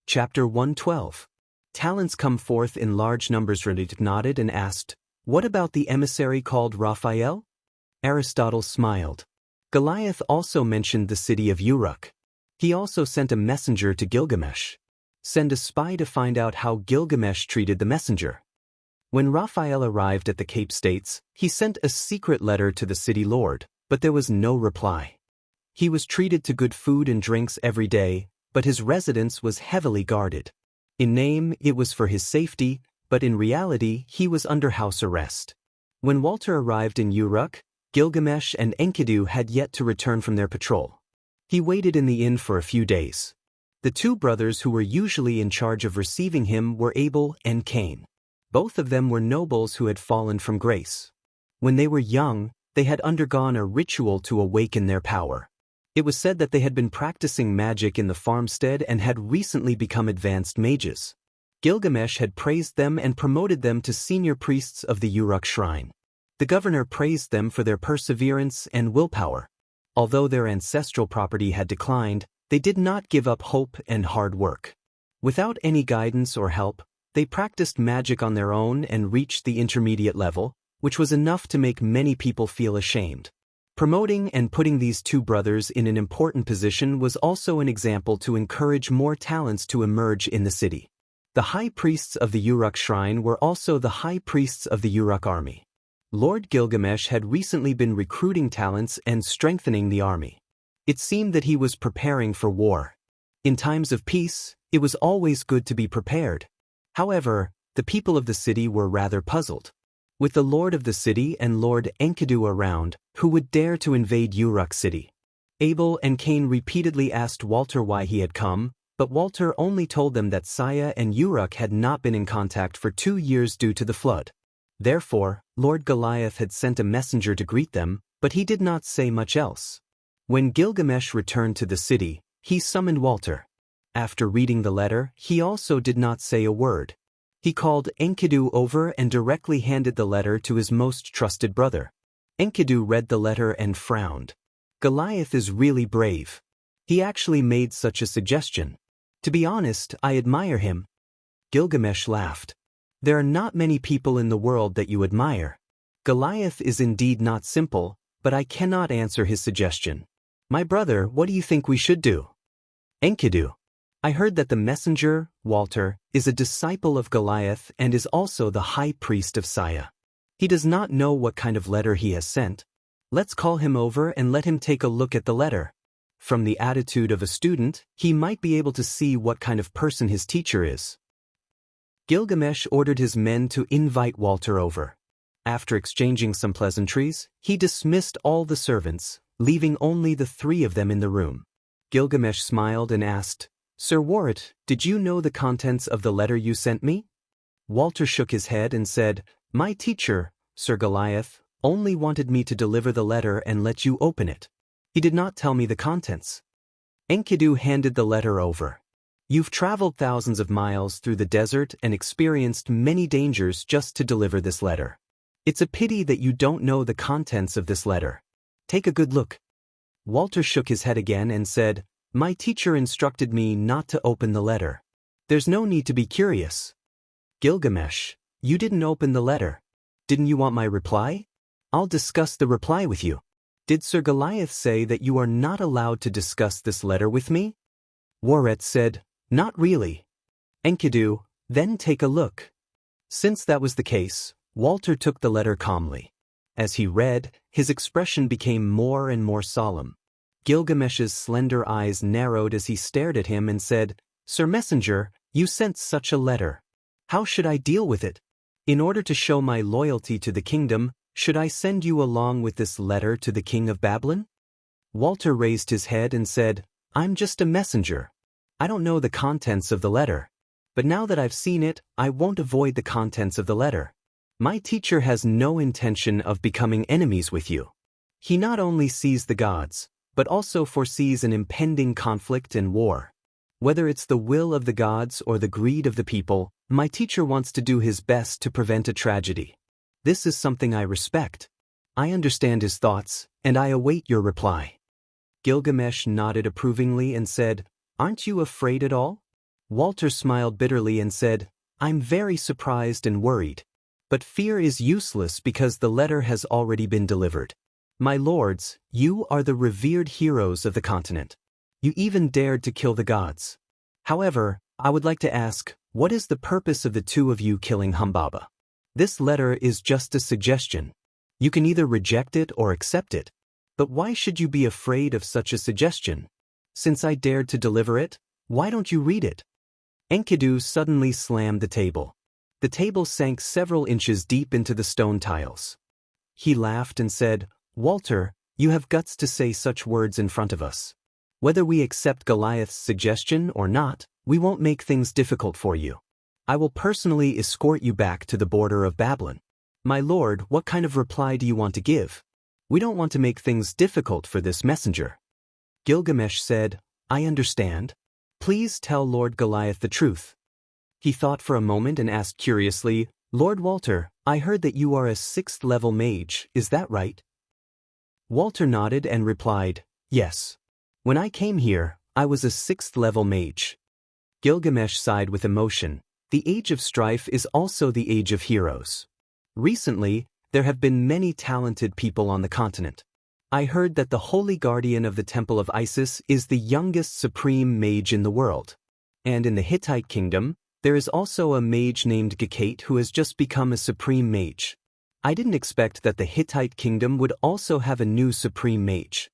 Chapter 112. Talents come forth in large numbers. Reddit nodded and asked, "What about the emissary called Raphael?" Aristotle smiled. Goliath also mentioned the city of Uruk. He also sent a messenger to Gilgamesh. Send a spy to find out how Gilgamesh treated the messenger. When Raphael arrived at the Cape States, he sent a secret letter to the city lord, but there was no reply. He was treated to good food and drinks every day, but his residence was heavily guarded. In name, it was for his safety, but in reality, he was under house arrest. When Walter arrived in Uruk, Gilgamesh and Enkidu had yet to return from their patrol. He waited in the inn for a few days. The two brothers who were usually in charge of receiving him were Abel and Cain. Both of them were nobles who had fallen from grace. When they were young, they had undergone a ritual to awaken their power. It was said that they had been practicing magic in the farmstead and had recently become advanced mages. Gilgamesh had praised them and promoted them to senior priests of the Uruk shrine. The governor praised them for their perseverance and willpower. Although their ancestral property had declined, they did not give up hope and hard work. Without any guidance or help, they practiced magic on their own and reached the intermediate level, which was enough to make many people feel ashamed. Promoting and putting these two brothers in an important position was also an example to encourage more talents to emerge in the city. The high priests of the Uruk shrine were also the high priests of the Uruk army. Lord Gilgamesh had recently been recruiting talents and strengthening the army. It seemed that he was preparing for war. In times of peace, it was always good to be prepared. However, the people of the city were rather puzzled. With the lord of the city and Lord Enkidu around, who would dare to invade Uruk city? Abel and Cain repeatedly asked Walter why he had come, but Walter only told them that Saya and Uruk had not been in contact for 2 years due to the flood. Therefore, Lord Goliath had sent a messenger to greet them, but he did not say much else. When Gilgamesh returned to the city, he summoned Walter. After reading the letter, he also did not say a word. He called Enkidu over and directly handed the letter to his most trusted brother. Enkidu read the letter and frowned. Goliath is really brave. He actually made such a suggestion. To be honest, I admire him. Gilgamesh laughed. There are not many people in the world that you admire. Goliath is indeed not simple, but I cannot answer his suggestion. My brother, what do you think we should do? Enkidu. I heard that the messenger, Walter, is a disciple of Goliath and is also the high priest of Saya. He does not know what kind of letter he has sent. Let's call him over and let him take a look at the letter. From the attitude of a student, he might be able to see what kind of person his teacher is. Gilgamesh ordered his men to invite Walter over. After exchanging some pleasantries, he dismissed all the servants, leaving only the 3 of them in the room. Gilgamesh smiled and asked, "Sir Warrit, did you know the contents of the letter you sent me?" Walter shook his head and said, "My teacher, Sir Goliath, only wanted me to deliver the letter and let you open it. He did not tell me the contents." Enkidu handed the letter over. "You've traveled thousands of miles through the desert and experienced many dangers just to deliver this letter. It's a pity that you don't know the contents of this letter. Take a good look." Walter shook his head again and said, "My teacher instructed me not to open the letter. There's no need to be curious." Gilgamesh, you didn't open the letter. Didn't you want my reply? I'll discuss the reply with you. Did Sir Goliath say that you are not allowed to discuss this letter with me? Warret said, "Not really." Enkidu, then take a look. Since that was the case, Walter took the letter calmly. As he read, his expression became more and more solemn. Gilgamesh's slender eyes narrowed as he stared at him and said, "Sir Messenger, you sent such a letter. How should I deal with it? In order to show my loyalty to the kingdom, should I send you along with this letter to the king of Babylon?" Walter raised his head and said, "I'm just a messenger. I don't know the contents of the letter. But now that I've seen it, I won't avoid the contents of the letter. My teacher has no intention of becoming enemies with you. He not only sees the gods, but also foresees an impending conflict and war. Whether it's the will of the gods or the greed of the people, my teacher wants to do his best to prevent a tragedy. This is something I respect. I understand his thoughts, and I await your reply." Gilgamesh nodded approvingly and said, "Aren't you afraid at all?" Walter smiled bitterly and said, "I'm very surprised and worried. But fear is useless because the letter has already been delivered. My lords, you are the revered heroes of the continent. You even dared to kill the gods. However, I would like to ask, what is the purpose of the two of you killing Humbaba? This letter is just a suggestion. You can either reject it or accept it. But why should you be afraid of such a suggestion? Since I dared to deliver it, why don't you read it?" Enkidu suddenly slammed the table. The table sank several inches deep into the stone tiles. He laughed and said, "Walter, you have guts to say such words in front of us. Whether we accept Goliath's suggestion or not, we won't make things difficult for you. I will personally escort you back to the border of Babylon." "My lord, what kind of reply do you want to give? We don't want to make things difficult for this messenger." Gilgamesh said, "I understand. Please tell Lord Goliath the truth." He thought for a moment and asked curiously, "Lord Walter, I heard that you are a 6th-level mage, is that right?" Walter nodded and replied, "Yes. When I came here, I was a 6th-level mage." Gilgamesh sighed with emotion. The age of strife is also the age of heroes. Recently, there have been many talented people on the continent. I heard that the holy guardian of the Temple of Isis is the youngest supreme mage in the world. And in the Hittite kingdom, there is also a mage named Gekate who has just become a supreme mage. I didn't expect that the Hittite kingdom would also have a new supreme mage.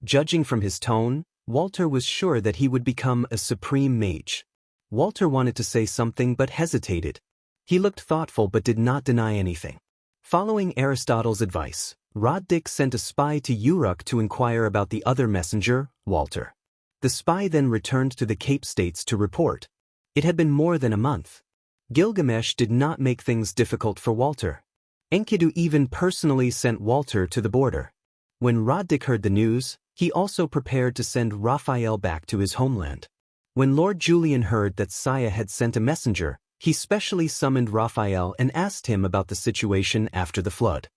Judging from his tone, Walter was sure that he would become a supreme mage. Walter wanted to say something but hesitated. He looked thoughtful but did not deny anything. Following Aristotle's advice, Roddick sent a spy to Uruk to inquire about the other messenger, Walter. The spy then returned to the Cape States to report. It had been more than a month. Gilgamesh did not make things difficult for Walter. Enkidu even personally sent Walter to the border. When Roddick heard the news, he also prepared to send Raphael back to his homeland. When Lord Julian heard that Saya had sent a messenger, he specially summoned Raphael and asked him about the situation after the flood.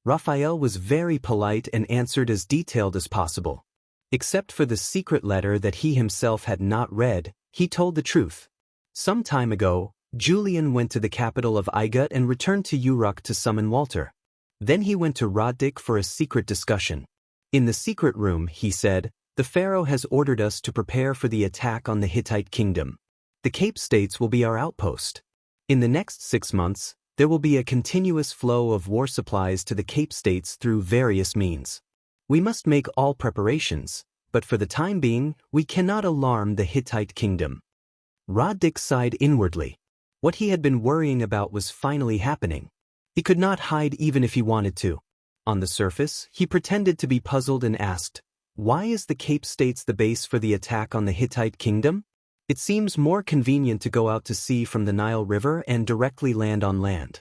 Raphael was very polite and answered as detailed as possible. Except for the secret letter that he himself had not read, he told the truth. Some time ago, Julian went to the capital of Igut and returned to Uruk to summon Walter. Then he went to Roddick for a secret discussion. In the secret room, he said, "The Pharaoh has ordered us to prepare for the attack on the Hittite kingdom. The Cape States will be our outpost. In the next 6 months, there will be a continuous flow of war supplies to the Cape States through various means. We must make all preparations, but for the time being, we cannot alarm the Hittite kingdom." Roddick sighed inwardly. What he had been worrying about was finally happening. He could not hide even if he wanted to. On the surface, he pretended to be puzzled and asked, "Why is the Cape States the base for the attack on the Hittite kingdom? It seems more convenient to go out to sea from the Nile River and directly land on land."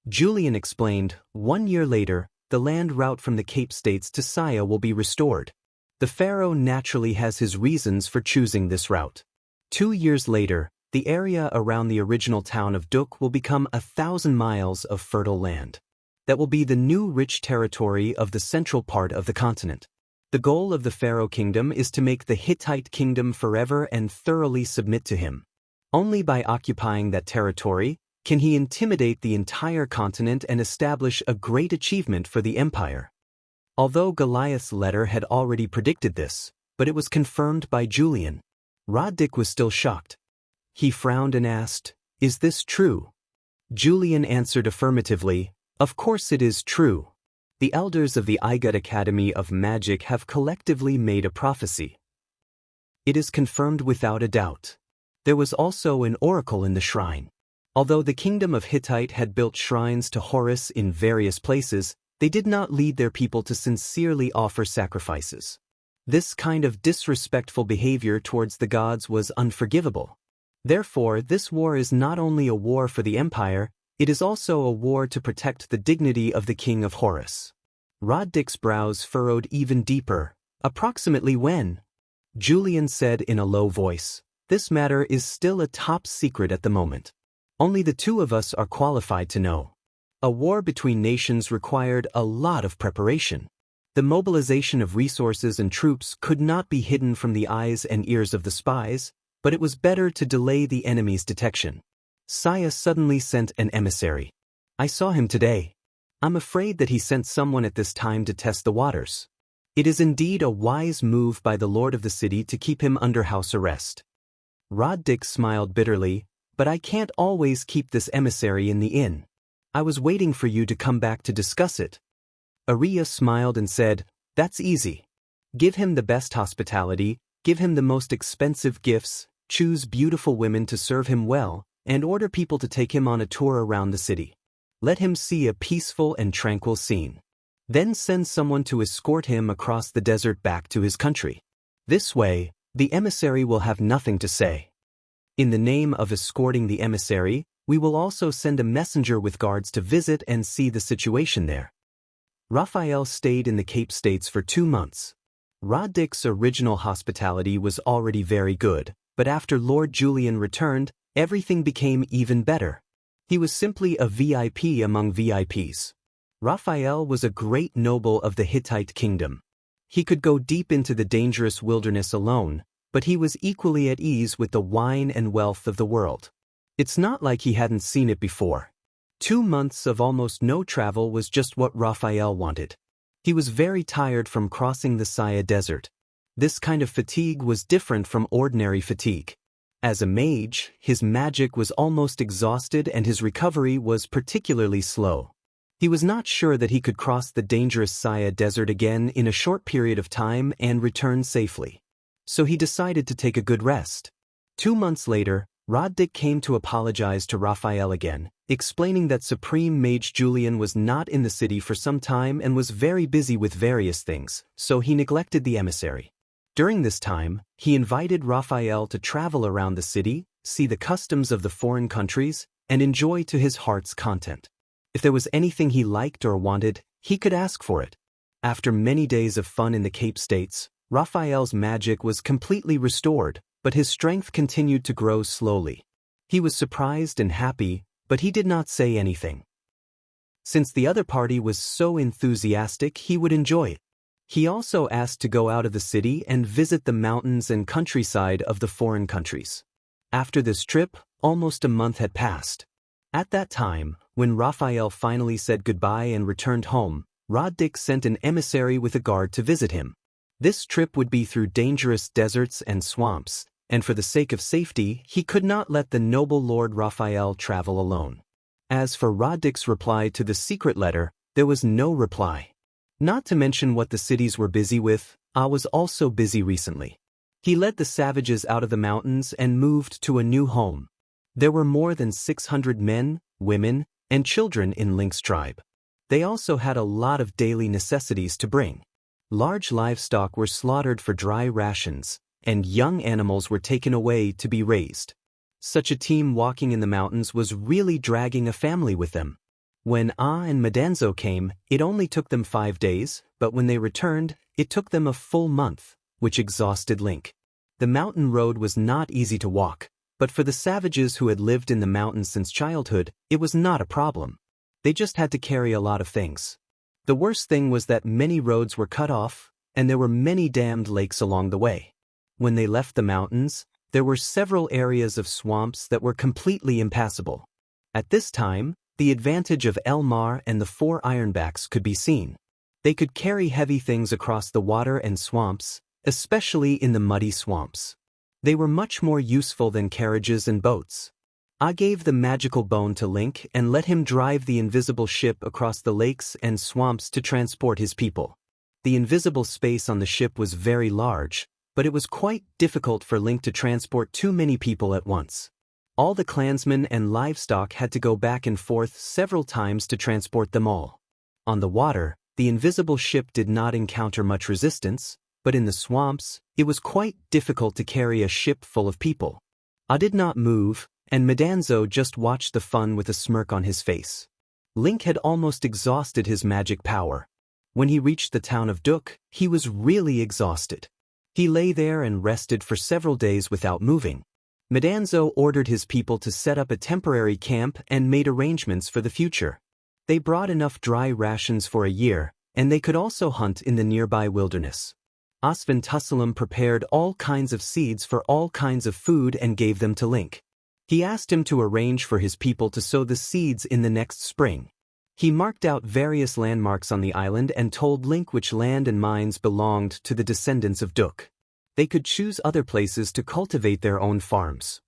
Julian explained, 1 year later, the land route from the Cape States to Saya will be restored. The pharaoh naturally has his reasons for choosing this route. 2 years later, the area around the original town of Duk will become 1,000 miles of fertile land. That will be the new rich territory of the central part of the continent. The goal of the Pharaoh kingdom is to make the Hittite kingdom forever and thoroughly submit to him. Only by occupying that territory can he intimidate the entire continent and establish a great achievement for the empire. Although Goliath's letter had already predicted this, but it was confirmed by Julian. Roddick was still shocked. He frowned and asked, "Is this true?" Julian answered affirmatively, "Of course it is true. The elders of the Igut Academy of Magic have collectively made a prophecy. It is confirmed without a doubt. There was also an oracle in the shrine. Although the kingdom of Hittite had built shrines to Horus in various places, they did not lead their people to sincerely offer sacrifices. This kind of disrespectful behavior towards the gods was unforgivable. Therefore, this war is not only a war for the empire, it is also a war to protect the dignity of the king of Horus." Roddick's brows furrowed even deeper. "Approximately when?" Julian said in a low voice, "This matter is still a top secret at the moment. Only the two of us are qualified to know. A war between nations required a lot of preparation. The mobilization of resources and troops could not be hidden from the eyes and ears of the spies, but it was better to delay the enemy's detection. Saya suddenly sent an emissary. I saw him today. I'm afraid that he sent someone at this time to test the waters. It is indeed a wise move by the lord of the city to keep him under house arrest. Roddick smiled bitterly, but I can't always keep this emissary in the inn. I was waiting for you to come back to discuss it. Arya smiled and said, That's easy. Give him the best hospitality, give him the most expensive gifts, choose beautiful women to serve him well, and order people to take him on a tour around the city. Let him see a peaceful and tranquil scene. Then send someone to escort him across the desert back to his country. This way, the emissary will have nothing to say. In the name of escorting the emissary, we will also send a messenger with guards to visit and see the situation there. Raphael stayed in the Cape States for 2 months. Roddick's original hospitality was already very good, but after Lord Julian returned, everything became even better. He was simply a VIP among VIPs. Raphael was a great noble of the Hittite kingdom. He could go deep into the dangerous wilderness alone, but he was equally at ease with the wine and wealth of the world. It's not like he hadn't seen it before. 2 months of almost no travel was just what Raphael wanted. He was very tired from crossing the Saya Desert. This kind of fatigue was different from ordinary fatigue. As a mage, his magic was almost exhausted and his recovery was particularly slow. He was not sure that he could cross the dangerous Saya Desert again in a short period of time and return safely. So he decided to take a good rest. 2 months later, Roddick came to apologize to Raphael again, explaining that Supreme Mage Julian was not in the city for some time and was very busy with various things, so he neglected the emissary. During this time, he invited Raphael to travel around the city, see the customs of the foreign countries, and enjoy to his heart's content. If there was anything he liked or wanted, he could ask for it. After many days of fun in the Cape States, Raphael's magic was completely restored, but his strength continued to grow slowly. He was surprised and happy, but he did not say anything. Since the other party was so enthusiastic, he would enjoy it. He also asked to go out of the city and visit the mountains and countryside of the foreign countries. After this trip, almost a month had passed. At that time, when Raphael finally said goodbye and returned home, Roddick sent an emissary with a guard to visit him. This trip would be through dangerous deserts and swamps, and for the sake of safety, he could not let the noble Lord Raphael travel alone. As for Roddick's reply to the secret letter, there was no reply. Not to mention what the cities were busy with, was also busy recently. He led the savages out of the mountains and moved to a new home. There were more than 600 men, women, and children in Link's tribe. They also had a lot of daily necessities to bring. Large livestock were slaughtered for dry rations, and young animals were taken away to be raised. Such a team walking in the mountains was really dragging a family with them. When and Madanzo came, it only took them 5 days, but when they returned, it took them a full month, which exhausted Link. The mountain road was not easy to walk, but for the savages who had lived in the mountains since childhood, it was not a problem. They just had to carry a lot of things. The worst thing was that many roads were cut off, and there were many dammed lakes along the way. When they left the mountains, there were several areas of swamps that were completely impassable. At this time, the advantage of Elmar and the 4 Ironbacks could be seen. They could carry heavy things across the water and swamps, especially in the muddy swamps. They were much more useful than carriages and boats. I gave the magical bone to Link and let him drive the invisible ship across the lakes and swamps to transport his people. The invisible space on the ship was very large, but it was quite difficult for Link to transport too many people at once. All the clansmen and livestock had to go back and forth several times to transport them all. On the water, the invisible ship did not encounter much resistance, but in the swamps, it was quite difficult to carry a ship full of people. I did not move, and Madanzo just watched the fun with a smirk on his face. Link had almost exhausted his magic power. When he reached the town of Duk, he was really exhausted. He lay there and rested for several days without moving. Madanzo ordered his people to set up a temporary camp and made arrangements for the future. They brought enough dry rations for a year, and they could also hunt in the nearby wilderness. Asventussalem prepared all kinds of seeds for all kinds of food and gave them to Link. He asked him to arrange for his people to sow the seeds in the next spring. He marked out various landmarks on the island and told Link which land and mines belonged to the descendants of Duk. They could choose other places to cultivate their own farms.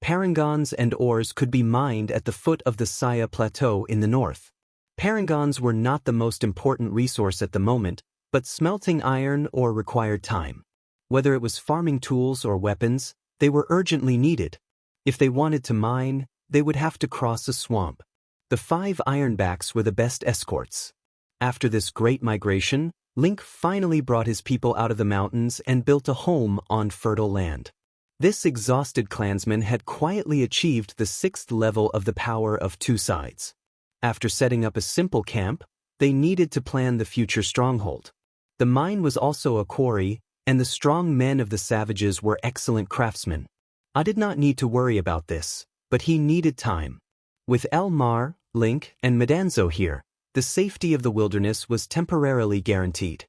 Parangons and ores could be mined at the foot of the Saya Plateau in the north. Parangons were not the most important resource at the moment, but smelting iron ore required time. Whether it was farming tools or weapons, they were urgently needed. If they wanted to mine, they would have to cross a swamp. The 5 ironbacks were the best escorts. After this great migration, Link finally brought his people out of the mountains and built a home on fertile land. This exhausted clansman had quietly achieved the 6th level of the power of 2 sides. After setting up a simple camp, they needed to plan the future stronghold. The mine was also a quarry, and the strong men of the savages were excellent craftsmen. I did not need to worry about this, but he needed time. With Elmar, Link, and Medanzo here, the safety of the wilderness was temporarily guaranteed.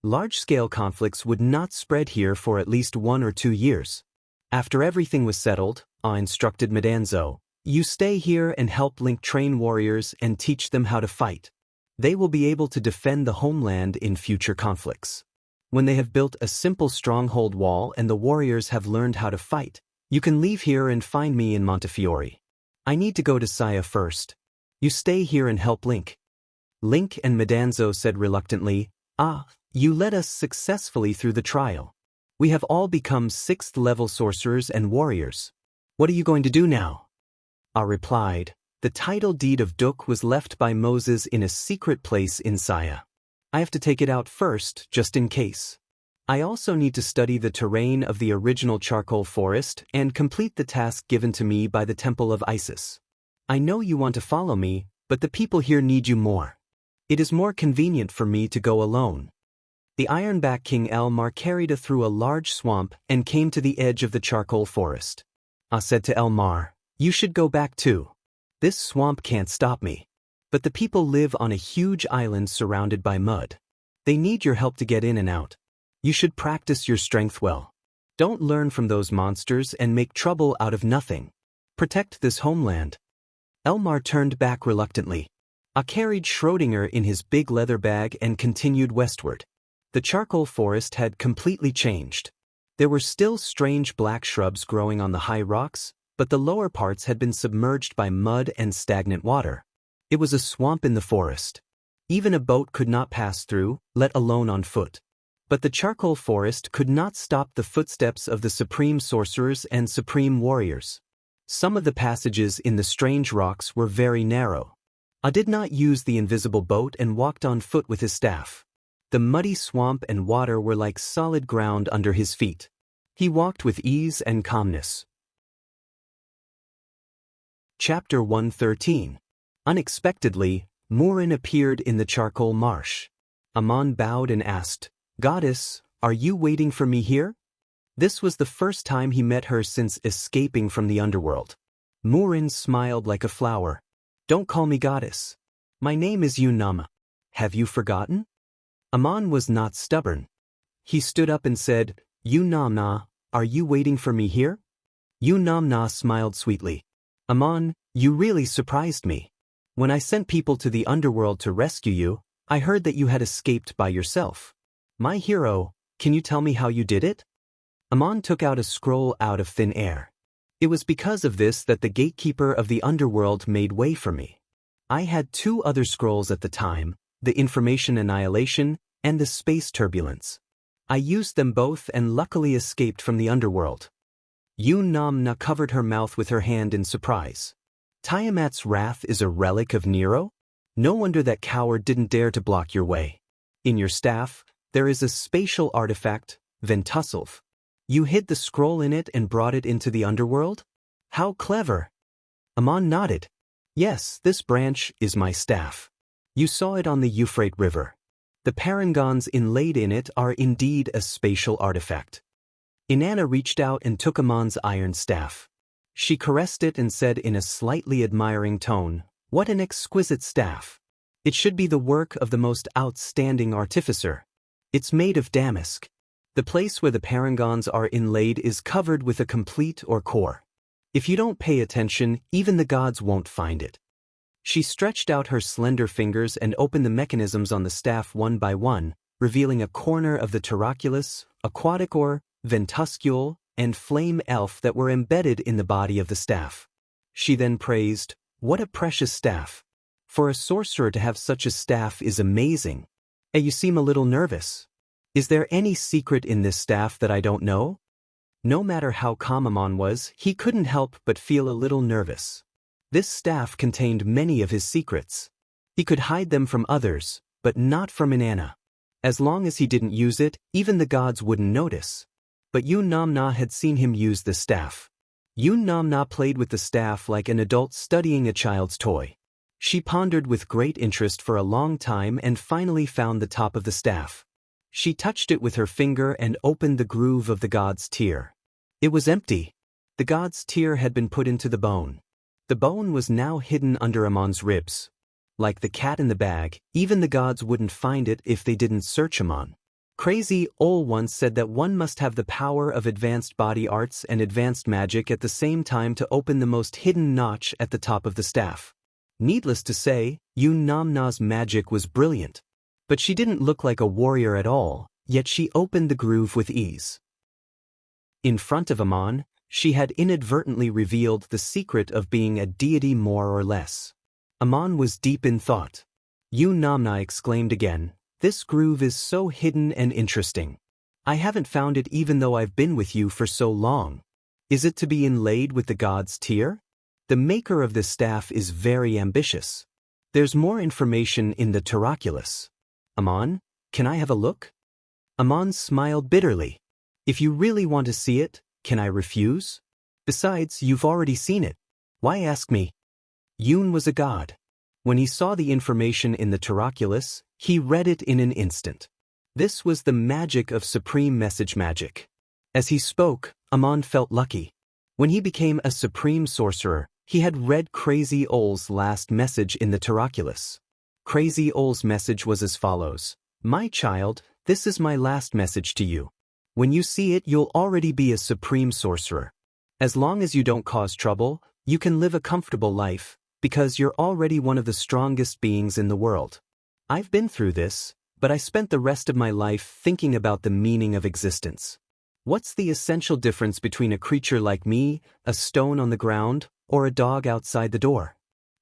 Large-scale conflicts would not spread here for at least 1 or 2 years. After everything was settled, I instructed Medanzo, "You stay here and help Link train warriors and teach them how to fight. They will be able to defend the homeland in future conflicts. When they have built a simple stronghold wall and the warriors have learned how to fight, you can leave here and find me in Montefiore. I need to go to Saya first. You stay here and help Link." Link and Medanzo said reluctantly, "You led us successfully through the trial. We have all become 6th level sorcerers and warriors. What are you going to do now?" I replied, "The title deed of Duk was left by Moses in a secret place in Saya. I have to take it out first, just in case. I also need to study the terrain of the original charcoal forest and complete the task given to me by the Temple of Isis. I know you want to follow me, but the people here need you more. It is more convenient for me to go alone." The Ironback King Elmar carried us through a large swamp and came to the edge of the charcoal forest. I said to Elmar, "You should go back too. This swamp can't stop me. But the people live on a huge island surrounded by mud. They need your help to get in and out. You should practice your strength well. Don't learn from those monsters and make trouble out of nothing. Protect this homeland." Elmar turned back reluctantly. I carried Schrödinger in his big leather bag and continued westward. The charcoal forest had completely changed. There were still strange black shrubs growing on the high rocks, but the lower parts had been submerged by mud and stagnant water. It was a swamp in the forest. Even a boat could not pass through, let alone on foot. But the charcoal forest could not stop the footsteps of the supreme sorcerers and supreme warriors. Some of the passages in the strange rocks were very narrow. I did not use the invisible boat and walked on foot with his staff. The muddy swamp and water were like solid ground under his feet. He walked with ease and calmness. Chapter 113. Unexpectedly, Murin appeared in the charcoal marsh. Amon bowed and asked, "Goddess, are you waiting for me here?" This was the first time he met her since escaping from the underworld. Murin smiled like a flower. "Don't call me goddess. My name is Yunama. Have you forgotten?" Amon was not stubborn. He stood up and said, "Yunamna, are you waiting for me here?" Yunamna smiled sweetly. "Amon, you really surprised me. When I sent people to the underworld to rescue you, I heard that you had escaped by yourself. My hero, can you tell me how you did it?" Amon took out a scroll out of thin air. "It was because of this that the gatekeeper of the underworld made way for me. I had 2 other scrolls at the time, the information annihilation and the space turbulence. I used them both and luckily escaped from the underworld." Yunamna covered her mouth with her hand in surprise. "Tiamat's wrath is a relic of Nero? No wonder that coward didn't dare to block your way. In your staff, there is a spatial artifact, Ventusself. You hid the scroll in it and brought it into the underworld? How clever!" Amon nodded. "Yes, this branch is my staff. You saw it on the Euphrates River. The parangons inlaid in it are indeed a spatial artifact." Inanna reached out and took Amon's iron staff. She caressed it and said in a slightly admiring tone, "What an exquisite staff. It should be the work of the most outstanding artificer." It's made of damask. The place where the parangons are inlaid is covered with a complete or core. If you don't pay attention, even the gods won't find it. She stretched out her slender fingers and opened the mechanisms on the staff one by one, revealing a corner of the turriculus, aquatic ore, ventuscule, and flame elf that were embedded in the body of the staff. She then praised, "What a precious staff! For a sorcerer to have such a staff is amazing. You seem a little nervous. Is there any secret in this staff that I don't know?" No matter how calm Amon was, he couldn't help but feel a little nervous. This staff contained many of his secrets. He could hide them from others, but not from Inanna. As long as he didn't use it, even the gods wouldn't notice. But Yun Namna had seen him use the staff. Yun Namna played with the staff like an adult studying a child's toy. She pondered with great interest for a long time and finally found the top of the staff. She touched it with her finger and opened the groove of the god's tear. It was empty. The god's tear had been put into the bone. The bone was now hidden under Amon's ribs. Like the cat in the bag, even the gods wouldn't find it if they didn't search Amon. Crazy Ol once said that one must have the power of advanced body arts and advanced magic at the same time to open the most hidden notch at the top of the staff. Needless to say, Yun Namna's magic was brilliant. But she didn't look like a warrior at all, yet she opened the groove with ease. In front of Amon, she had inadvertently revealed the secret of being a deity more or less. Amon was deep in thought. Yun Namna exclaimed again, "This groove is so hidden and interesting. I haven't found it even though I've been with you for so long. Is it to be inlaid with the god's tear? The maker of this staff is very ambitious. There's more information in the turriculus. Amon, can I have a look?" Amon smiled bitterly. "If you really want to see it, can I refuse? Besides, you've already seen it. Why ask me?" Yun was a god. When he saw the information in the turriculus, he read it in an instant. This was the magic of supreme message magic. As he spoke, Amon felt lucky. When he became a supreme sorcerer, he had read Crazy Ol's last message in the turriculus. Crazy Ol's message was as follows: "My child, this is my last message to you. When you see it, you'll already be a supreme sorcerer. As long as you don't cause trouble, you can live a comfortable life, because you're already one of the strongest beings in the world. I've been through this, but I spent the rest of my life thinking about the meaning of existence. What's the essential difference between a creature like me, a stone on the ground, or a dog outside the door?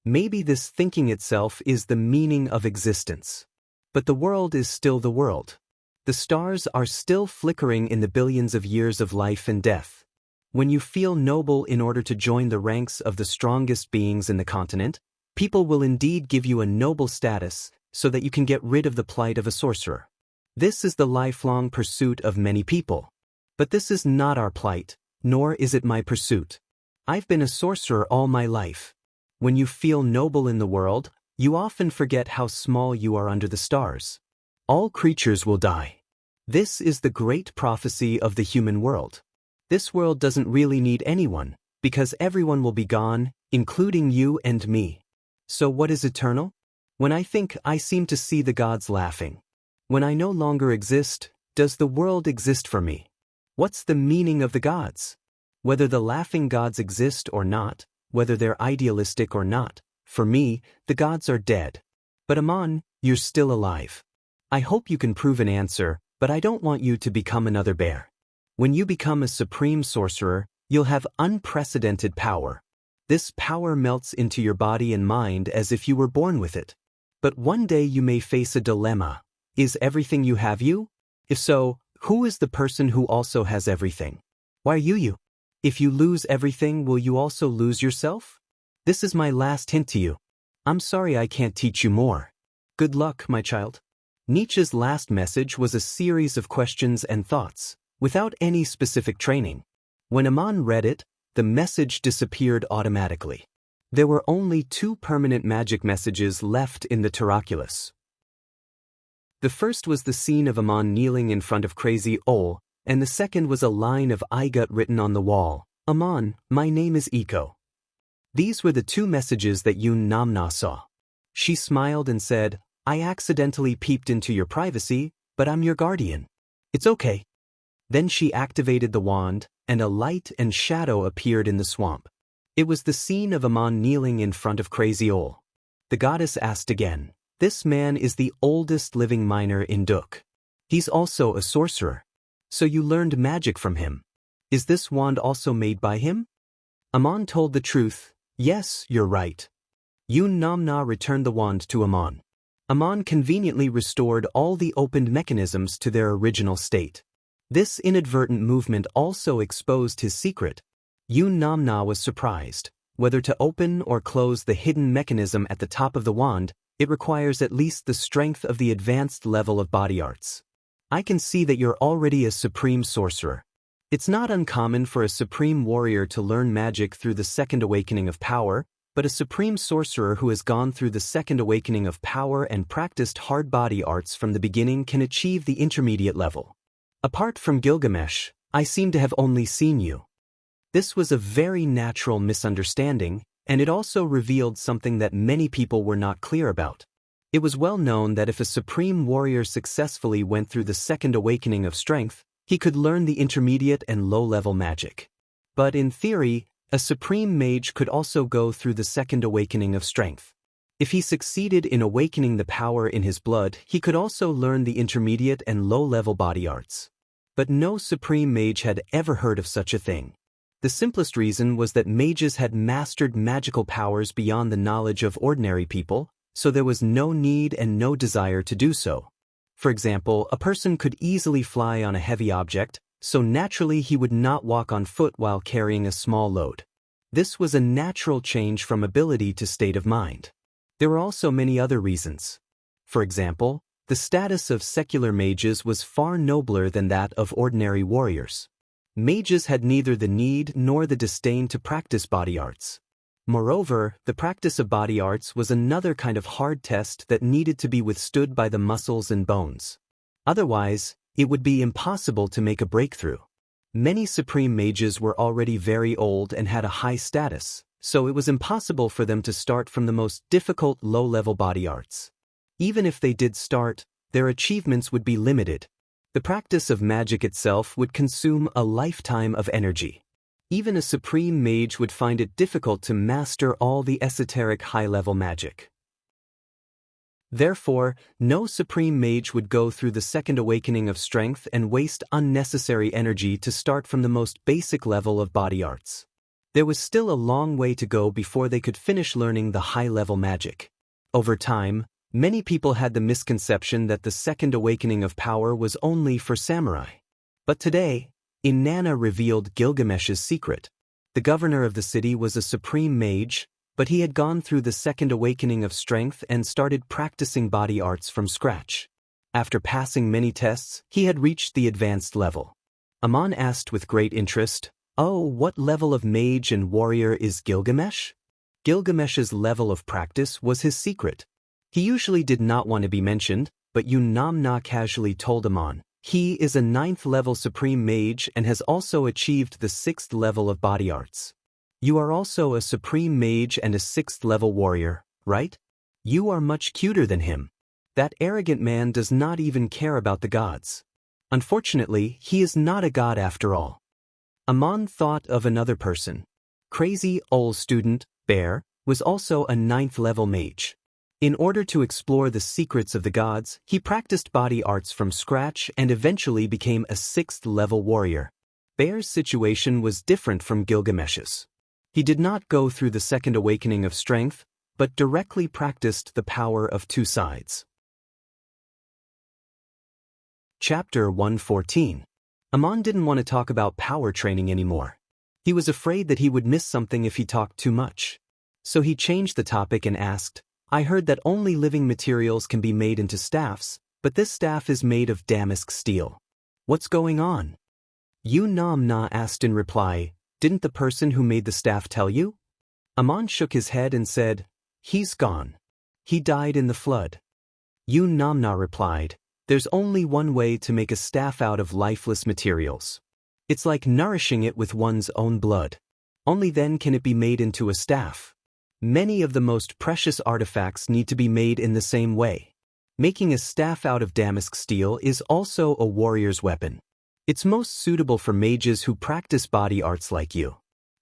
Maybe this thinking itself is the meaning of existence. But the world is still the world. The stars are still flickering in the billions of years of life and death. When you feel noble in order to join the ranks of the strongest beings in the continent, people will indeed give you a noble status so that you can get rid of the plight of a sorcerer. This is the lifelong pursuit of many people. But this is not our plight, nor is it my pursuit. I've been a sorcerer all my life. When you feel noble in the world, you often forget how small you are under the stars. All creatures will die. This is the great prophecy of the human world. This world doesn't really need anyone, because everyone will be gone, including you and me. So what is eternal? When I think, I seem to see the gods laughing. When I no longer exist, does the world exist for me? What's the meaning of the gods? Whether the laughing gods exist or not, whether they're idealistic or not, for me, the gods are dead. But Amon, you're still alive. I hope you can prove an answer, but I don't want you to become another bear. When you become a supreme sorcerer, you'll have unprecedented power. This power melts into your body and mind as if you were born with it. But one day you may face a dilemma. Is everything you have you? If so, who is the person who also has everything? Why are you? If you lose everything, will you also lose yourself? This is my last hint to you. I'm sorry I can't teach you more. Good luck, my child. Nietzsche's last message was a series of questions and thoughts, without any specific training. When Amon read it, the message disappeared automatically. There were only 2 permanent magic messages left in the turriculus. The first was the scene of Amon kneeling in front of Crazy Ol, and the second was a line of Igut written on the wall: "Amon, my name is Iko." These were the 2 messages that Yun Namna saw. She smiled and said, "I accidentally peeped into your privacy, but I'm your guardian. It's okay. Then she activated the wand, and a light and shadow appeared in the swamp. It was the scene of Amon kneeling in front of Crazy Ol. The goddess asked again, "This man is the oldest living miner in Duk. He's also a sorcerer. So you learned magic from him. Is this wand also made by him?" Amon told the truth. "Yes, you're right." Yun Namna returned the wand to Amon. Amon conveniently restored all the opened mechanisms to their original state. This inadvertent movement also exposed his secret. Yun Namna was surprised. Whether to open or close the hidden mechanism at the top of the wand, it requires at least the strength of the advanced level of body arts. I can see that you're already a supreme sorcerer. It's not uncommon for a supreme warrior to learn magic through the second awakening of power, but a supreme sorcerer who has gone through the second awakening of power and practiced hard body arts from the beginning can achieve the intermediate level. Apart from Gilgamesh, I seem to have only seen you. This was a very natural misunderstanding, and it also revealed something that many people were not clear about. It was well known that if a supreme warrior successfully went through the second awakening of strength, he could learn the intermediate and low-level magic. But in theory, a supreme mage could also go through the second awakening of strength. If he succeeded in awakening the power in his blood, he could also learn the intermediate and low-level body arts. But no supreme mage had ever heard of such a thing. The simplest reason was that mages had mastered magical powers beyond the knowledge of ordinary people, so there was no need and no desire to do so. For example, a person could easily fly on a heavy object, so naturally he would not walk on foot while carrying a small load. This was a natural change from ability to state of mind. There were also many other reasons. For example, the status of secular mages was far nobler than that of ordinary warriors. Mages had neither the need nor the disdain to practice body arts. Moreover, the practice of body arts was another kind of hard test that needed to be withstood by the muscles and bones. Otherwise, it would be impossible to make a breakthrough. Many supreme mages were already very old and had a high status, so it was impossible for them to start from the most difficult low-level body arts. Even if they did start, their achievements would be limited. The practice of magic itself would consume a lifetime of energy. Even a supreme mage would find it difficult to master all the esoteric high-level magic. Therefore, no supreme mage would go through the second awakening of strength and waste unnecessary energy to start from the most basic level of body arts. There was still a long way to go before they could finish learning the high-level magic. Over time, many people had the misconception that the second awakening of power was only for samurai. But today, Inanna revealed Gilgamesh's secret. The governor of the city was a supreme mage, but he had gone through the second awakening of strength and started practicing body arts from scratch. After passing many tests, he had reached the advanced level. Amon asked with great interest, "Oh, what level of mage and warrior is Gilgamesh?" Gilgamesh's level of practice was his secret. He usually did not want to be mentioned, but Yun Namna casually told Amon, "He is a 9th level supreme mage and has also achieved the 6th level of body arts. You are also a supreme mage and a 6th level warrior, right? You are much cuter than him. That arrogant man does not even care about the gods. Unfortunately, he is not a god after all." Amon thought of another person. Crazy Ol's student, Bear, was also a 9th level mage. In order to explore the secrets of the gods, he practiced body arts from scratch and eventually became a 6th level warrior. Bear's situation was different from Gilgamesh's. He did not go through the second awakening of strength, but directly practiced the power of two sides. Chapter 114. Amon didn't want to talk about power training anymore. He was afraid that he would miss something if he talked too much. So he changed the topic and asked, "I heard that only living materials can be made into staffs, but this staff is made of damask steel. What's going on?" Yun Namna asked in reply, "Didn't the person who made the staff tell you?" Amon shook his head and said, "He's gone. He died in the flood." Yun Namna replied, "There's only one way to make a staff out of lifeless materials. It's like nourishing it with one's own blood. Only then can it be made into a staff. Many of the most precious artifacts need to be made in the same way. Making a staff out of damask steel is also a warrior's weapon. It's most suitable for mages who practice body arts like you.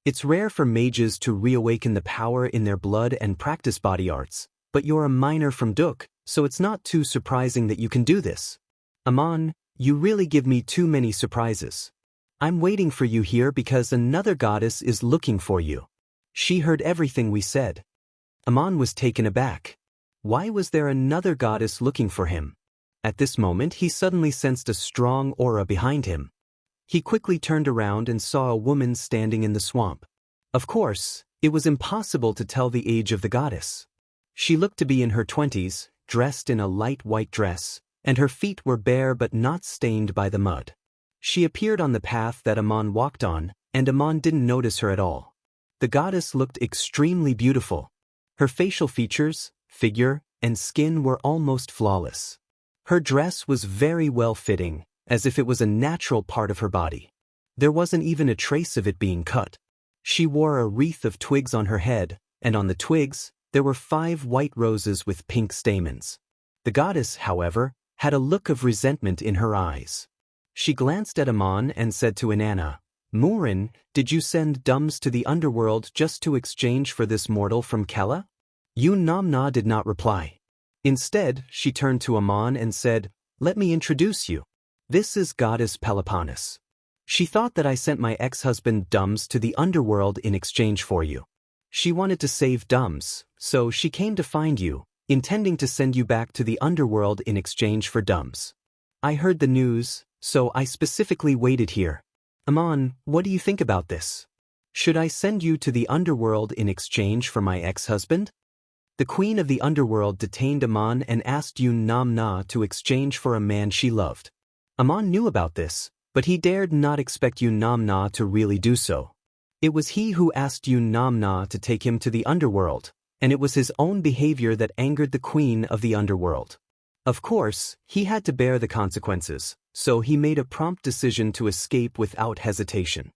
It's rare for mages to reawaken the power in their blood and practice body arts, but you're a minor from Duk, so it's not too surprising that you can do this. Amon, you really give me too many surprises. I'm waiting for you here because another goddess is looking for you. She heard everything we said. Amon was taken aback. Why was there another goddess looking for him? At this moment he suddenly sensed a strong aura behind him. He quickly turned around and saw a woman standing in the swamp. Of course, it was impossible to tell the age of the goddess. She looked to be in her 20s, dressed in a light white dress, and her feet were bare but not stained by the mud. She appeared on the path that Amon walked on, and Amon didn't notice her at all. The goddess looked extremely beautiful. Her facial features, figure, and skin were almost flawless. Her dress was very well-fitting, as if it was a natural part of her body. There wasn't even a trace of it being cut. She wore a wreath of twigs on her head, and on the twigs, there were 5 white roses with pink stamens. The goddess, however, had a look of resentment in her eyes. She glanced at Amon and said to Inanna, "Murin, did you send Dums to the underworld just to exchange for this mortal from Kella?" Namna did not reply. Instead, she turned to Amon and said, "Let me introduce you. This is Goddess Peloponnes. She thought that I sent my ex-husband Dums to the underworld in exchange for you. She wanted to save Dums, so she came to find you, intending to send you back to the underworld in exchange for Dums. I heard the news, so I specifically waited here. Amon, what do you think about this? Should I send you to the underworld in exchange for my ex-husband?" The queen of the underworld detained Amon and asked Namna to exchange for a man she loved. Amon knew about this, but he dared not expect Namna to really do so. It was he who asked Namna to take him to the underworld, and it was his own behavior that angered the queen of the underworld. Of course, he had to bear the consequences, so he made a prompt decision to escape without hesitation.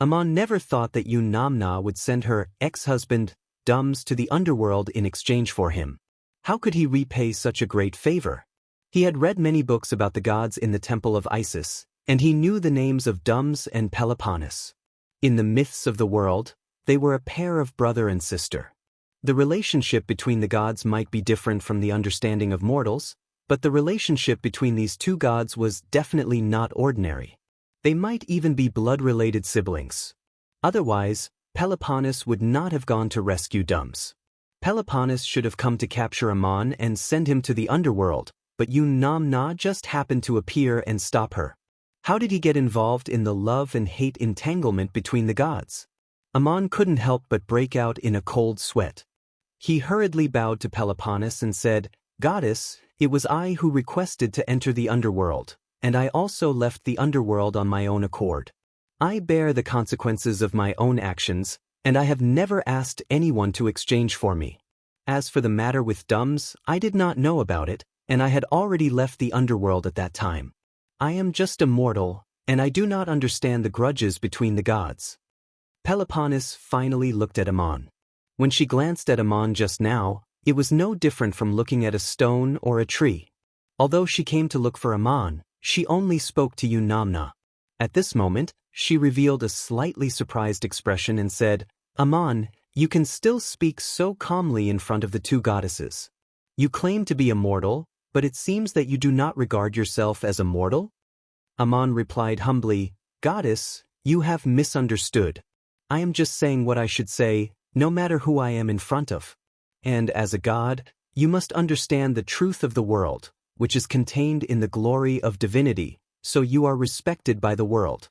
Amon never thought that Namna would send her ex-husband, Dums, to the underworld in exchange for him. How could he repay such a great favor? He had read many books about the gods in the temple of Isis, and he knew the names of Dums and Peloponnes. In the myths of the world, they were a pair of brother and sister. The relationship between the gods might be different from the understanding of mortals, but the relationship between these two gods was definitely not ordinary. They might even be blood-related siblings. Otherwise, Peloponnes would not have gone to rescue Dums. Peloponnes should have come to capture Amon and send him to the underworld, but Namna just happened to appear and stop her. How did he get involved in the love and hate entanglement between the gods? Amon couldn't help but break out in a cold sweat. He hurriedly bowed to Peloponnes and said, "Goddess, it was I who requested to enter the underworld, and I also left the underworld on my own accord. I bear the consequences of my own actions, and I have never asked anyone to exchange for me. As for the matter with Dums, I did not know about it, and I had already left the underworld at that time. I am just a mortal, and I do not understand the grudges between the gods." Peloponnes finally looked at Amon. When she glanced at Amon just now, it was no different from looking at a stone or a tree. Although she came to look for Amon, she only spoke to Namna. At this moment, she revealed a slightly surprised expression and said, "Amon, you can still speak so calmly in front of the two goddesses. You claim to be a mortal, but it seems that you do not regard yourself as a mortal?" Amon replied humbly, "Goddess, you have misunderstood. I am just saying what I should say, no matter who I am in front of. And as a god, you must understand the truth of the world, which is contained in the glory of divinity, so you are respected by the world."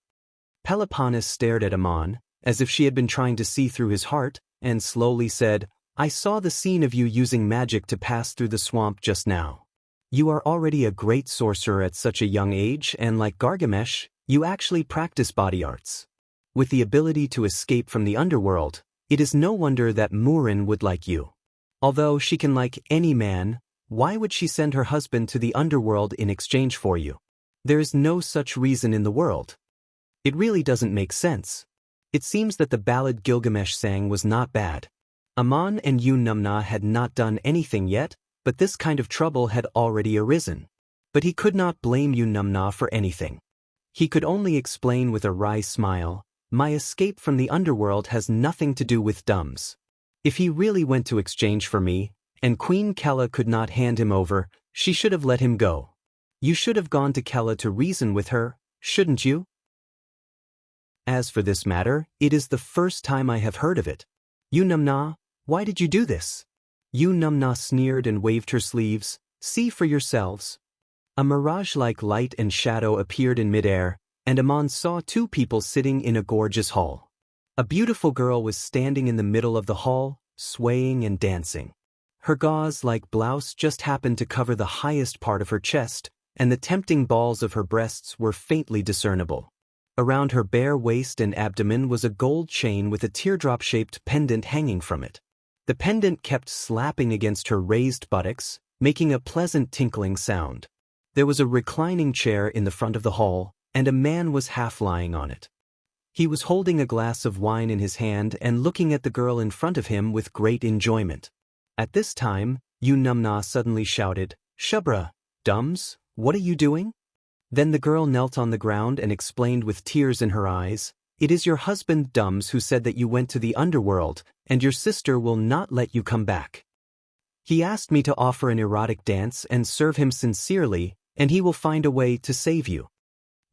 Peloponnes stared at Amon, as if she had been trying to see through his heart, and slowly said, "I saw the scene of you using magic to pass through the swamp just now. You are already a great sorcerer at such a young age, and like Gargamesh, you actually practice body arts. With the ability to escape from the underworld, it is no wonder that Murin would like you. Although she can like any man, why would she send her husband to the underworld in exchange for you? There is no such reason in the world. It really doesn't make sense. It seems that the ballad Gilgamesh sang was not bad. Amon and Namna had not done anything yet, but this kind of trouble had already arisen. But he could not blame Yunamna for anything. He could only explain with a wry smile, "My escape from the underworld has nothing to do with Dums. If he really went to exchange for me, and Queen Kella could not hand him over, she should have let him go. You should have gone to Kella to reason with her, shouldn't you? As for this matter, it is the first time I have heard of it. Yunamna, why did you do this?" Yunamna sneered and waved her sleeves. "See for yourselves." A mirage-like light and shadow appeared in midair, and Aman saw two people sitting in a gorgeous hall. A beautiful girl was standing in the middle of the hall, swaying and dancing. Her gauze-like blouse just happened to cover the highest part of her chest, and the tempting balls of her breasts were faintly discernible. Around her bare waist and abdomen was a gold chain with a teardrop-shaped pendant hanging from it. The pendant kept slapping against her raised buttocks, making a pleasant tinkling sound. There was a reclining chair in the front of the hall, and a man was half lying on it. He was holding a glass of wine in his hand and looking at the girl in front of him with great enjoyment. At this time, Yunamna suddenly shouted, "Shubra, Dums, what are you doing?" Then the girl knelt on the ground and explained with tears in her eyes, "It is your husband Dums who said that you went to the underworld, and your sister will not let you come back. He asked me to offer an erotic dance and serve him sincerely, and he will find a way to save you."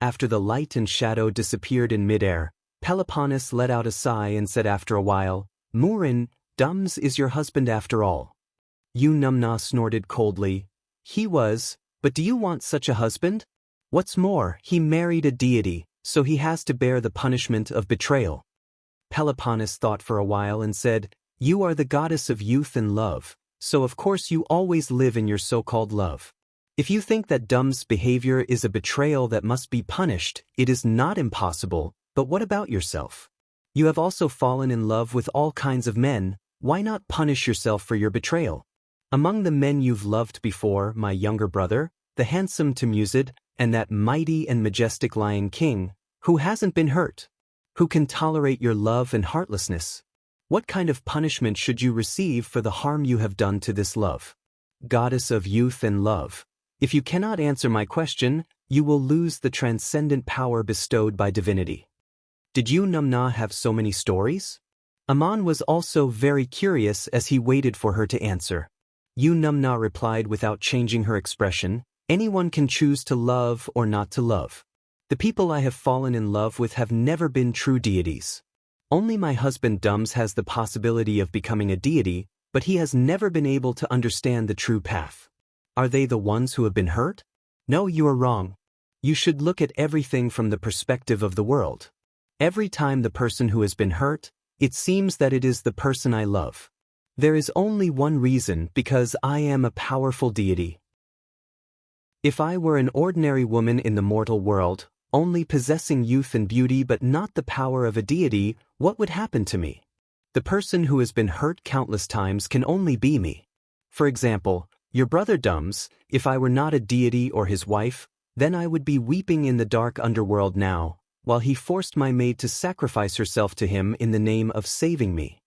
After the light and shadow disappeared in midair, Peloponnes let out a sigh and said after a while, "Murin, Dums is your husband after all." Yunamna snorted coldly, "He was, but do you want such a husband? What's more, he married a deity, so he has to bear the punishment of betrayal." Peloponnes thought for a while and said, "You are the goddess of youth and love, so of course you always live in your so-called love. If you think that Dum's behavior is a betrayal that must be punished, it is not impossible, but what about yourself? You have also fallen in love with all kinds of men, why not punish yourself for your betrayal? Among the men you've loved before, my younger brother, the handsome Temuzid, and that mighty and majestic Lion King, who hasn't been hurt? Who can tolerate your love and heartlessness? What kind of punishment should you receive for the harm you have done to this love? Goddess of youth and love, if you cannot answer my question, you will lose the transcendent power bestowed by divinity." Did Yunamna have so many stories? Aman was also very curious as he waited for her to answer. Yunamna replied without changing her expression, "Anyone can choose to love or not to love. The people I have fallen in love with have never been true deities. Only my husband Dums has the possibility of becoming a deity, but he has never been able to understand the true path. Are they the ones who have been hurt? No, you are wrong. You should look at everything from the perspective of the world. Every time the person who has been hurt, it seems that it is the person I love. There is only one reason, because I am a powerful deity. If I were an ordinary woman in the mortal world, only possessing youth and beauty but not the power of a deity, what would happen to me? The person who has been hurt countless times can only be me. For example, your brother Dums, if I were not a deity or his wife, then I would be weeping in the dark underworld now, while he forced my maid to sacrifice herself to him in the name of saving me.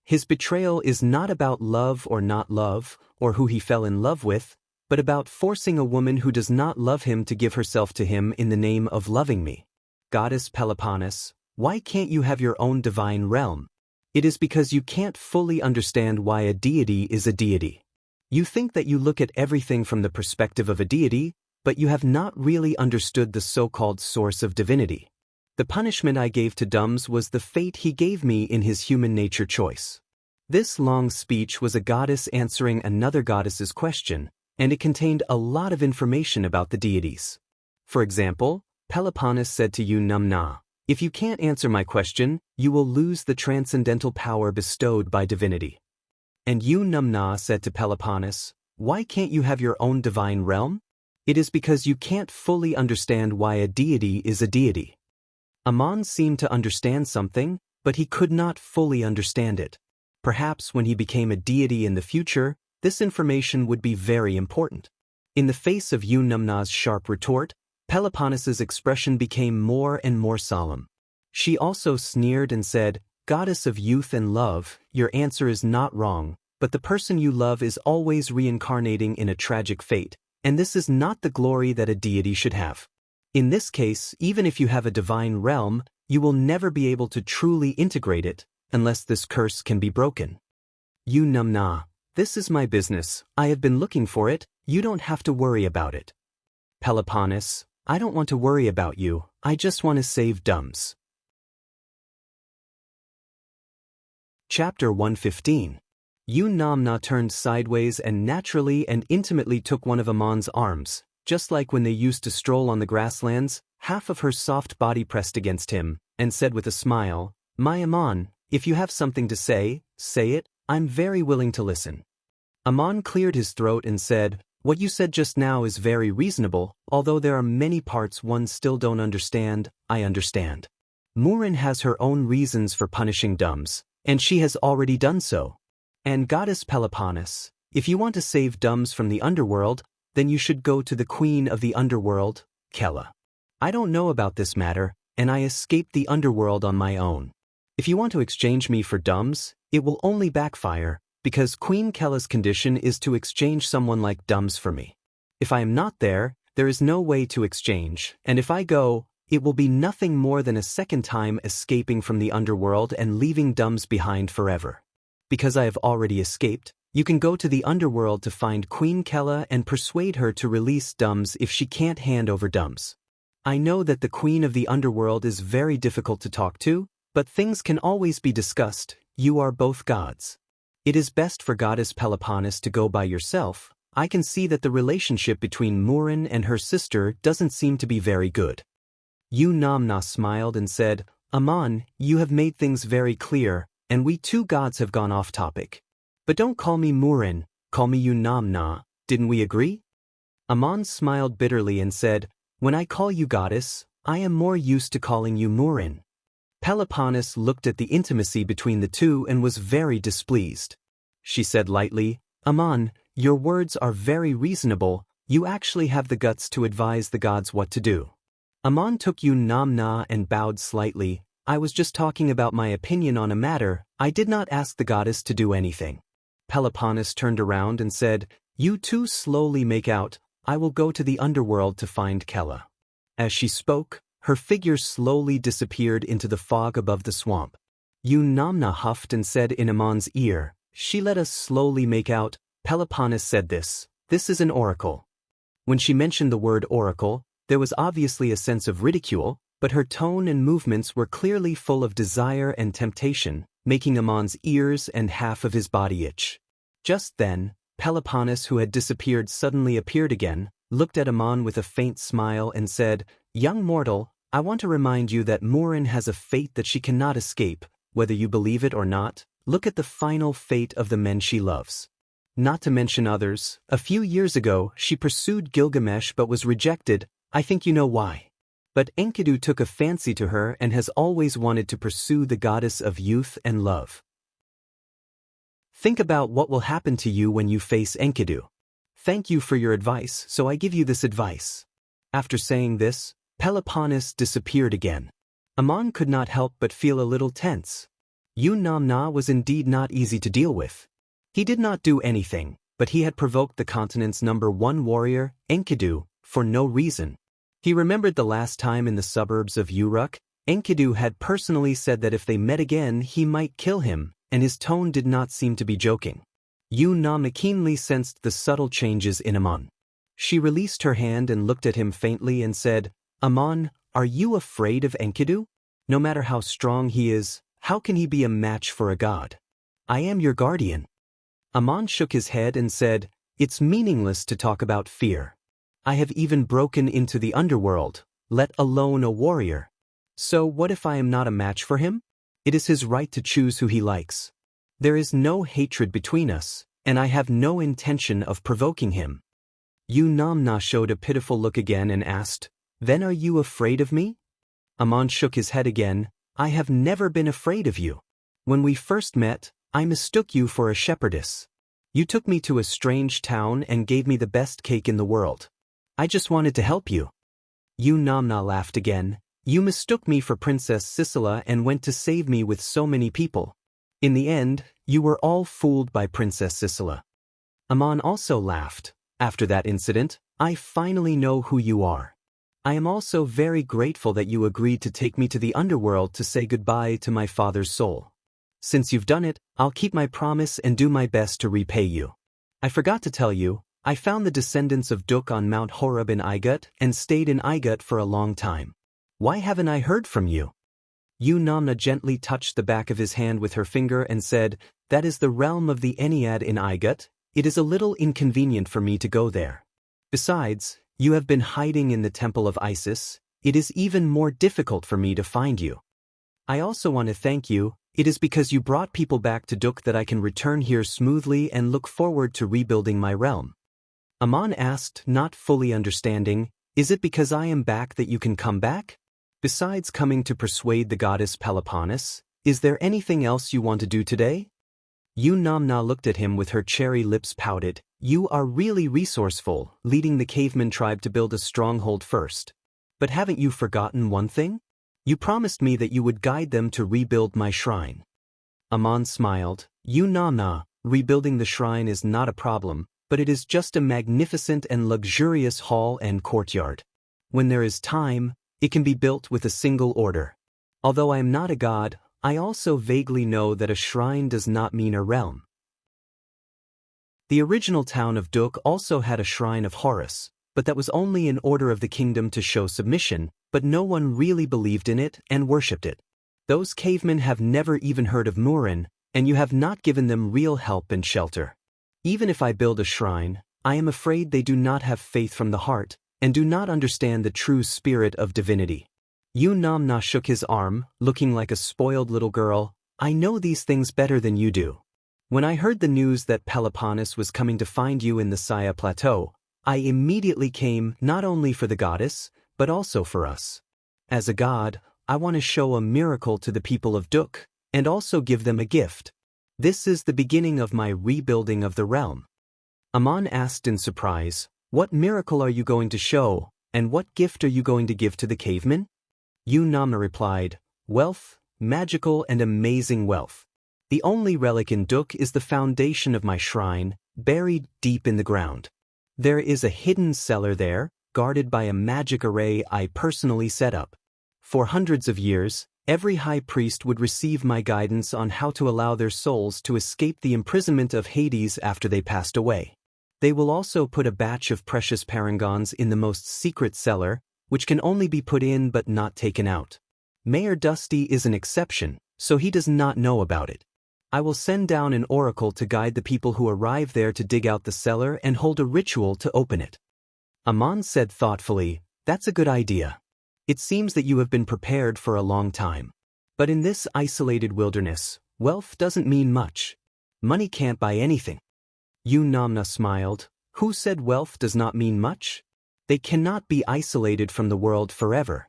His betrayal is not about love or not love, or who he fell in love with, but about forcing a woman who does not love him to give herself to him in the name of loving me. Goddess Peloponnes, why can't you have your own divine realm? It is because you can't fully understand why a deity is a deity. You think that you look at everything from the perspective of a deity, but you have not really understood the so-called source of divinity. The punishment I gave to Dums was the fate he gave me in his human nature choice. This long speech was a goddess answering another goddess's question, and it contained a lot of information about the deities. For example, Peloponnes said to Yunamna, "If you can't answer my question, you will lose the transcendental power bestowed by divinity." And Yunamna said to Peloponnes, "Why can't you have your own divine realm? It is because you can't fully understand why a deity is a deity." Aman seemed to understand something, but he could not fully understand it. Perhaps when he became a deity in the future, this information would be very important. In the face of Yunamna's sharp retort, Peloponnes's expression became more and more solemn. She also sneered and said, "Goddess of youth and love, your answer is not wrong, but the person you love is always reincarnating in a tragic fate, and this is not the glory that a deity should have. In this case, even if you have a divine realm, you will never be able to truly integrate it, unless this curse can be broken. You Numna, this is my business, I have been looking for it, you don't have to worry about it. Peloponnes, I don't want to worry about you, I just want to save Dums. Chapter 115. You Namna turned sideways and naturally and intimately took one of Amon's arms, just like when they used to stroll on the grasslands, half of her soft body pressed against him, and said with a smile, My Amon, if you have something to say, say it, I'm very willing to listen. Amon cleared his throat and said, What you said just now is very reasonable, although there are many parts one still don't understand, I understand. Murin has her own reasons for punishing Dums, and she has already done so. And Goddess Peloponnes, if you want to save Dums from the underworld, then you should go to the queen of the underworld, Kella. I don't know about this matter, and I escaped the underworld on my own. If you want to exchange me for Dums, it will only backfire, because Queen Kella's condition is to exchange someone like Dums for me. If I am not there, there is no way to exchange, and if I go, it will be nothing more than a second time escaping from the underworld and leaving Dums behind forever. Because I have already escaped, you can go to the underworld to find Queen Kella and persuade her to release Dums if she can't hand over Dums. I know that the queen of the underworld is very difficult to talk to, but things can always be discussed, you are both gods. It is best for Goddess Peloponnes to go by yourself. I can see that the relationship between Murin and her sister doesn't seem to be very good. You Namna smiled and said, Amon, you have made things very clear, and we two gods have gone off topic. But don't call me Murin, call me you Namna, didn't we agree? Amon smiled bitterly and said, When I call you goddess, I am more used to calling you Murin. Peloponnes looked at the intimacy between the two and was very displeased. She said lightly, Amon, your words are very reasonable, you actually have the guts to advise the gods what to do. Amon took you Namna and bowed slightly, I was just talking about my opinion on a matter, I did not ask the goddess to do anything. Peloponnes turned around and said, You two slowly make out, I will go to the underworld to find Kella. As she spoke, her figure slowly disappeared into the fog above the swamp. You Namna huffed and said in Amon's ear, She let us slowly make out, Peloponnes said this is an oracle. When she mentioned the word oracle, there was obviously a sense of ridicule, but her tone and movements were clearly full of desire and temptation, making Amon's ears and half of his body itch. Just then, Peloponnes, who had disappeared, suddenly appeared again, looked at Amon with a faint smile and said, Young mortal, I want to remind you that Murin has a fate that she cannot escape, whether you believe it or not. Look at the final fate of the men she loves. Not to mention others, a few years ago she pursued Gilgamesh but was rejected, I think you know why. But Enkidu took a fancy to her and has always wanted to pursue the goddess of youth and love. Think about what will happen to you when you face Enkidu. Thank you for your advice, so I give you this advice. After saying this, Peloponnes disappeared again. Amon could not help but feel a little tense. You Namna was indeed not easy to deal with. He did not do anything, but he had provoked the continent's #1 warrior, Enkidu, for no reason. He remembered the last time in the suburbs of Uruk, Enkidu had personally said that if they met again he might kill him, and his tone did not seem to be joking. You Namna keenly sensed the subtle changes in Amon. She released her hand and looked at him faintly and said, Amon, are you afraid of Enkidu? No matter how strong he is, how can he be a match for a god? I am your guardian. Amon shook his head and said, It's meaningless to talk about fear. I have even broken into the underworld, let alone a warrior. So what if I am not a match for him? It is his right to choose who he likes. There is no hatred between us, and I have no intention of provoking him. You Namna showed a pitiful look again and asked, Then are you afraid of me? Amon shook his head again, I have never been afraid of you. When we first met, I mistook you for a shepherdess. You took me to a strange town and gave me the best cake in the world. I just wanted to help you. You Namna laughed again, You mistook me for Princess Sicila and went to save me with so many people. In the end, you were all fooled by Princess Sicila. Amon also laughed. After that incident, I finally know who you are. I am also very grateful that you agreed to take me to the underworld to say goodbye to my father's soul. Since you've done it, I'll keep my promise and do my best to repay you. I forgot to tell you, I found the descendants of Duk on Mount Horeb in Igut and stayed in Igut for a long time. Why haven't I heard from you? Namna gently touched the back of his hand with her finger and said, That is the realm of the Ennead in Igut. It is a little inconvenient for me to go there. Besides, you have been hiding in the temple of Isis. It is even more difficult for me to find you. I also want to thank you. It is because you brought people back to Duk that I can return here smoothly and look forward to rebuilding my realm. Amon asked, not fully understanding, Is it because I am back that you can come back? Besides coming to persuade the goddess Peloponnes, is there anything else you want to do today? Namna looked at him with her cherry lips pouted. You are really resourceful, leading the caveman tribe to build a stronghold first. But haven't you forgotten one thing? You promised me that you would guide them to rebuild my shrine. Amon smiled. Namna, rebuilding the shrine is not a problem, but it is just a magnificent and luxurious hall and courtyard. When there is time, it can be built with a single order. Although I am not a god, I also vaguely know that a shrine does not mean a realm. The original town of Duk also had a shrine of Horus, but that was only in order of the kingdom to show submission, but no one really believed in it and worshipped it. Those cavemen have never even heard of Murin, and you have not given them real help and shelter. Even if I build a shrine, I am afraid they do not have faith from the heart, and do not understand the true spirit of divinity. Namna shook his arm, looking like a spoiled little girl. I know these things better than you do. When I heard the news that Peloponnes was coming to find you in the Saya Plateau, I immediately came not only for the goddess, but also for us. As a god, I want to show a miracle to the people of Duk, and also give them a gift. This is the beginning of my rebuilding of the realm. Amon asked in surprise, What miracle are you going to show, and what gift are you going to give to the cavemen? Namna replied, Wealth, magical and amazing wealth. The only relic in Duk is the foundation of my shrine, buried deep in the ground. There is a hidden cellar there, guarded by a magic array I personally set up. For hundreds of years, every high priest would receive my guidance on how to allow their souls to escape the imprisonment of Hades after they passed away. They will also put a batch of precious parangons in the most secret cellar, which can only be put in but not taken out. Mayor Dusty is an exception, so he does not know about it. I will send down an oracle to guide the people who arrive there to dig out the cellar and hold a ritual to open it. Amon said thoughtfully, That's a good idea. It seems that you have been prepared for a long time. But in this isolated wilderness, wealth doesn't mean much. Money can't buy anything. Namna smiled. Who said wealth does not mean much? They cannot be isolated from the world forever.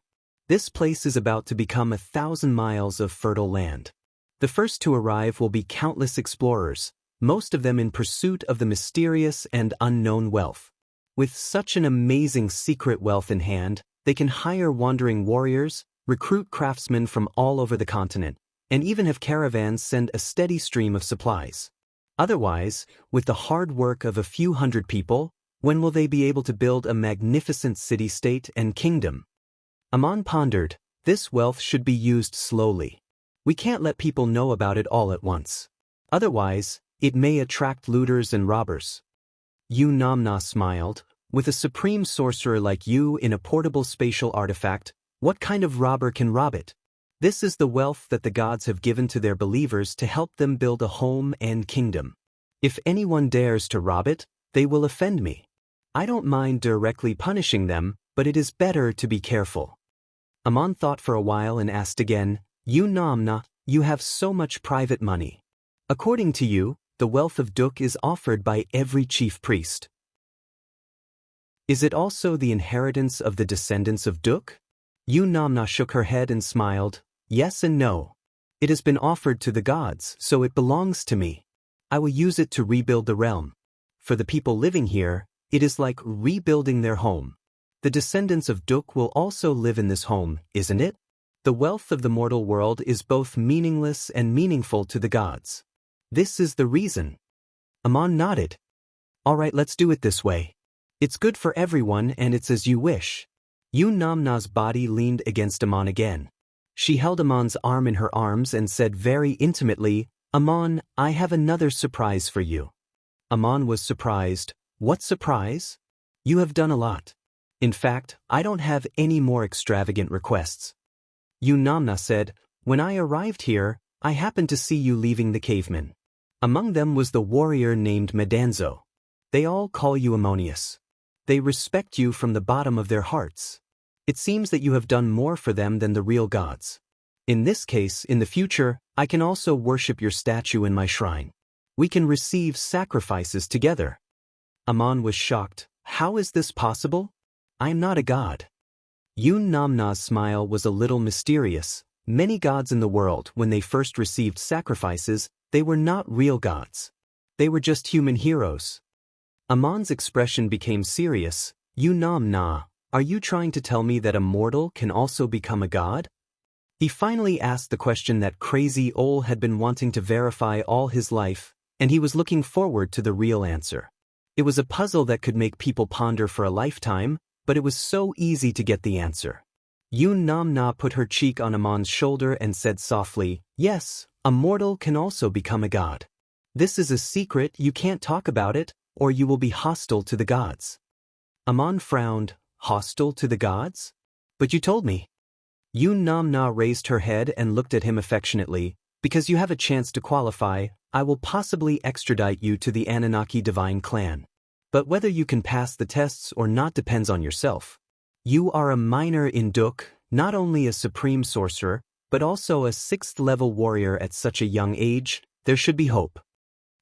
This place is about to become 1,000 miles of fertile land. The first to arrive will be countless explorers, most of them in pursuit of the mysterious and unknown wealth. With such an amazing secret wealth in hand, they can hire wandering warriors, recruit craftsmen from all over the continent, and even have caravans send a steady stream of supplies. Otherwise, with the hard work of a few hundred people, when will they be able to build a magnificent city-state and kingdom? Amon pondered, this wealth should be used slowly. We can't let people know about it all at once. Otherwise, it may attract looters and robbers. Namna smiled. With a supreme sorcerer like you in a portable spatial artifact, what kind of robber can rob it? This is the wealth that the gods have given to their believers to help them build a home and kingdom. If anyone dares to rob it, they will offend me. I don't mind directly punishing them, but it is better to be careful. Amon thought for a while and asked again, Namna, you have so much private money. According to you, the wealth of Duk is offered by every chief priest. Is it also the inheritance of the descendants of Duk? Namna shook her head and smiled. Yes and no. It has been offered to the gods, so it belongs to me. I will use it to rebuild the realm. For the people living here, it is like rebuilding their home. The descendants of Duk will also live in this home, isn't it? The wealth of the mortal world is both meaningless and meaningful to the gods. This is the reason. Aman nodded. All right, let's do it this way. It's good for everyone and it's as you wish. Namna's body leaned against Aman again. She held Aman's arm in her arms and said very intimately, Aman, I have another surprise for you. Aman was surprised. What surprise? You have done a lot. In fact, I don't have any more extravagant requests. Namna said, when I arrived here, I happened to see you leaving the cavemen. Among them was the warrior named Medanzo. They all call you Ammonius. They respect you from the bottom of their hearts. It seems that you have done more for them than the real gods. In this case, in the future, I can also worship your statue in my shrine. We can receive sacrifices together. Aman was shocked. How is this possible? I am not a god. Namna's smile was a little mysterious. Many gods in the world, when they first received sacrifices, they were not real gods. They were just human heroes. Aman's expression became serious. Namna, are you trying to tell me that a mortal can also become a god? He finally asked the question that Crazy Ol had been wanting to verify all his life, and he was looking forward to the real answer. It was a puzzle that could make people ponder for a lifetime, but it was so easy to get the answer. Namna put her cheek on Aman's shoulder and said softly, yes, a mortal can also become a god. This is a secret, you can't talk about it, or you will be hostile to the gods. Aman frowned. Hostile to the gods? But you told me. Namna raised her head and looked at him affectionately. Because you have a chance to qualify, I will possibly extradite you to the Anunnaki divine clan. But whether you can pass the tests or not depends on yourself. You are a minor in Duk, not only a supreme sorcerer, but also a 6th-level warrior at such a young age. There should be hope.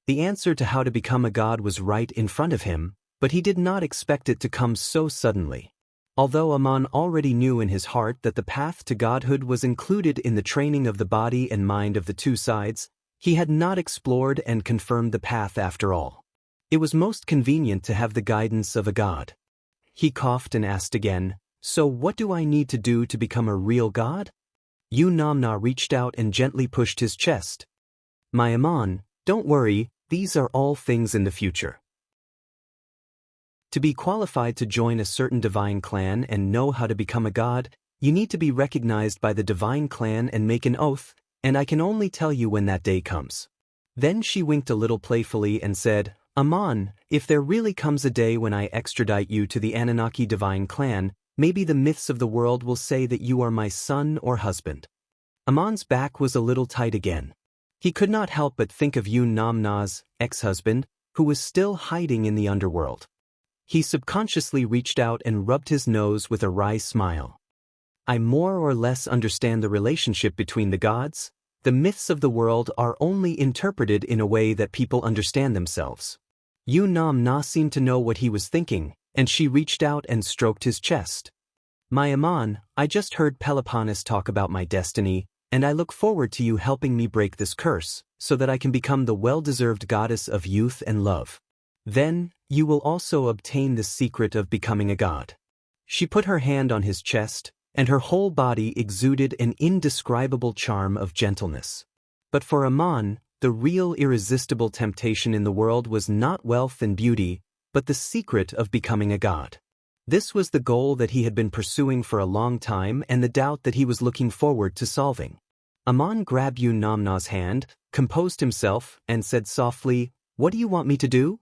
The answer to how to become a god was right in front of him, but he did not expect it to come so suddenly. Although Aman already knew in his heart that the path to godhood was included in the training of the body and mind of the two sides, he had not explored and confirmed the path after all. It was most convenient to have the guidance of a god. He coughed and asked again, so what do I need to do to become a real god? Namna reached out and gently pushed his chest. My Aman, don't worry, these are all things in the future. To be qualified to join a certain divine clan and know how to become a god, you need to be recognized by the divine clan and make an oath, and I can only tell you when that day comes. Then she winked a little playfully and said, Aman, if there really comes a day when I extradite you to the Anunnaki divine clan, maybe the myths of the world will say that you are my son or husband. Aman's back was a little tight again. He could not help but think of Namna's ex-husband, who was still hiding in the underworld. He subconsciously reached out and rubbed his nose with a wry smile. I more or less understand the relationship between the gods. The myths of the world are only interpreted in a way that people understand themselves. Namna seemed to know what he was thinking, and she reached out and stroked his chest. My Aman, I just heard Peloponnes talk about my destiny, and I look forward to you helping me break this curse, so that I can become the well-deserved goddess of youth and love. Then, you will also obtain the secret of becoming a god. She put her hand on his chest, and her whole body exuded an indescribable charm of gentleness. But for Aman, the real irresistible temptation in the world was not wealth and beauty, but the secret of becoming a god. This was the goal that he had been pursuing for a long time and the doubt that he was looking forward to solving. Aman grabbed Namna's hand, composed himself, and said softly, What do you want me to do?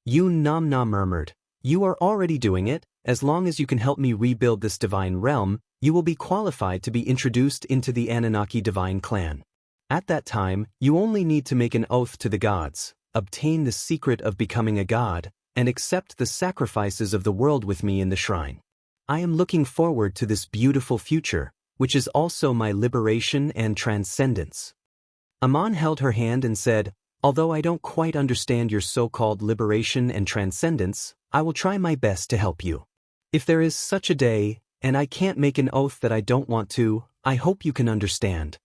Namna murmured, You are already doing it. As long as you can help me rebuild this divine realm, you will be qualified to be introduced into the Anunnaki divine clan. At that time, you only need to make an oath to the gods, obtain the secret of becoming a god, and accept the sacrifices of the world with me in the shrine. I am looking forward to this beautiful future, which is also my liberation and transcendence. Aman held her hand and said, Although I don't quite understand your so-called liberation and transcendence, I will try my best to help you. If there is such a day, and I can't make an oath that I don't want to, I hope you can understand.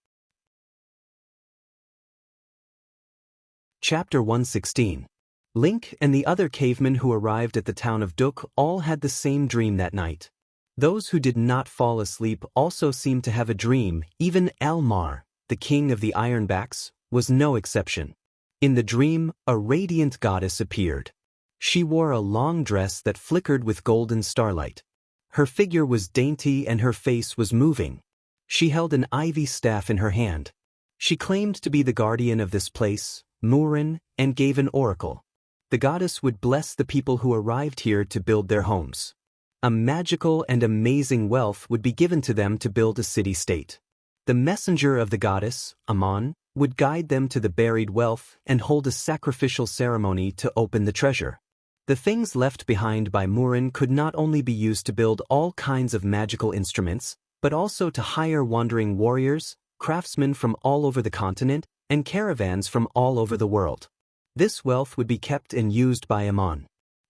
Chapter 116. Link and the other cavemen who arrived at the town of Duk all had the same dream that night. Those who did not fall asleep also seemed to have a dream. Even Elmar, the king of the Ironbacks, was no exception. In the dream, a radiant goddess appeared. She wore a long dress that flickered with golden starlight. Her figure was dainty and her face was moving. She held an ivy staff in her hand. She claimed to be the guardian of this place, Murin, and gave an oracle. The goddess would bless the people who arrived here to build their homes. A magical and amazing wealth would be given to them to build a city-state. The messenger of the goddess, Amon, would guide them to the buried wealth and hold a sacrificial ceremony to open the treasure. The things left behind by Murin could not only be used to build all kinds of magical instruments, but also to hire wandering warriors, craftsmen from all over the continent, and caravans from all over the world. This wealth would be kept and used by Amon.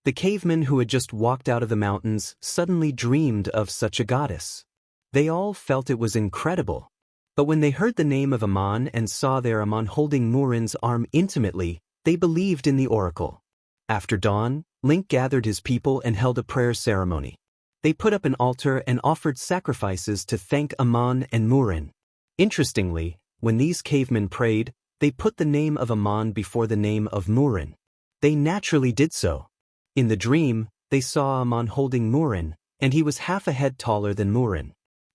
The cavemen who had just walked out of the mountains suddenly dreamed of such a goddess. They all felt it was incredible. But when they heard the name of Amon and saw their Amon holding Murin's arm intimately, they believed in the oracle. After dawn, Link gathered his people and held a prayer ceremony. They put up an altar and offered sacrifices to thank Amon and Murin. Interestingly, when these cavemen prayed, they put the name of Amon before the name of Murin. They naturally did so. In the dream, they saw Amon holding Murin, and he was half a head taller than Murin.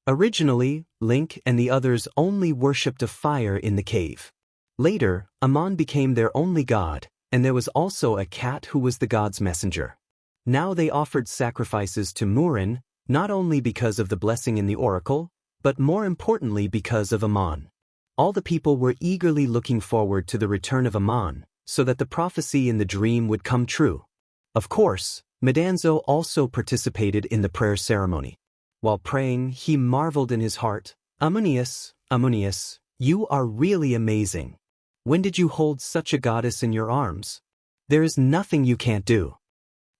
Originally, Link and the others only worshipped a fire in the cave. Later, Amon became their only god, and there was also a cat who was the god's messenger. Now they offered sacrifices to Murin, not only because of the blessing in the oracle, but more importantly because of Amon. All the people were eagerly looking forward to the return of Amon, so that the prophecy in the dream would come true. Of course, Medanzo also participated in the prayer ceremony. While praying, he marveled in his heart, Amunius, Amunius, you are really amazing. When did you hold such a goddess in your arms? There is nothing you can't do.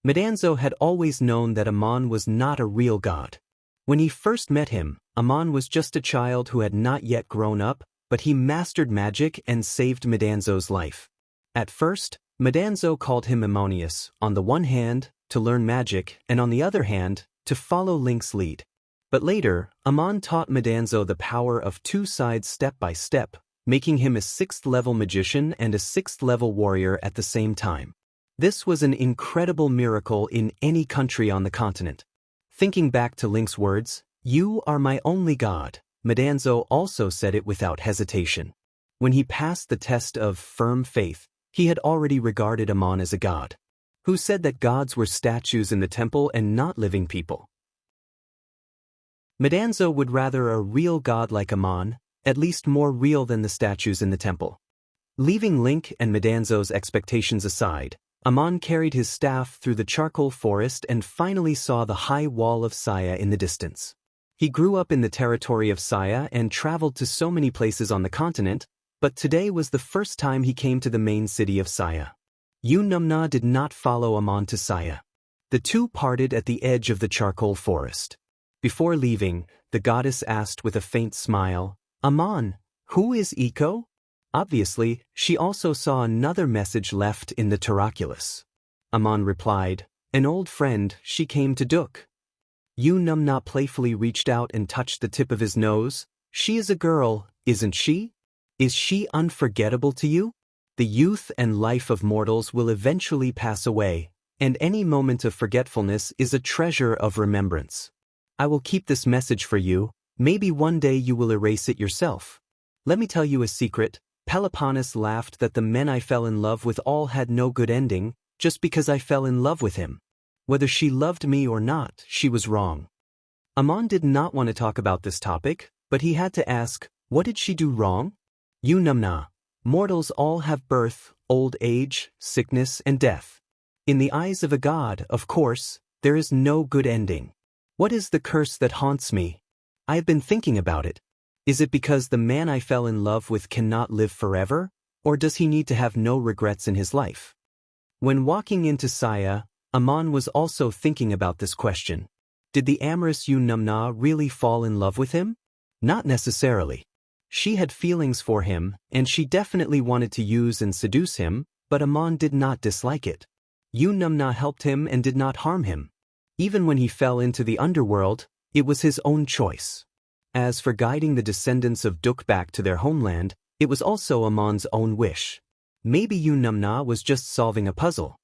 Medanzo had always known that Amon was not a real god. When he first met him, Amon was just a child who had not yet grown up, but he mastered magic and saved Medanzo's life. At first, Medanzo called him Ammonius, on the one hand, to learn magic, and on the other hand, to follow Link's lead. But later, Amon taught Medanzo the power of two sides step by step, making him a 6th-level magician and a 6th-level warrior at the same time. This was an incredible miracle in any country on the continent. Thinking back to Link's words, "You are my only god," Medanzo also said it without hesitation. When he passed the test of firm faith, he had already regarded Amon as a god. Who said that gods were statues in the temple and not living people? Medanzo would rather a real god like Amon, at least more real than the statues in the temple. Leaving Link and Medanzo's expectations aside, Amon carried his staff through the charcoal forest and finally saw the high wall of Saya in the distance. He grew up in the territory of Saya and traveled to so many places on the continent, but today was the first time he came to the main city of Saya. Yunamna did not follow Amon to Saya. The two parted at the edge of the charcoal forest. Before leaving, the goddess asked with a faint smile, "Amon, who is Iko?" Obviously, she also saw another message left in the Taraculus. Amon replied, "An old friend, she came to Duk." Yunamna playfully reached out and touched the tip of his nose. "She is a girl, isn't she? Is she unforgettable to you? The youth and life of mortals will eventually pass away, and any moment of forgetfulness is a treasure of remembrance. I will keep this message for you, maybe one day you will erase it yourself. Let me tell you a secret, Peloponnes laughed that the men I fell in love with all had no good ending, just because I fell in love with him. Whether she loved me or not, she was wrong." Amon did not want to talk about this topic, but he had to ask, what did she do wrong? Yunamna, mortals all have birth, old age, sickness, and death. In the eyes of a god, of course, there is no good ending. What is the curse that haunts me? I have been thinking about it. Is it because the man I fell in love with cannot live forever, or does he need to have no regrets in his life? When walking into Saya, Amon was also thinking about this question. Did the amorous Yunamna really fall in love with him? Not necessarily. She had feelings for him, and she definitely wanted to use and seduce him, but Amon did not dislike it. Yunamna helped him and did not harm him. Even when he fell into the underworld, It was his own choice. As for guiding the descendants of Duk back to their homeland, it was also Amon's own wish. Maybe Numna was just solving a puzzle.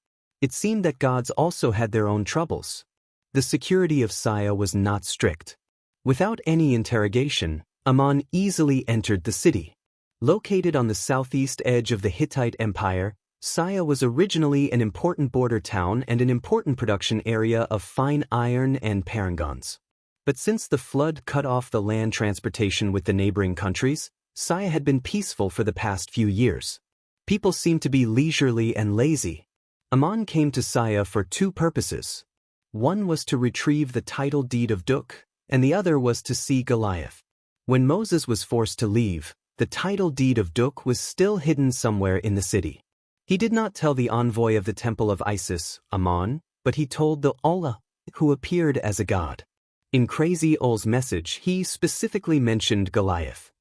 It seemed that gods also had their own troubles. The security of Saya was not strict. Without any interrogation, Amon easily entered the city. Located on the southeast edge of the Hittite Empire, Saya was originally an important border town and an important production area of fine iron and parangons. But since the flood cut off the land transportation with the neighboring countries, Saya had been peaceful for the past few years. People seemed to be leisurely and lazy. Amon came to Saya for two purposes. One was to retrieve the title deed of Duk, and the other was to see Goliath. When Moses was forced to leave, the title deed of Duk was still hidden somewhere in the city. He did not tell the envoy of the temple of Isis, Amon, but he told the Allah, who appeared as a god. In Crazy Ol's message, he specifically mentioned Goliath.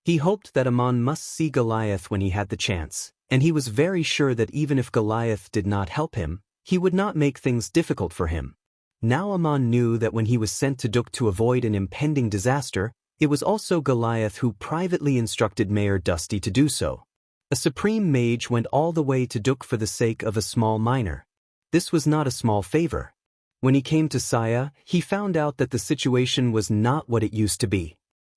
He hoped that Amon must see Goliath when he had the chance, and he was very sure that even if Goliath did not help him, he would not make things difficult for him. Now Amon knew that when he was sent to Duk to avoid an impending disaster, it was also Goliath who privately instructed Mayor Dusty to do so. A supreme mage went all the way to Duk for the sake of a small miner. This was not a small favor. When he came to Saya, he found out that the situation was not what it used to be.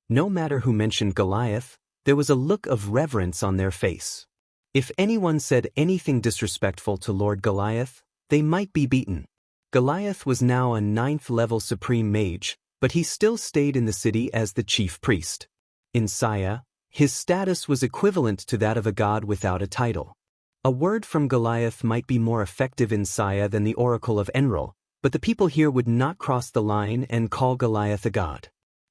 No matter who mentioned Goliath, there was a look of reverence on their face. If anyone said anything disrespectful to Lord Goliath, they might be beaten. Goliath was now a 9th-level supreme mage, but he still stayed in the city as the chief priest. In Saya, his status was equivalent to that of a god without a title. A word from Goliath might be more effective in Saya than the Oracle of Enril, but the people here would not cross the line and call Goliath a god.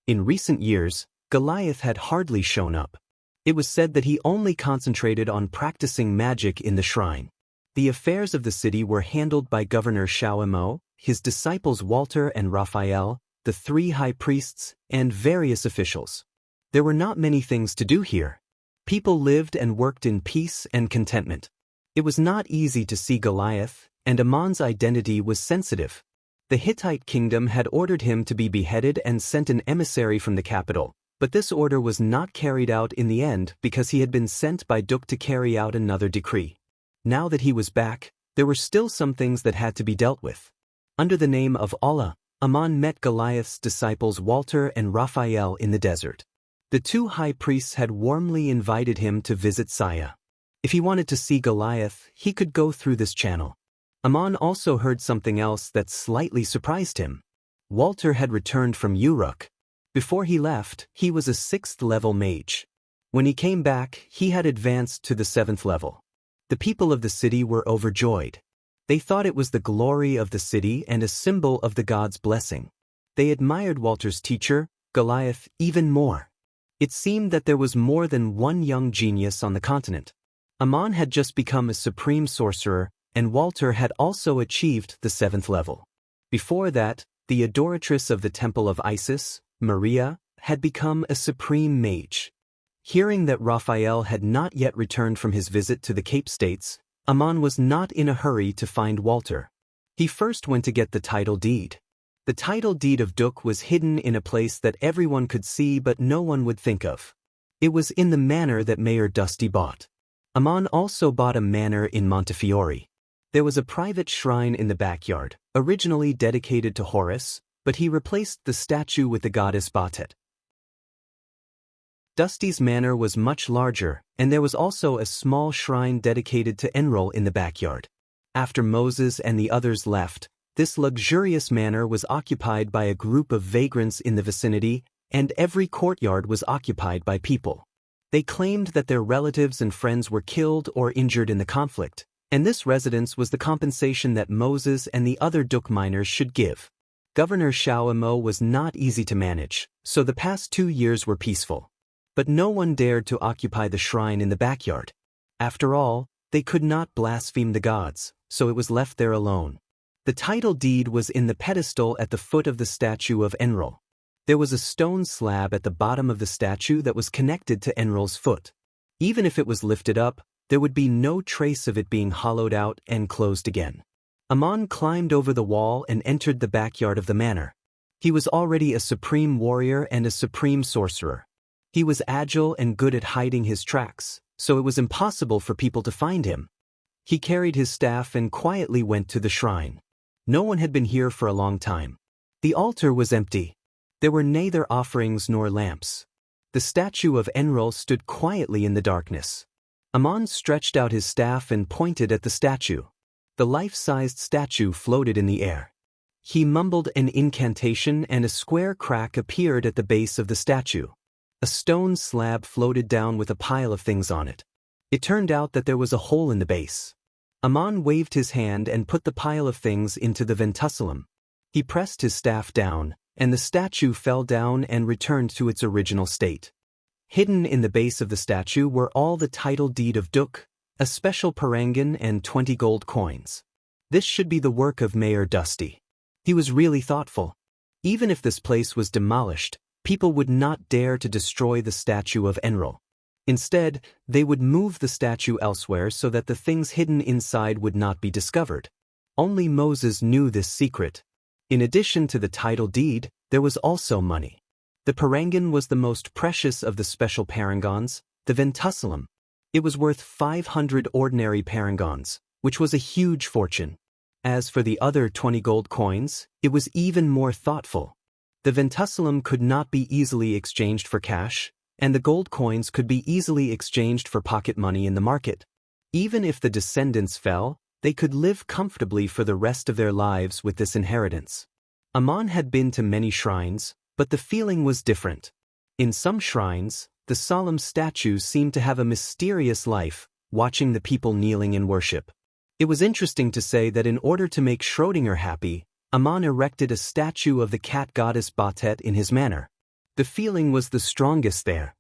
In recent years, Goliath had hardly shown up. It was said that he only concentrated on practicing magic in the shrine. The affairs of the city were handled by Governor Shawamo, his disciples Walter and Raphael, the 3 high priests, and various officials. There were not many things to do here. People lived and worked in peace and contentment. It was not easy to see Goliath, and Amon's identity was sensitive. The Hittite kingdom had ordered him to be beheaded and sent an emissary from the capital, but this order was not carried out in the end because he had been sent by Duk to carry out another decree. Now that he was back, there were still some things that had to be dealt with. Under the name of Allah, Amon met Goliath's disciples Walter and Raphael in the desert. The 2 high priests had warmly invited him to visit Saya. If he wanted to see Goliath, he could go through this channel. Amon also heard something else that slightly surprised him. Walter had returned from Uruk. Before he left, he was a 6th-level mage. When he came back, he had advanced to the 7th level. The people of the city were overjoyed. They thought it was the glory of the city and a symbol of the god's blessing. They admired Walter's teacher, Goliath, even more. It seemed that there was more than one young genius on the continent. Amon had just become a supreme sorcerer, and Walter had also achieved the 7th level. Before that, the adoratress of the temple of Isis, Maria, had become a supreme mage. Hearing that Raphael had not yet returned from his visit to the Cape States, Amon was not in a hurry to find Walter. He first went to get the title deed. The title deed of Duk was hidden in a place that everyone could see but no one would think of. It was in the manor that Mayor Dusty bought. Amon also bought a manor in Montefiore. There was a private shrine in the backyard, originally dedicated to Horus, but he replaced the statue with the goddess Batet. Dusty's manor was much larger, and there was also a small shrine dedicated to Enril in the backyard. After Moses and the others left, this luxurious manor was occupied by a group of vagrants in the vicinity, and every courtyard was occupied by people. They claimed that their relatives and friends were killed or injured in the conflict, and this residence was the compensation that Moses and the other Duk miners should give. Governor Shawamo was not easy to manage, so the past 2 years were peaceful. But no one dared to occupy the shrine in the backyard. After all, they could not blaspheme the gods, so it was left there alone. The title deed was in the pedestal at the foot of the statue of Enril. There was a stone slab at the bottom of the statue that was connected to Enril's foot. Even if it was lifted up, there would be no trace of it being hollowed out and closed again. Aman climbed over the wall and entered the backyard of the manor. He was already a supreme warrior and a supreme sorcerer. He was agile and good at hiding his tracks, so it was impossible for people to find him. He carried his staff and quietly went to the shrine. No one had been here for a long time. The altar was empty. There were neither offerings nor lamps. The statue of Enrol stood quietly in the darkness. Aman stretched out his staff and pointed at the statue. The life-sized statue floated in the air. He mumbled an incantation and a square crack appeared at the base of the statue. A stone slab floated down with a pile of things on it. It turned out that there was a hole in the base. Aman waved his hand and put the pile of things into the ventuculum. He pressed his staff down, and the statue fell down and returned to its original state. Hidden in the base of the statue were all the title deed of Duk, a special parangan and 20 gold coins. This should be the work of Mayor Dusty. He was really thoughtful. Even if this place was demolished, people would not dare to destroy the statue of Enrol. Instead, they would move the statue elsewhere so that the things hidden inside would not be discovered. Only Moses knew this secret. In addition to the title deed, there was also money. The parangan was the most precious of the special parangons, the ventuculum. It was worth 500 ordinary parangons, which was a huge fortune. As for the other 20 gold coins, it was even more thoughtful. The ventuculum could not be easily exchanged for cash, and the gold coins could be easily exchanged for pocket money in the market. Even if the descendants fell, they could live comfortably for the rest of their lives with this inheritance. Aman had been to many shrines, but the feeling was different. In some shrines, the solemn statues seemed to have a mysterious life, watching the people kneeling in worship. It was interesting to say that in order to make Schrödinger happy, Aman erected a statue of the cat goddess Batet in his manor. The feeling was the strongest there.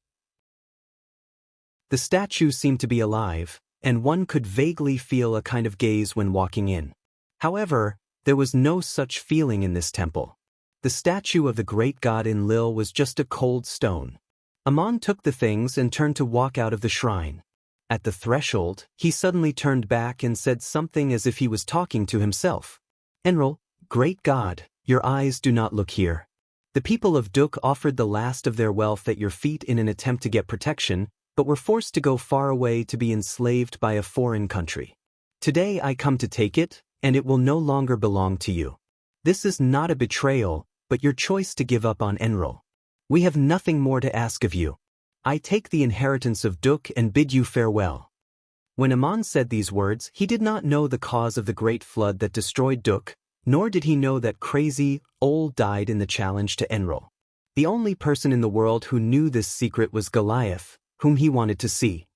The statue seemed to be alive, and one could vaguely feel a kind of gaze when walking in. However, there was no such feeling in this temple. The statue of the great god Enlil was just a cold stone. Aman took the things and turned to walk out of the shrine. At the threshold, he suddenly turned back and said something as if he was talking to himself. Enrol, great god, your eyes do not look here. The people of Duk offered the last of their wealth at your feet in an attempt to get protection, but were forced to go far away to be enslaved by a foreign country. Today I come to take it, and it will no longer belong to you. This is not a betrayal, but your choice to give up on Enrol. We have nothing more to ask of you. I take the inheritance of Duk and bid you farewell. When Aman said these words, he did not know the cause of the great flood that destroyed Duk, nor did he know that crazy, Ol died in the challenge to Enrol. The only person in the world who knew this secret was Goliath, whom he wanted to see.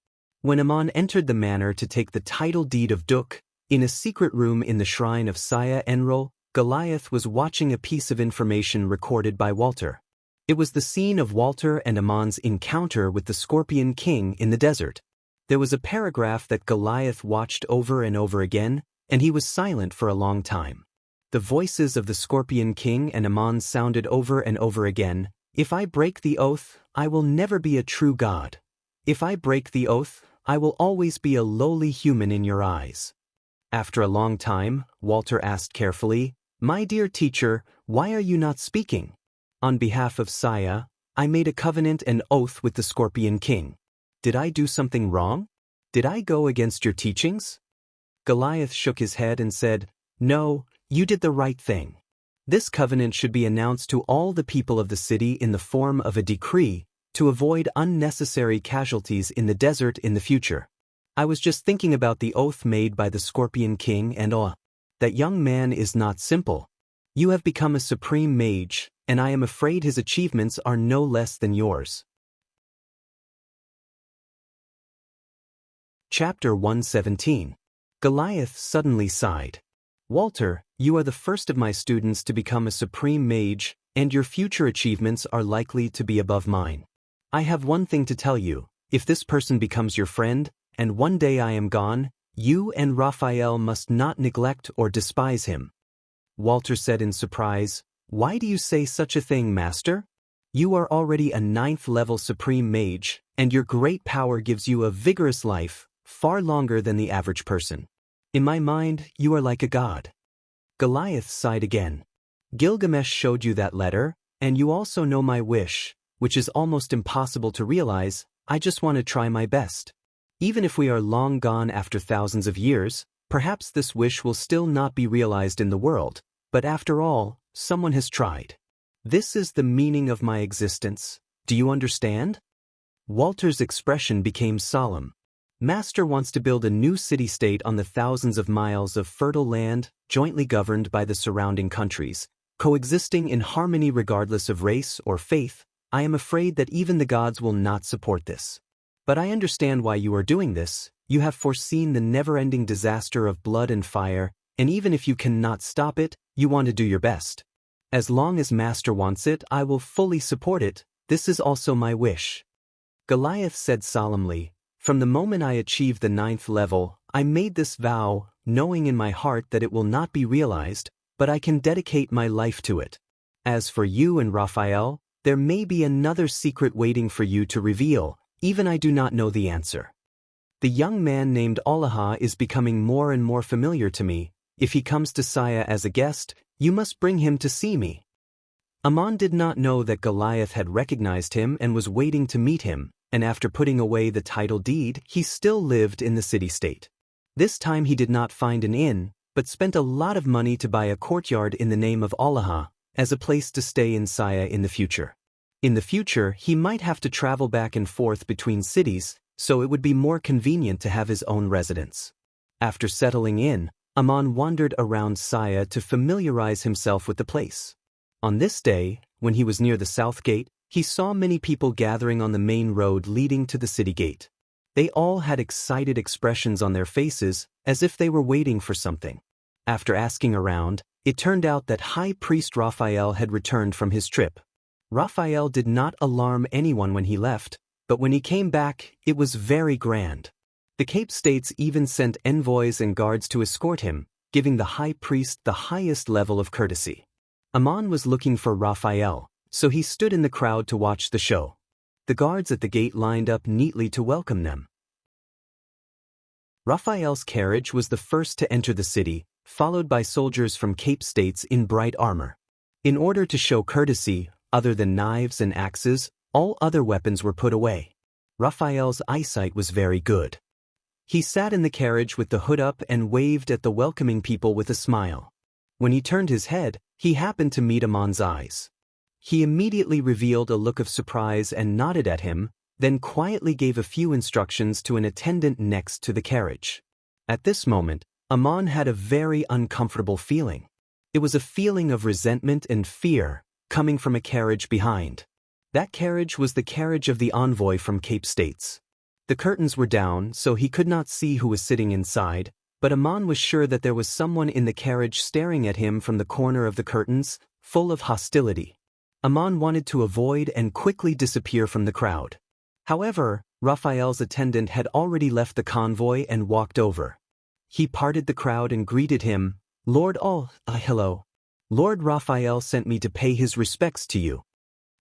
When Aman entered the manor to take the title deed of Duk, in a secret room in the shrine of Saya Enrol, Goliath was watching a piece of information recorded by Walter. It was the scene of Walter and Aman's encounter with the Scorpion King in the desert. There was a paragraph that Goliath watched over and over again, and he was silent for a long time. The voices of the Scorpion King and Aman sounded over and over again. If I break the oath, I will never be a true god. If I break the oath, I will always be a lowly human in your eyes. After a long time, Walter asked carefully, My dear teacher, why are you not speaking? On behalf of Saya, I made a covenant and oath with the Scorpion King. Did I do something wrong? Did I go against your teachings? Goliath shook his head and said, No, you did the right thing. This covenant should be announced to all the people of the city in the form of a decree to avoid unnecessary casualties in the desert in the future. I was just thinking about the oath made by the Scorpion King and that young man is not simple. You have become a supreme mage, and I am afraid his achievements are no less than yours. Chapter 117. Goliath suddenly sighed. Walter, you are the first of my students to become a supreme mage, and your future achievements are likely to be above mine. I have one thing to tell you. If this person becomes your friend, and one day I am gone, you and Raphael must not neglect or despise him. Walter said in surprise, Why do you say such a thing, master? You are already a 9th-level supreme mage, and your great power gives you a vigorous life, far longer than the average person. In my mind, you are like a god. Goliath sighed again. Gilgamesh showed you that letter, and you also know my wish, which is almost impossible to realize. I just want to try my best. Even if we are long gone after thousands of years, perhaps this wish will still not be realized in the world, but after all, someone has tried. This is the meaning of my existence. Do you understand? Walter's expression became solemn. Master wants to build a new city-state on the thousands of miles of fertile land, jointly governed by the surrounding countries, coexisting in harmony regardless of race or faith. I am afraid that even the gods will not support this. But I understand why you are doing this. You have foreseen the never-ending disaster of blood and fire, and even if you cannot stop it, you want to do your best. As long as Master wants it, I will fully support it. This is also my wish. Goliath said solemnly, "From the moment I achieved the 9th level, I made this vow, knowing in my heart that it will not be realized, but I can dedicate my life to it. As for you and Raphael, there may be another secret waiting for you to reveal. Even I do not know the answer. The young man named Allah is becoming more and more familiar to me. If he comes to Saya as a guest, you must bring him to see me." Ammon did not know that Goliath had recognized him and was waiting to meet him, and after putting away the title deed, he still lived in the city-state. This time he did not find an inn, but spent a lot of money to buy a courtyard in the name of Allah, as a place to stay in Saya in the future. In the future, he might have to travel back and forth between cities, so it would be more convenient to have his own residence. After settling in, Ammon wandered around Saya to familiarize himself with the place. On this day, when he was near the south gate, he saw many people gathering on the main road leading to the city gate. They all had excited expressions on their faces, as if they were waiting for something. After asking around, it turned out that High Priest Raphael had returned from his trip. Raphael did not alarm anyone when he left, but when he came back, it was very grand. The Cape States even sent envoys and guards to escort him, giving the high priest the highest level of courtesy. Ammon was looking for Raphael, so he stood in the crowd to watch the show. The guards at the gate lined up neatly to welcome them. Raphael's carriage was the first to enter the city, followed by soldiers from Cape States in bright armor. In order to show courtesy, other than knives and axes, all other weapons were put away. Raphael's eyesight was very good. He sat in the carriage with the hood up and waved at the welcoming people with a smile. When he turned his head, he happened to meet Ammon's eyes. He immediately revealed a look of surprise and nodded at him, then quietly gave a few instructions to an attendant next to the carriage. At this moment, Ammon had a very uncomfortable feeling. It was a feeling of resentment and fear, coming from a carriage behind. That carriage was the carriage of the envoy from Cape States. The curtains were down, so he could not see who was sitting inside, but Ammon was sure that there was someone in the carriage staring at him from the corner of the curtains, full of hostility. Ammon wanted to avoid and quickly disappear from the crowd. However, Raphael's attendant had already left the convoy and walked over. He parted the crowd and greeted him, hello. Lord Raphael sent me to pay his respects to you."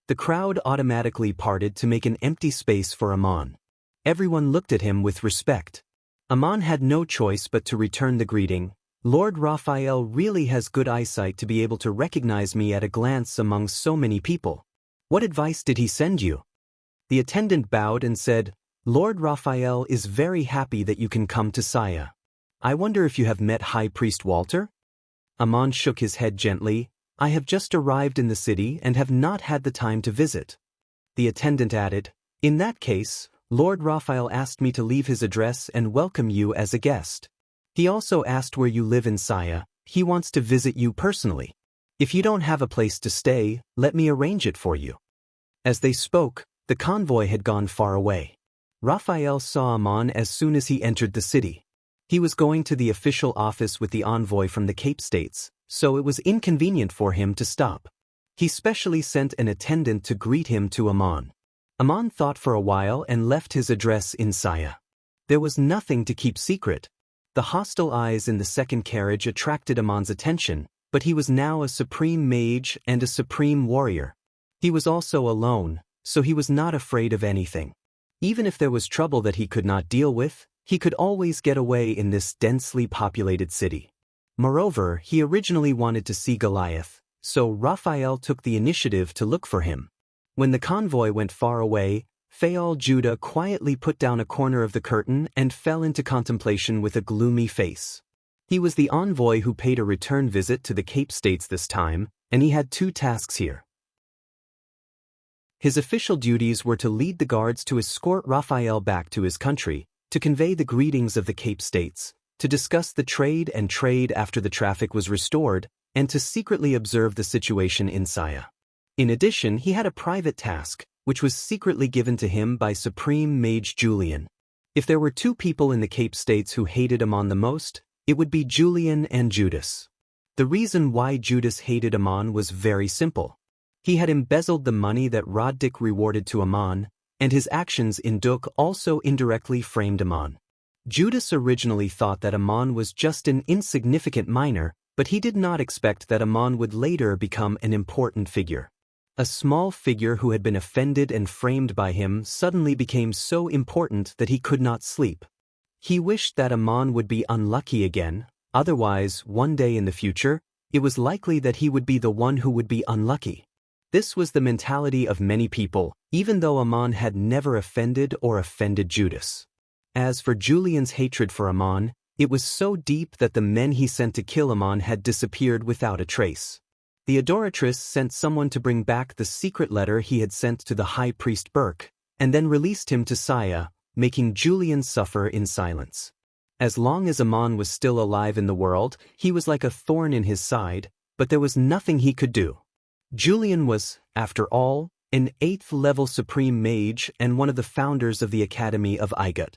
The crowd automatically parted to make an empty space for Ammon. Everyone looked at him with respect. Ammon had no choice but to return the greeting. Lord Raphael really has good eyesight to be able to recognize me at a glance among so many people. What advice did he send you? The attendant bowed and said, Lord Raphael is very happy that you can come to Saya. I wonder if you have met High Priest Walter? Ammon shook his head gently. I have just arrived in the city and have not had the time to visit. The attendant added, In that case, Lord Raphael asked me to leave his address and welcome you as a guest. He also asked where you live in Saya. He wants to visit you personally. If you don't have a place to stay, let me arrange it for you. As they spoke, the convoy had gone far away. Raphael saw Ammon as soon as he entered the city. He was going to the official office with the envoy from the Cape States, so it was inconvenient for him to stop. He specially sent an attendant to greet him to Ammon. Ammon thought for a while and left his address in Saya. There was nothing to keep secret. The hostile eyes in the second carriage attracted Ammon's attention, but he was now a supreme mage and a supreme warrior. He was also alone, so he was not afraid of anything. Even if there was trouble that he could not deal with, he could always get away in this densely populated city. Moreover, he originally wanted to see Goliath, so Raphael took the initiative to look for him. When the convoy went far away, Faol Judah quietly put down a corner of the curtain and fell into contemplation with a gloomy face. He was the envoy who paid a return visit to the Cape States this time, and he had two tasks here. His official duties were to lead the guards to escort Raphael back to his country, to convey the greetings of the Cape States, to discuss the trade after the traffic was restored, and to secretly observe the situation in Saya. In addition, he had a private task, which was secretly given to him by Supreme Mage Julian. If there were two people in the Cape States who hated Ammon the most, it would be Julian and Judas. The reason why Judas hated Ammon was very simple. He had embezzled the money that Roddick rewarded to Ammon, and his actions in Duk also indirectly framed Ammon. Judas originally thought that Ammon was just an insignificant miner, but he did not expect that Ammon would later become an important figure. A small figure who had been offended and framed by him suddenly became so important that he could not sleep. He wished that Ammon would be unlucky again, otherwise, one day in the future, it was likely that he would be the one who would be unlucky. This was the mentality of many people, even though Ammon had never offended Judas. As for Julian's hatred for Ammon, it was so deep that the men he sent to kill Ammon had disappeared without a trace. The adoratress sent someone to bring back the secret letter he had sent to the high priest Burke, and then released him to Saya, making Julian suffer in silence. As long as Ammon was still alive in the world, he was like a thorn in his side, but there was nothing he could do. Julian was, after all, an 8th-level supreme mage and one of the founders of the Academy of Igut.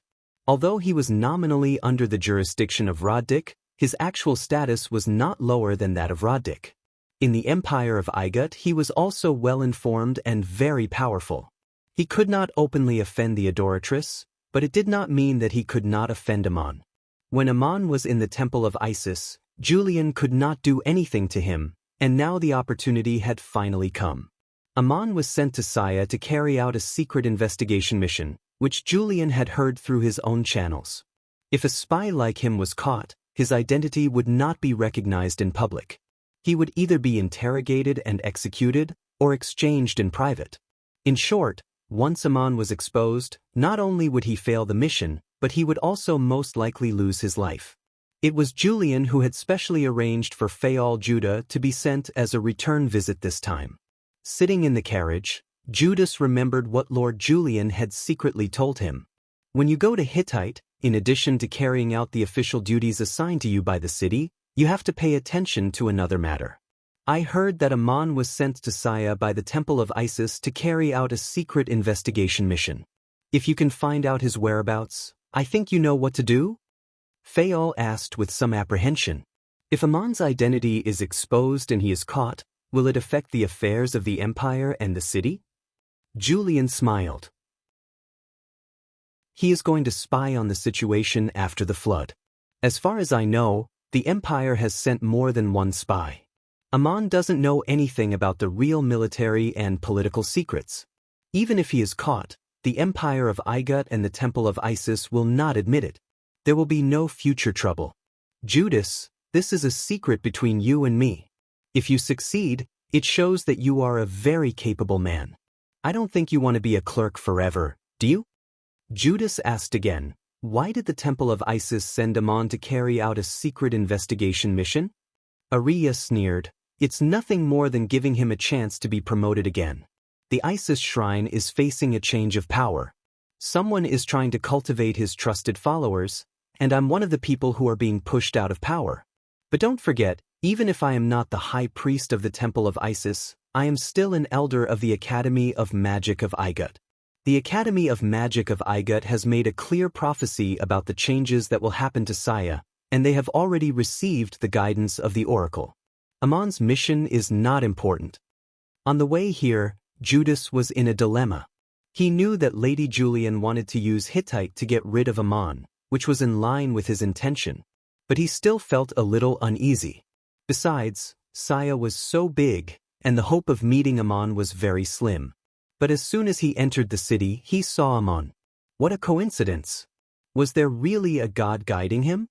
Although he was nominally under the jurisdiction of Roddick, his actual status was not lower than that of Roddick. In the Empire of Igut, he was also well-informed and very powerful. He could not openly offend the adoratress, but it did not mean that he could not offend Ammon. When Ammon was in the Temple of Isis, Julian could not do anything to him, and now the opportunity had finally come. Ammon was sent to Saya to carry out a secret investigation mission, which Julian had heard through his own channels. If a spy like him was caught, his identity would not be recognized in public. He would either be interrogated and executed, or exchanged in private. In short, once Ammon was exposed, not only would he fail the mission, but he would also most likely lose his life. It was Julian who had specially arranged for Faol Judah to be sent as a return visit this time. Sitting in the carriage, Judas remembered what Lord Julian had secretly told him. When you go to Hittite, in addition to carrying out the official duties assigned to you by the city, you have to pay attention to another matter. I heard that Ammon was sent to Saya by the Temple of Isis to carry out a secret investigation mission. If you can find out his whereabouts, I think you know what to do? Faol asked with some apprehension. If Ammon's identity is exposed and he is caught, will it affect the affairs of the empire and the city? Julian smiled. He is going to spy on the situation after the flood. As far as I know, the empire has sent more than one spy. Ammon doesn't know anything about the real military and political secrets. Even if he is caught, the Empire of Igut and the Temple of Isis will not admit it. There will be no future trouble. Judas, this is a secret between you and me. If you succeed, it shows that you are a very capable man. I don't think you want to be a clerk forever, do you? Judas asked again, why did the Temple of Isis send Ammon to carry out a secret investigation mission? Ariya sneered, it's nothing more than giving him a chance to be promoted again. The Isis shrine is facing a change of power. Someone is trying to cultivate his trusted followers, and I'm one of the people who are being pushed out of power. But don't forget, even if I am not the high priest of the Temple of Isis, I am still an elder of the Academy of Magic of Igut. The Academy of Magic of Igut has made a clear prophecy about the changes that will happen to Saya, and they have already received the guidance of the Oracle. Ammon's mission is not important. On the way here, Judas was in a dilemma. He knew that Lady Julian wanted to use Hittite to get rid of Ammon, which was in line with his intention, but he still felt a little uneasy. Besides, Saya was so big, and the hope of meeting Ammon was very slim. But as soon as he entered the city, he saw Ammon. What a coincidence! Was there really a god guiding him?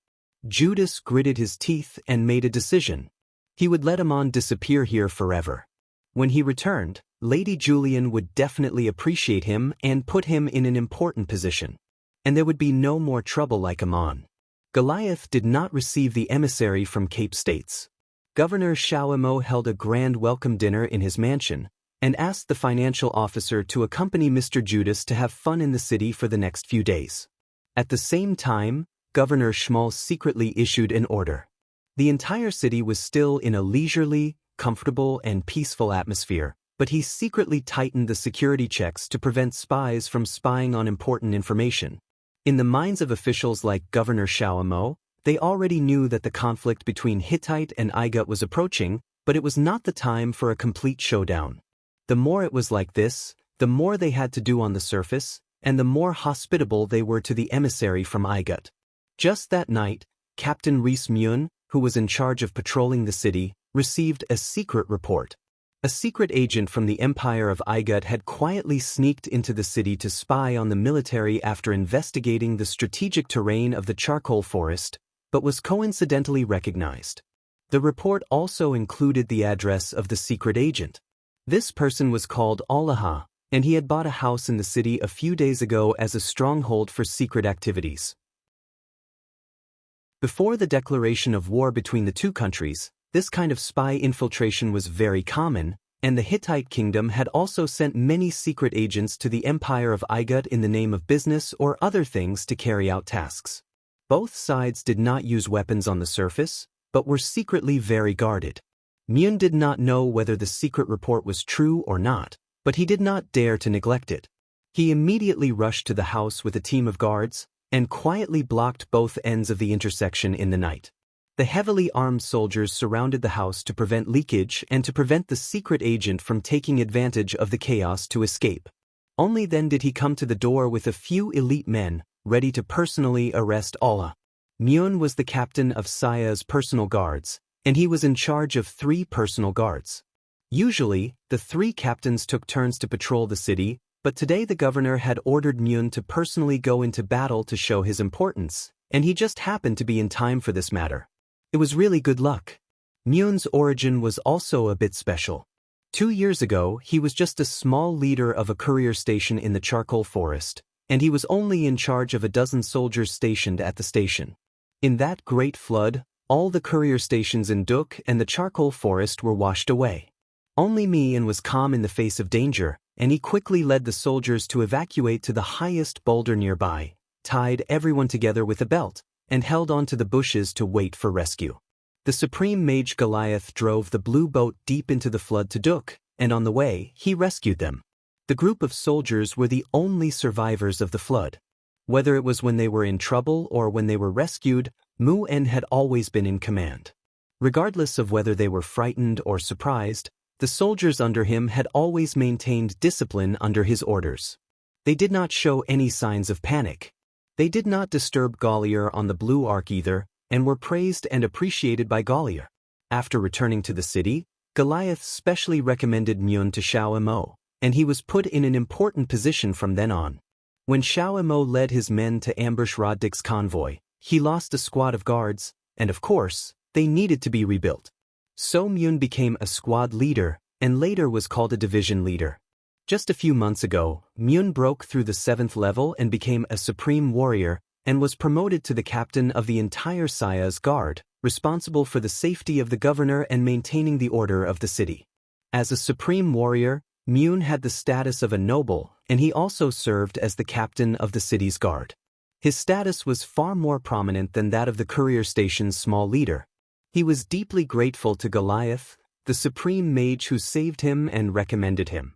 Judas gritted his teeth and made a decision. He would let Amon disappear here forever. When he returned, Lady Julian would definitely appreciate him and put him in an important position. And there would be no more trouble like Amon. Goliath did not receive the emissary from Cape States. Governor Shawamo held a grand welcome dinner in his mansion and asked the financial officer to accompany Mr. Judas to have fun in the city for the next few days. At the same time, Governor Schmal secretly issued an order. The entire city was still in a leisurely, comfortable, and peaceful atmosphere, but he secretly tightened the security checks to prevent spies from spying on important information. In the minds of officials like Governor Shawamo, they already knew that the conflict between Hittite and Igut was approaching, but it was not the time for a complete showdown. The more it was like this, the more they had to do on the surface, and the more hospitable they were to the emissary from Igut. Just that night, Captain Rhys Mune, who was in charge of patrolling the city, received a secret report. A secret agent from the Empire of Igut had quietly sneaked into the city to spy on the military after investigating the strategic terrain of the charcoal forest, but was coincidentally recognized. The report also included the address of the secret agent. This person was called Olaha, and he had bought a house in the city a few days ago as a stronghold for secret activities. Before the declaration of war between the two countries, this kind of spy infiltration was very common, and the Hittite kingdom had also sent many secret agents to the Empire of Igut in the name of business or other things to carry out tasks. Both sides did not use weapons on the surface, but were secretly very guarded. Mune did not know whether the secret report was true or not, but he did not dare to neglect it. He immediately rushed to the house with a team of guards, and quietly blocked both ends of the intersection in the night. The heavily armed soldiers surrounded the house to prevent leakage and to prevent the secret agent from taking advantage of the chaos to escape. Only then did he come to the door with a few elite men, ready to personally arrest Allah. Mune was the captain of Saya's personal guards, and he was in charge of 3 personal guards. Usually, the 3 captains took turns to patrol the city, but today the governor had ordered Mune to personally go into battle to show his importance, and he just happened to be in time for this matter. It was really good luck. Mune's origin was also a bit special. 2 years ago, he was just a small leader of a courier station in the charcoal forest, and he was only in charge of a dozen soldiers stationed at the station. In that great flood, all the courier stations in Duk and the charcoal forest were washed away. Only Mian was calm in the face of danger, and he quickly led the soldiers to evacuate to the highest boulder nearby, tied everyone together with a belt, and held on to the bushes to wait for rescue. The supreme mage Goliath drove the blue boat deep into the flood to Duk, and on the way, he rescued them. The group of soldiers were the only survivors of the flood. Whether it was when they were in trouble or when they were rescued, Mu-En had always been in command. Regardless of whether they were frightened or surprised, the soldiers under him had always maintained discipline under his orders. They did not show any signs of panic. They did not disturb Gaulier on the Blue Ark either, and were praised and appreciated by Gaulier. After returning to the city, Goliath specially recommended Mune to Shawamo, and he was put in an important position from then on. When Shawamo led his men to ambush Roddick's convoy, he lost a squad of guards, and of course, they needed to be rebuilt. So Mune became a squad leader, and later was called a division leader. Just a few months ago, Mune broke through the 7th level and became a supreme warrior, and was promoted to the captain of the entire Saya's guard, responsible for the safety of the governor and maintaining the order of the city. As a supreme warrior, Mune had the status of a noble, and he also served as the captain of the city's guard. His status was far more prominent than that of the courier station's small leader. He was deeply grateful to Goliath, the supreme mage who saved him and recommended him.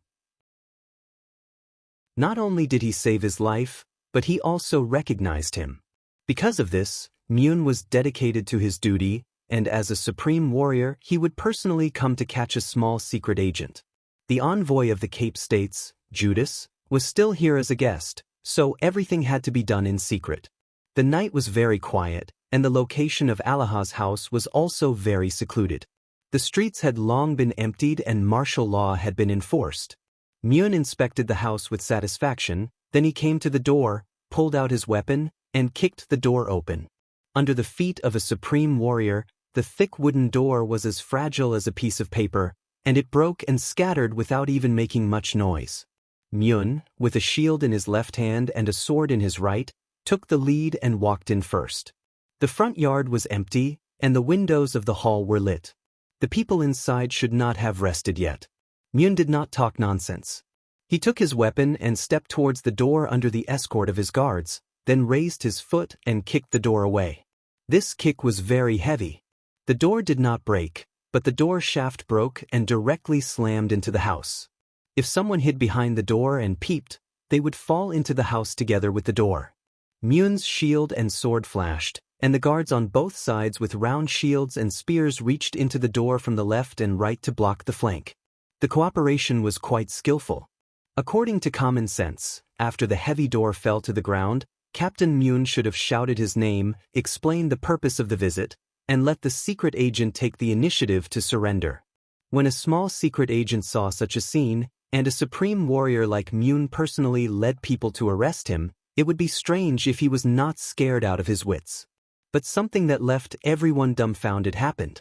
Not only did he save his life, but he also recognized him. Because of this, Mune was dedicated to his duty, and as a supreme warrior, he would personally come to catch a small secret agent. The envoy of the Cape States, Judas, was still here as a guest, so everything had to be done in secret. The night was very quiet, and the location of Allah's house was also very secluded. The streets had long been emptied and martial law had been enforced. Mune inspected the house with satisfaction, then he came to the door, pulled out his weapon, and kicked the door open. Under the feet of a supreme warrior, the thick wooden door was as fragile as a piece of paper, and it broke and scattered without even making much noise. Myun, with a shield in his left hand and a sword in his right, took the lead and walked in first. The front yard was empty, and the windows of the hall were lit. The people inside should not have rested yet. Myun did not talk nonsense. He took his weapon and stepped towards the door under the escort of his guards, then raised his foot and kicked the door away. This kick was very heavy. The door did not break, but the door shaft broke and directly slammed into the house. If someone hid behind the door and peeped, they would fall into the house together with the door. Myun's shield and sword flashed, and the guards on both sides with round shields and spears reached into the door from the left and right to block the flank. The cooperation was quite skillful. According to common sense, after the heavy door fell to the ground, Captain Myun should have shouted his name, explained the purpose of the visit, and let the secret agent take the initiative to surrender. When a small secret agent saw such a scene, and a supreme warrior like Myun personally led people to arrest him, it would be strange if he was not scared out of his wits. But something that left everyone dumbfounded happened.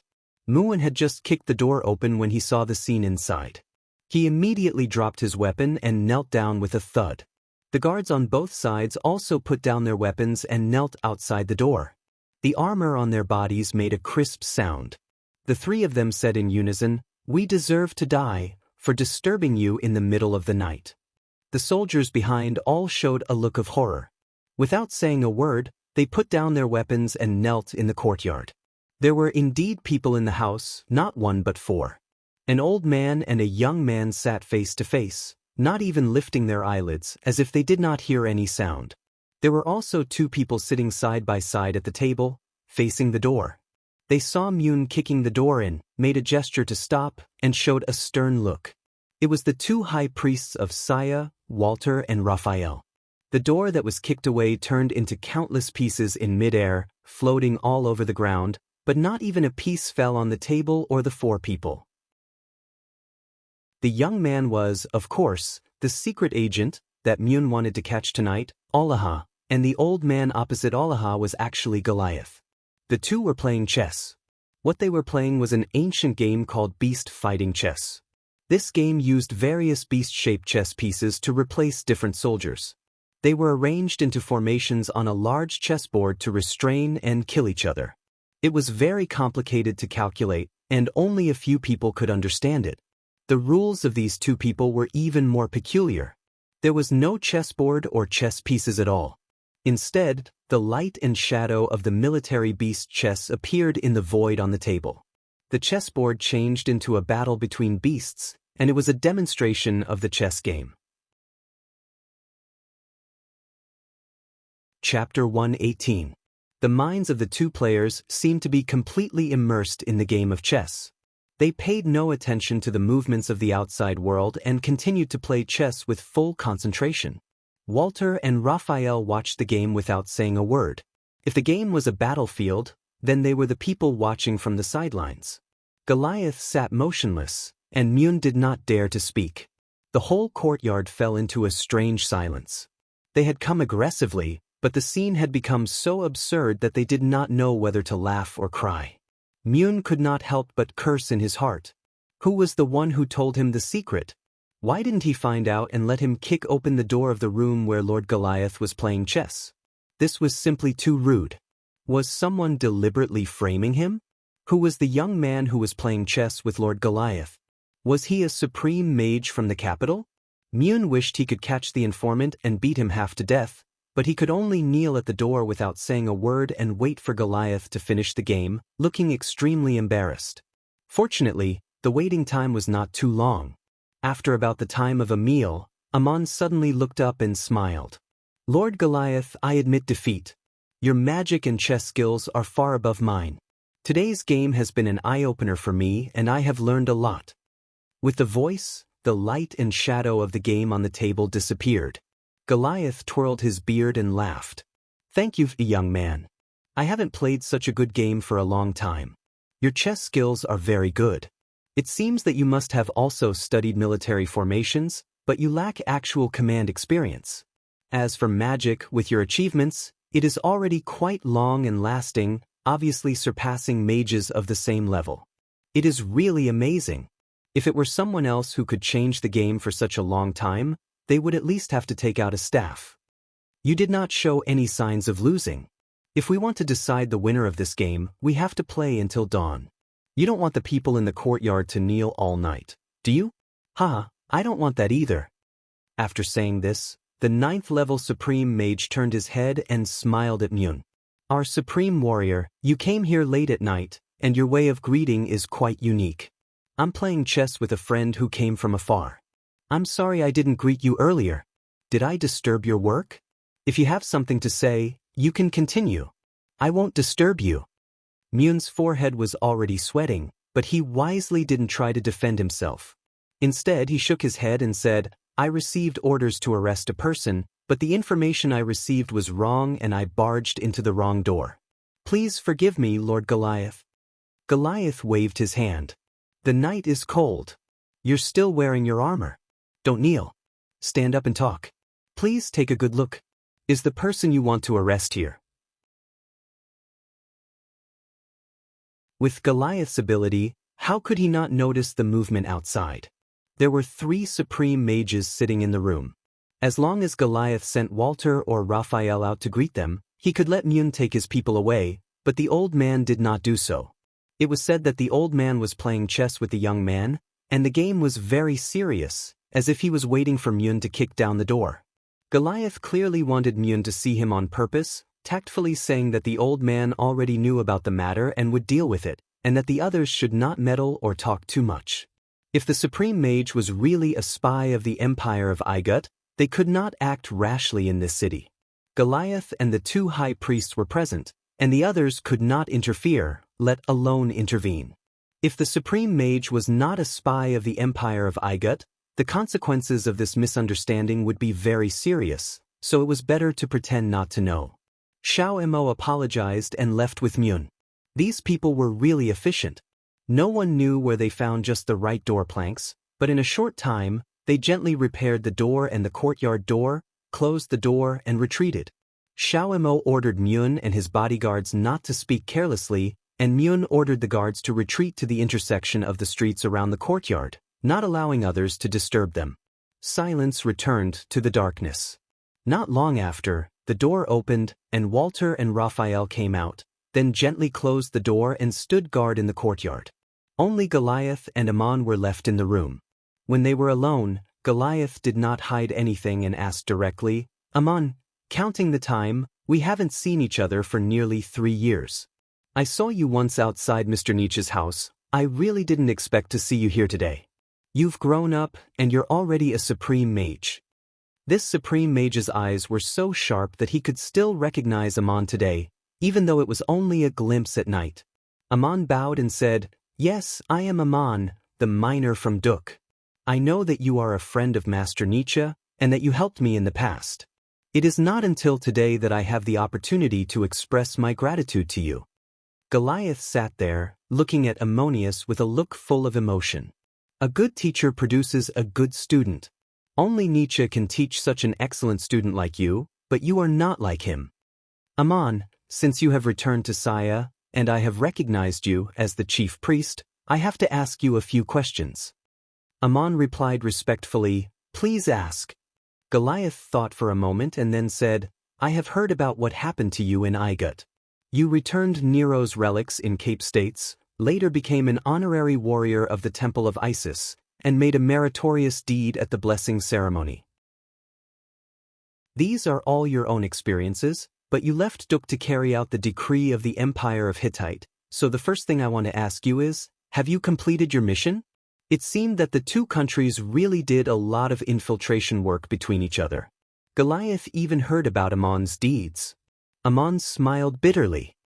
Myun had just kicked the door open when he saw the scene inside. He immediately dropped his weapon and knelt down with a thud. The guards on both sides also put down their weapons and knelt outside the door. The armor on their bodies made a crisp sound. The three of them said in unison, "We deserve to die for disturbing you in the middle of the night." The soldiers behind all showed a look of horror. Without saying a word, they put down their weapons and knelt in the courtyard. There were indeed people in the house, not one but four. An old man and a young man sat face to face, not even lifting their eyelids, as if they did not hear any sound. There were also two people sitting side by side at the table, facing the door. They saw Myun kicking the door in, made a gesture to stop, and showed a stern look. It was the two high priests of Saya, Walter and Raphael. The door that was kicked away turned into countless pieces in midair, floating all over the ground, but not even a piece fell on the table or the four people. The young man was, of course, the secret agent that Myun wanted to catch tonight, Allaha, and the old man opposite Allaha was actually Goliath. The two were playing chess. What they were playing was an ancient game called beast fighting chess. This game used various beast-shaped chess pieces to replace different soldiers. They were arranged into formations on a large chessboard to restrain and kill each other. It was very complicated to calculate, and only a few people could understand it. The rules of these two people were even more peculiar. There was no chessboard or chess pieces at all. Instead, the light and shadow of the military beast chess appeared in the void on the table. The chessboard changed into a battle between beasts, and it was a demonstration of the chess game. Chapter 118. The minds of the two players seemed to be completely immersed in the game of chess. They paid no attention to the movements of the outside world and continued to play chess with full concentration. Walter and Raphael watched the game without saying a word. If the game was a battlefield, then they were the people watching from the sidelines. Goliath sat motionless, and Myun did not dare to speak. The whole courtyard fell into a strange silence. They had come aggressively, but the scene had become so absurd that they did not know whether to laugh or cry. Myun could not help but curse in his heart. Who was the one who told him the secret? Why didn't he find out and let him kick open the door of the room where Lord Goliath was playing chess? This was simply too rude. Was someone deliberately framing him? Who was the young man who was playing chess with Lord Goliath? Was he a supreme mage from the capital? Myun wished he could catch the informant and beat him half to death, but he could only kneel at the door without saying a word and wait for Goliath to finish the game, looking extremely embarrassed. Fortunately, the waiting time was not too long. After about the time of a meal, Amon suddenly looked up and smiled. "Lord Goliath, I admit defeat. Your magic and chess skills are far above mine. Today's game has been an eye-opener for me and I have learned a lot." With the voice, the light and shadow of the game on the table disappeared. Goliath twirled his beard and laughed. "Thank you, young man. I haven't played such a good game for a long time. Your chess skills are very good. It seems that you must have also studied military formations, but you lack actual command experience. As for magic, with your achievements, It is already quite long and lasting, obviously surpassing mages of the same level. It is really amazing. If it were someone else who could change the game for such a long time, they would at least have to take out a staff. You did not show any signs of losing. If we want to decide the winner of this game, we have to play until dawn. You don't want the people in the courtyard to kneel all night, do you? Haha, I don't want that either. After saying this, the 9th level Supreme Mage turned his head and smiled at Myun. Our Supreme Warrior, you came here late at night, and your way of greeting is quite unique. I'm playing chess with a friend who came from afar. I'm sorry I didn't greet you earlier. Did I disturb your work? If you have something to say, you can continue. I won't disturb you. Myun's forehead was already sweating, but he wisely didn't try to defend himself. Instead, he shook his head and said, I received orders to arrest a person, but the information I received was wrong and I barged into the wrong door. Please forgive me, Lord Goliath. Goliath waved his hand. The night is cold. You're still wearing your armor. Don't kneel. Stand up and talk. Please take a good look. Is the person you want to arrest here? With Goliath's ability, how could he not notice the movement outside? There were 3 Supreme Mages sitting in the room. As long as Goliath sent Walter or Raphael out to greet them, he could let Myun take his people away, but the old man did not do so. It was said that the old man was playing chess with the young man, and the game was very serious, as if he was waiting for Myun to kick down the door. Goliath clearly wanted Myun to see him on purpose, tactfully saying that the old man already knew about the matter and would deal with it, and that the others should not meddle or talk too much. If the Supreme Mage was really a spy of the Empire of Igut, they could not act rashly in this city. Goliath and the 2 high priests were present, and the others could not interfere, let alone intervene. If the Supreme Mage was not a spy of the Empire of Igut, the consequences of this misunderstanding would be very serious, so it was better to pretend not to know. Xiao Mo apologized and left with Myun. These people were really efficient. No one knew where they found just the right door planks, but in a short time, they gently repaired the door and the courtyard door, closed the door and retreated. Xiao Mo ordered Myun and his bodyguards not to speak carelessly, and Myun ordered the guards to retreat to the intersection of the streets around the courtyard, not allowing others to disturb them. Silence returned to the darkness. Not long after, the door opened, and Walter and Raphael came out, then gently closed the door and stood guard in the courtyard. Only Goliath and Amon were left in the room. When they were alone, Goliath did not hide anything and asked directly, Amon, counting the time, we haven't seen each other for nearly 3 years. I saw you once outside Mr. Nietzsche's house. I really didn't expect to see you here today. You've grown up, and you're already a Supreme Mage. This Supreme Mage's eyes were so sharp that he could still recognize Amon today, even though it was only a glimpse at night. Amon bowed and said, Yes, I am Amon, the miner from Duk. I know that you are a friend of Master Nietzsche, and that you helped me in the past. It is not until today that I have the opportunity to express my gratitude to you. Goliath sat there, looking at Ammonius with a look full of emotion. A good teacher produces a good student. Only Nietzsche can teach such an excellent student like you, but you are not like him. Amon, since you have returned to Saya, and I have recognized you as the chief priest, I have to ask you a few questions. Amon replied respectfully, Please ask. Goliath thought for a moment and then said, I have heard about what happened to you in Igut. You returned Nero's relics in Cape States, later became an honorary warrior of the Temple of Isis, and made a meritorious deed at the blessing ceremony. These are all your own experiences, but you left Duk to carry out the decree of the Empire of Hittite, so the first thing I want to ask you is, have you completed your mission? It seemed that the 2 countries really did a lot of infiltration work between each other. Goliath even heard about Amon's deeds. Amon smiled bitterly.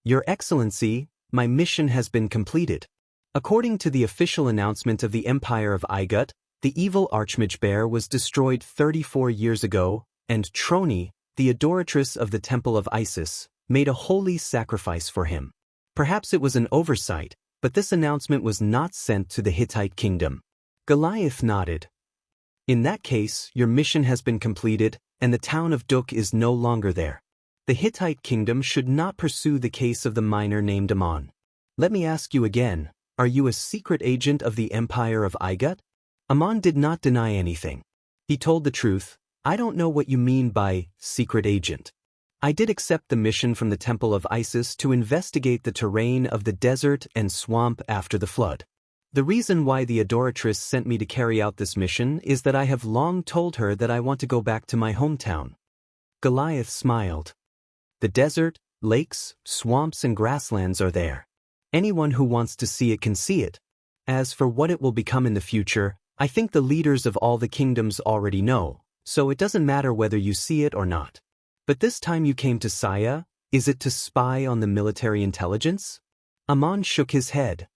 Your Excellency, my mission has been completed. According to the official announcement of the Empire of Igut, the evil Archmage Bear was destroyed 34 years ago, and Troni, the adoratress of the Temple of Isis, made a holy sacrifice for him. Perhaps it was an oversight, but this announcement was not sent to the Hittite kingdom. Goliath nodded. In that case, your mission has been completed, and the town of Duk is no longer there. The Hittite kingdom should not pursue the case of the miner named Ammon. Let me ask you again, are you a secret agent of the Empire of Igut? Ammon did not deny anything. He told the truth. I don't know what you mean by secret agent. I did accept the mission from the Temple of Isis to investigate the terrain of the desert and swamp after the flood. The reason why the adoratress sent me to carry out this mission is that I have long told her that I want to go back to my hometown. Goliath smiled. The desert, lakes, swamps and grasslands are there. Anyone who wants to see it can see it. As for what it will become in the future, I think the leaders of all the kingdoms already know, so it doesn't matter whether you see it or not. But this time you came to Saya, is it to spy on the military intelligence? Ammon shook his head.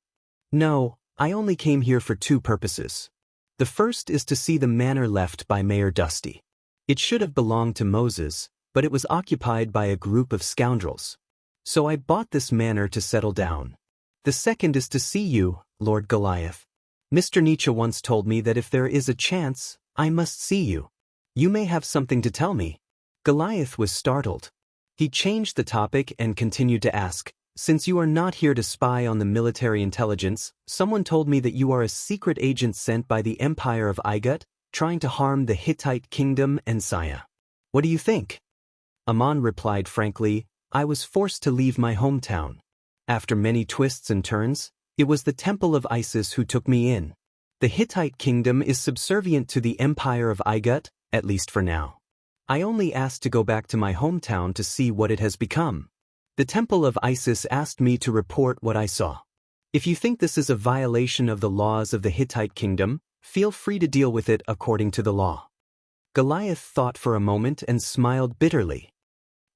No, I only came here for two purposes. The first is to see the manor left by Mayor Dusty. It should have belonged to Moses, but it was occupied by a group of scoundrels. So I bought this manor to settle down. The second is to see you, Lord Goliath. Mr. Nietzsche once told me that if there is a chance, I must see you. You may have something to tell me. Goliath was startled. He changed the topic and continued to ask, since you are not here to spy on the military intelligence, someone told me that you are a secret agent sent by the Empire of Igut, trying to harm the Hittite kingdom and Saya. What do you think? Ammon replied frankly, I was forced to leave my hometown. After many twists and turns, it was the Temple of Isis who took me in. The Hittite kingdom is subservient to the Empire of Igut, at least for now. I only asked to go back to my hometown to see what it has become. The Temple of Isis asked me to report what I saw. If you think this is a violation of the laws of the Hittite kingdom, feel free to deal with it according to the law. Goliath thought for a moment and smiled bitterly.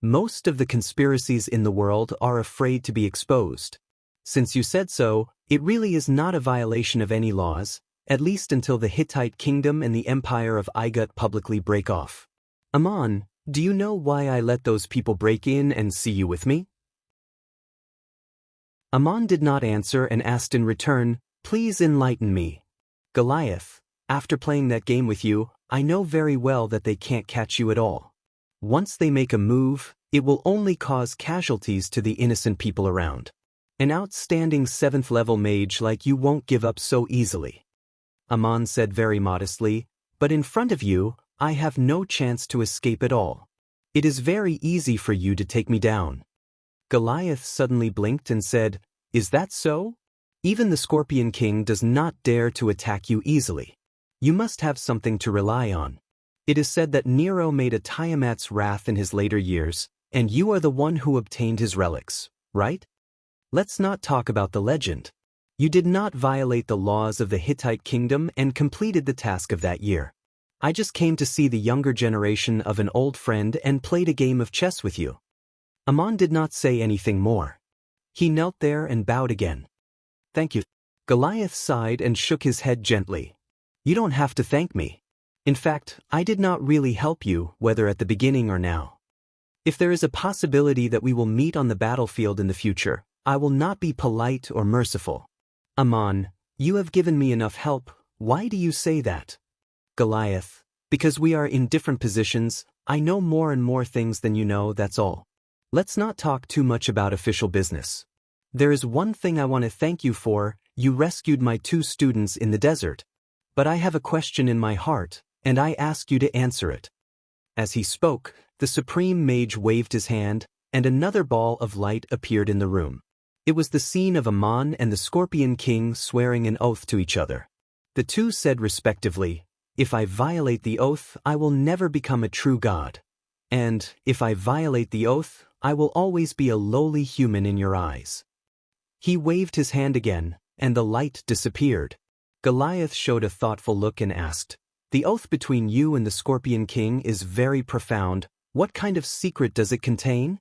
Most of the conspiracies in the world are afraid to be exposed. Since you said so, it really is not a violation of any laws, at least until the Hittite kingdom and the Empire of Igut publicly break off. Ammon, do you know why I let those people break in and see you with me? Ammon did not answer and asked in return, please enlighten me. Goliath, after playing that game with you, I know very well that they can't catch you at all. Once they make a move, it will only cause casualties to the innocent people around. An outstanding 7th-level mage like you won't give up so easily. Ammon said very modestly, but in front of you, I have no chance to escape at all. It is very easy for you to take me down. Goliath suddenly blinked and said, is that so? Even the Scorpion King does not dare to attack you easily. You must have something to rely on. It is said that Nero made a Tiamat's wrath in his later years, and you are the one who obtained his relics, right? Let's not talk about the legend. You did not violate the laws of the Hittite kingdom and completed the task of that year. I just came to see the younger generation of an old friend and played a game of chess with you. Ammon did not say anything more. He knelt there and bowed again. Thank you. Goliath sighed and shook his head gently. You don't have to thank me. In fact, I did not really help you, whether at the beginning or now. If there is a possibility that we will meet on the battlefield in the future, I will not be polite or merciful. Ammon, you have given me enough help. Why do you say that? Goliath, because we are in different positions, I know more and more things than you know, that's all. Let's not talk too much about official business. There is one thing I want to thank you for, you rescued my 2 students in the desert. But I have a question in my heart, and I ask you to answer it. As he spoke, the Supreme Mage waved his hand, and another ball of light appeared in the room. It was the scene of Ammon and the Scorpion King swearing an oath to each other. The two said respectively, if I violate the oath, I will never become a true god. And, if I violate the oath, I will always be a lowly human in your eyes. He waved his hand again, and the light disappeared. Goliath showed a thoughtful look and asked, the oath between you and the Scorpion King is very profound. What kind of secret does it contain?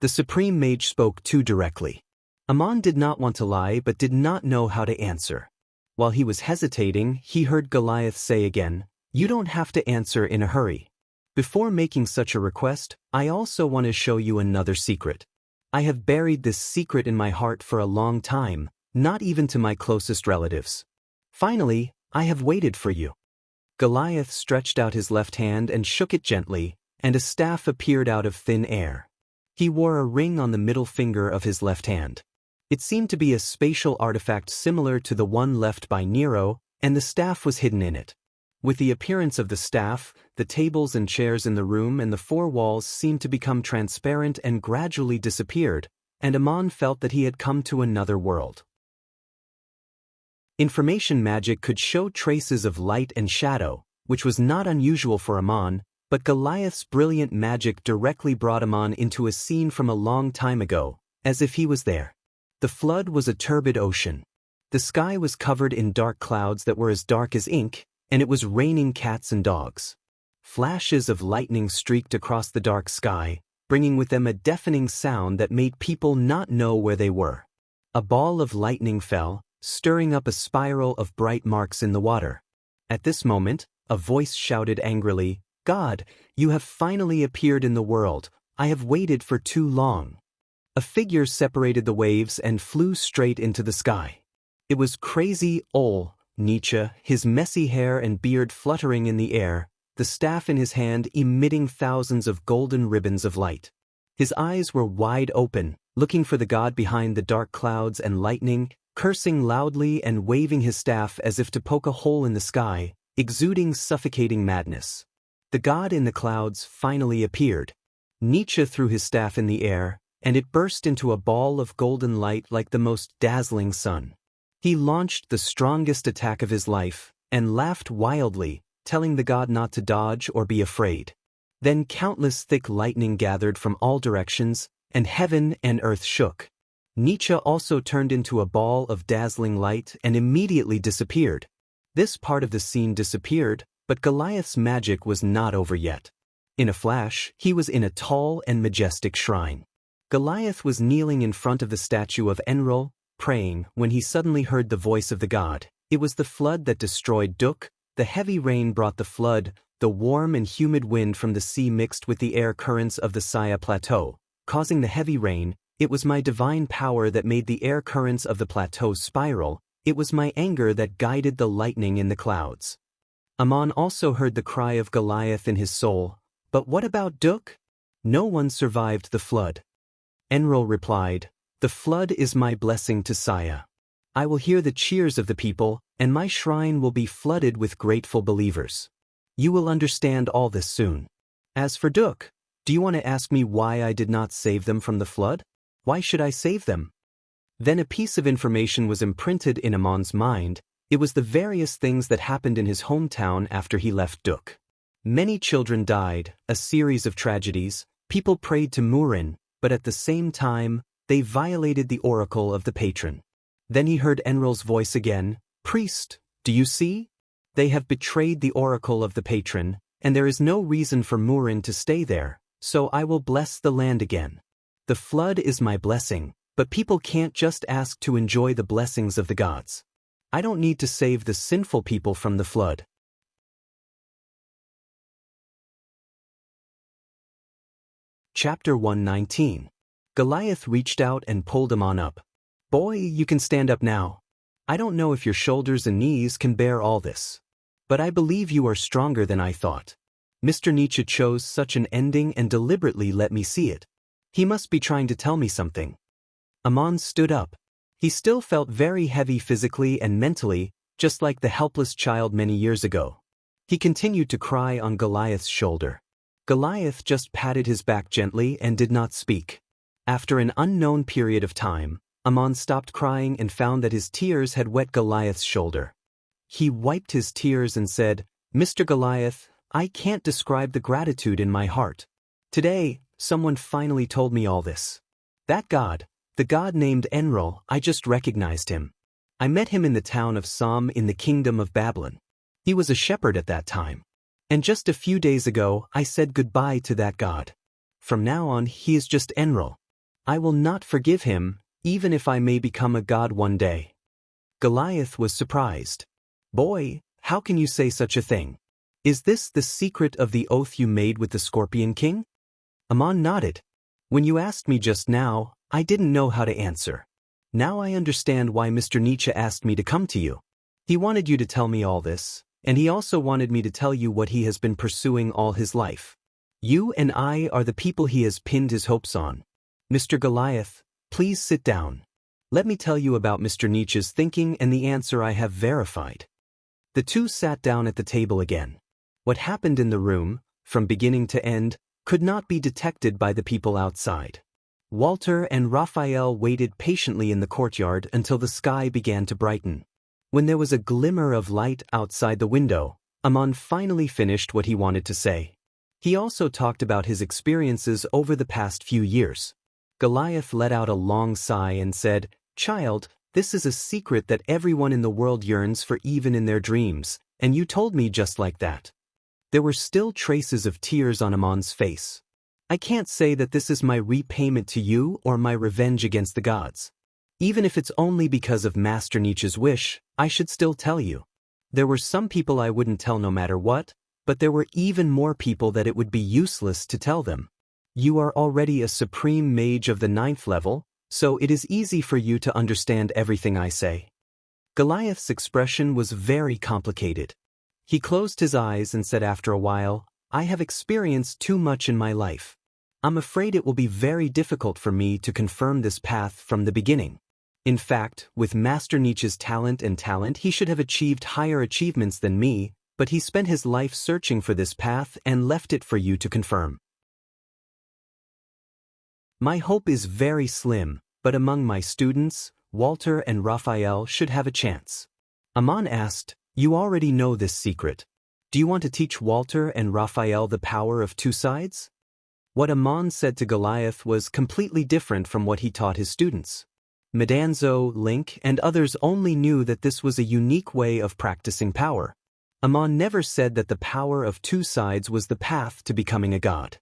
The Supreme Mage spoke too directly. Ammon did not want to lie but did not know how to answer. While he was hesitating, he heard Goliath say again, you don't have to answer in a hurry. Before making such a request, I also want to show you another secret. I have buried this secret in my heart for a long time, not even to my closest relatives. Finally, I have waited for you. Goliath stretched out his left hand and shook it gently, and a staff appeared out of thin air. He wore a ring on the middle finger of his left hand. It seemed to be a spatial artifact similar to the one left by Nero, and the staff was hidden in it. With the appearance of the staff, the tables and chairs in the room and the four walls seemed to become transparent and gradually disappeared, and Amon felt that he had come to another world. Information magic could show traces of light and shadow, which was not unusual for Amon, but Goliath's brilliant magic directly brought Amon into a scene from a long time ago, as if he was there. The flood was a turbid ocean. The sky was covered in dark clouds that were as dark as ink, and it was raining cats and dogs. Flashes of lightning streaked across the dark sky, bringing with them a deafening sound that made people not know where they were. A ball of lightning fell, stirring up a spiral of bright marks in the water. At this moment, a voice shouted angrily, "God, you have finally appeared in the world. I have waited for too long." A figure separated the waves and flew straight into the sky. It was crazy Ol Nietzsche, his messy hair and beard fluttering in the air, the staff in his hand emitting thousands of golden ribbons of light. His eyes were wide open, looking for the god behind the dark clouds and lightning, cursing loudly and waving his staff as if to poke a hole in the sky, exuding suffocating madness. The god in the clouds finally appeared. Nietzsche threw his staff in the air, and it burst into a ball of golden light like the most dazzling sun. He launched the strongest attack of his life, and laughed wildly, telling the god not to dodge or be afraid. Then countless thick lightning gathered from all directions, and heaven and earth shook. Nietzsche also turned into a ball of dazzling light and immediately disappeared. This part of the scene disappeared, but Goliath's magic was not over yet. In a flash, he was in a tall and majestic shrine. Goliath was kneeling in front of the statue of Enlil, praying, when he suddenly heard the voice of the god. It was the flood that destroyed Duk. The heavy rain brought the flood, the warm and humid wind from the sea mixed with the air currents of the Saya Plateau, causing the heavy rain. It was my divine power that made the air currents of the plateau spiral. It was my anger that guided the lightning in the clouds. Amon also heard the cry of Goliath in his soul, "But what about Duk? No one survived the flood." Enlil replied, "The flood is my blessing to Saya. I will hear the cheers of the people, and my shrine will be flooded with grateful believers. You will understand all this soon. As for Duk, do you want to ask me why I did not save them from the flood? Why should I save them?" Then a piece of information was imprinted in Amon's mind. It was the various things that happened in his hometown after he left Duk. Many children died, a series of tragedies, people prayed to Murin, but at the same time, they violated the oracle of the patron. Then he heard Enlil's voice again, "Priest, do you see? They have betrayed the oracle of the patron, and there is no reason for Murin to stay there, so I will bless the land again. The flood is my blessing, but people can't just ask to enjoy the blessings of the gods. I don't need to save the sinful people from the flood." Chapter 119. Goliath reached out and pulled Amon up. "Boy, you can stand up now. I don't know if your shoulders and knees can bear all this. But I believe you are stronger than I thought. Mr. Nietzsche chose such an ending and deliberately let me see it. He must be trying to tell me something." Amon stood up. He still felt very heavy physically and mentally, just like the helpless child many years ago. He continued to cry on Goliath's shoulder. Goliath just patted his back gently and did not speak. After an unknown period of time, Amon stopped crying and found that his tears had wet Goliath's shoulder. He wiped his tears and said, "Mr. Goliath, I can't describe the gratitude in my heart. Today, someone finally told me all this. That god, the god named Enlil, I just recognized him. I met him in the town of Som in the kingdom of Babylon. He was a shepherd at that time. And just a few days ago, I said goodbye to that god. From now on, he is just Enlil. I will not forgive him, even if I may become a god one day." Goliath was surprised. "Boy, how can you say such a thing? Is this the secret of the oath you made with the Scorpion King?" Amon nodded. "When you asked me just now, I didn't know how to answer. Now I understand why Mr. Nietzsche asked me to come to you. He wanted you to tell me all this, and he also wanted me to tell you what he has been pursuing all his life. You and I are the people he has pinned his hopes on. Mr. Goliath, please sit down. Let me tell you about Mr. Nietzsche's thinking and the answer I have verified. The two sat down at the table again. What happened in the room, from beginning to end, could not be detected by the people outside. Walter and Raphael waited patiently in the courtyard until the sky began to brighten. When there was a glimmer of light outside the window, Amon finally finished what he wanted to say. He also talked about his experiences over the past few years. Goliath let out a long sigh and said, "Child, this is a secret that everyone in the world yearns for even in their dreams, and you told me just like that." There were still traces of tears on Amon's face. "I can't say that this is my repayment to you or my revenge against the gods. Even if it's only because of Master Nietzsche's wish, I should still tell you. There were some people I wouldn't tell no matter what, but there were even more people that it would be useless to tell them. You are already a supreme mage of the 9th level, so it is easy for you to understand everything I say." Goliath's expression was very complicated. He closed his eyes and said after a while, "I have experienced too much in my life. I'm afraid it will be very difficult for me to confirm this path from the beginning. In fact, with Master Nietzsche's talent, he should have achieved higher achievements than me, but he spent his life searching for this path and left it for you to confirm. My hope is very slim, but among my students, Walter and Raphael should have a chance." Amon asked, "You already know this secret. Do you want to teach Walter and Raphael the power of two sides?" What Amon said to Goliath was completely different from what he taught his students. Medanzo, Link, and others only knew that this was a unique way of practicing power. Amon never said that the power of two sides was the path to becoming a god.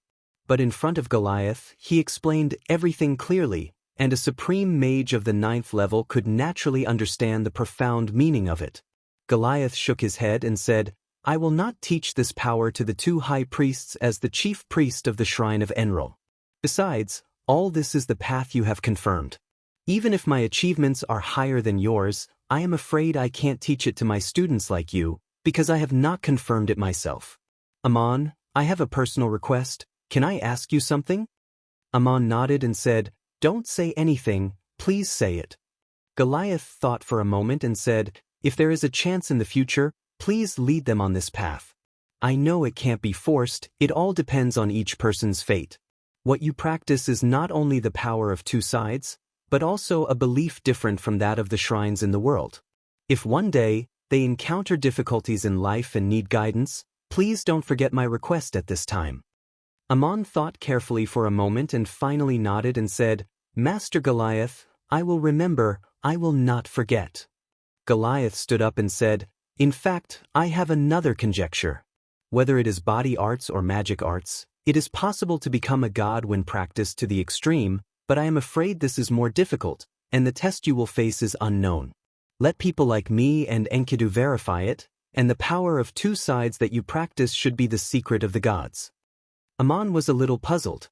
But in front of Goliath, he explained everything clearly, and a supreme mage of the 9th level could naturally understand the profound meaning of it. Goliath shook his head and said, "I will not teach this power to the two high priests as the chief priest of the shrine of Enril. Besides, all this is the path you have confirmed. Even if my achievements are higher than yours, I am afraid I can't teach it to my students like you, because I have not confirmed it myself. Amon, I have a personal request. Can I ask you something?" Amon nodded and said, "Don't say anything, please say it." Goliath thought for a moment and said, "If there is a chance in the future, please lead them on this path. I know it can't be forced, it all depends on each person's fate. What you practice is not only the power of two sides, but also a belief different from that of the shrines in the world. If one day they encounter difficulties in life and need guidance, please don't forget my request at this time." Amon thought carefully for a moment and finally nodded and said, "Master Goliath, I will remember, I will not forget." Goliath stood up and said, "In fact, I have another conjecture. Whether it is body arts or magic arts, it is possible to become a god when practiced to the extreme, but I am afraid this is more difficult, and the test you will face is unknown. Let people like me and Enkidu verify it, and the power of two sides that you practice should be the secret of the gods." Amon was a little puzzled.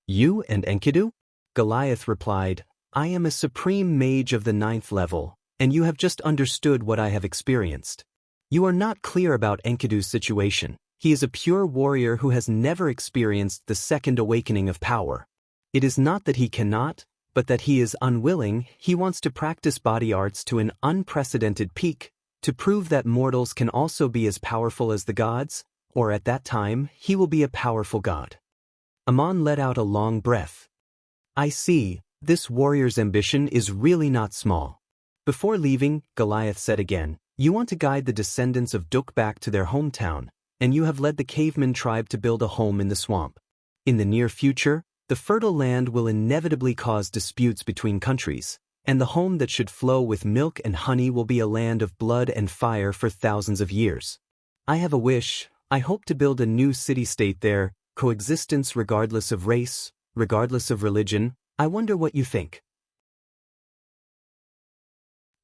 "You and Enkidu?" Goliath replied, "I am a supreme mage of the 9th level, and you have just understood what I have experienced. You are not clear about Enkidu's situation. He is a pure warrior who has never experienced the second awakening of power. It is not that he cannot, but that he is unwilling. He wants to practice body arts to an unprecedented peak, to prove that mortals can also be as powerful as the gods, or at that time, he will be a powerful god." Amon let out a long breath. "I see, this warrior's ambition is really not small." Before leaving, Goliath said again, "You want to guide the descendants of Duk back to their hometown, and you have led the caveman tribe to build a home in the swamp. In the near future, the fertile land will inevitably cause disputes between countries, and the home that should flow with milk and honey will be a land of blood and fire for thousands of years. I have a wish. I hope to build a new city-state there, coexistence regardless of race, regardless of religion. I wonder what you think."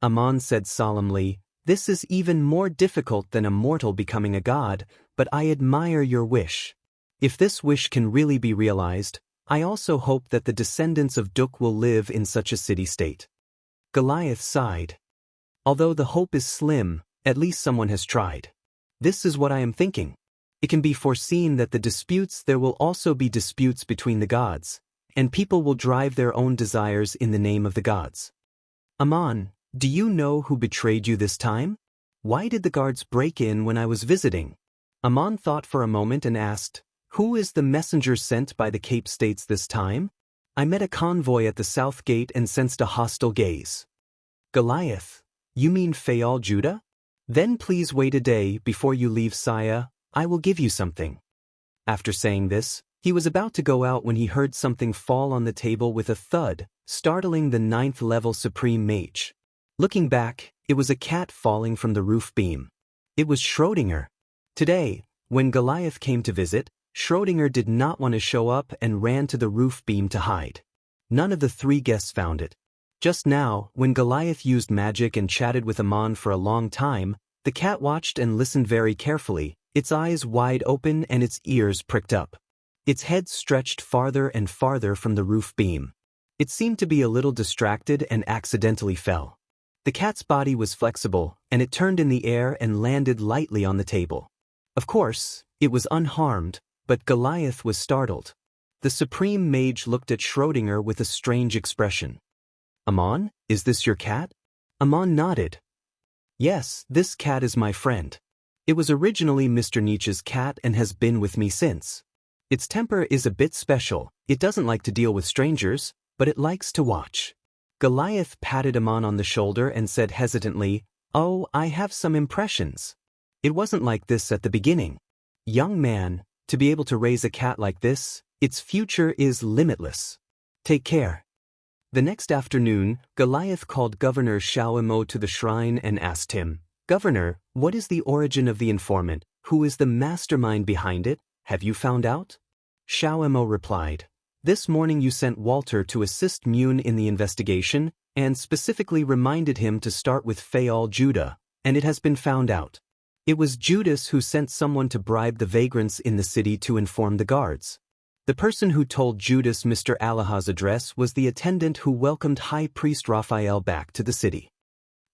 Amon said solemnly, "This is even more difficult than a mortal becoming a god, but I admire your wish. If this wish can really be realized, I also hope that the descendants of Duk will live in such a city-state." Goliath sighed. "Although the hope is slim, at least someone has tried. This is what I am thinking. It can be foreseen that there will also be disputes between the gods, and people will drive their own desires in the name of the gods. Aman, do you know who betrayed you this time? Why did the guards break in when I was visiting? Aman thought for a moment and asked, Who is the messenger sent by the Cape States this time? I met a convoy at the south gate and sensed a hostile gaze. Goliath, you mean Faal Judah? Then please wait a day before you leave Saya, I will give you something. After saying this, he was about to go out when he heard something fall on the table with a thud, startling the 9th-level Supreme Mage. Looking back, it was a cat falling from the roof beam. It was Schrödinger. Today, when Goliath came to visit, Schrödinger did not want to show up and ran to the roof beam to hide. None of the 3 guests found it. Just now, when Goliath used magic and chatted with Aman for a long time, the cat watched and listened very carefully, its eyes wide open and its ears pricked up. Its head stretched farther and farther from the roof beam. It seemed to be a little distracted and accidentally fell. The cat's body was flexible, and it turned in the air and landed lightly on the table. Of course, it was unharmed, but Goliath was startled. The Supreme Mage looked at Schrödinger with a strange expression. Aman, is this your cat? Aman nodded. Yes, this cat is my friend. It was originally Mr. Nietzsche's cat and has been with me since. Its temper is a bit special, it doesn't like to deal with strangers, but it likes to watch. Goliath patted Aman on the shoulder and said hesitantly, Oh, I have some impressions. It wasn't like this at the beginning. Young man, to be able to raise a cat like this, its future is limitless. Take care. The next afternoon, Goliath called Governor Xiaomo to the shrine and asked him, Governor, what is the origin of the informant? Who is the mastermind behind it? Have you found out? Xiaomo replied, This morning you sent Walter to assist Mune in the investigation, and specifically reminded him to start with Faal Judah, and it has been found out. It was Judas who sent someone to bribe the vagrants in the city to inform the guards. The person who told Judas Mr. Allah's address was the attendant who welcomed High Priest Raphael back to the city.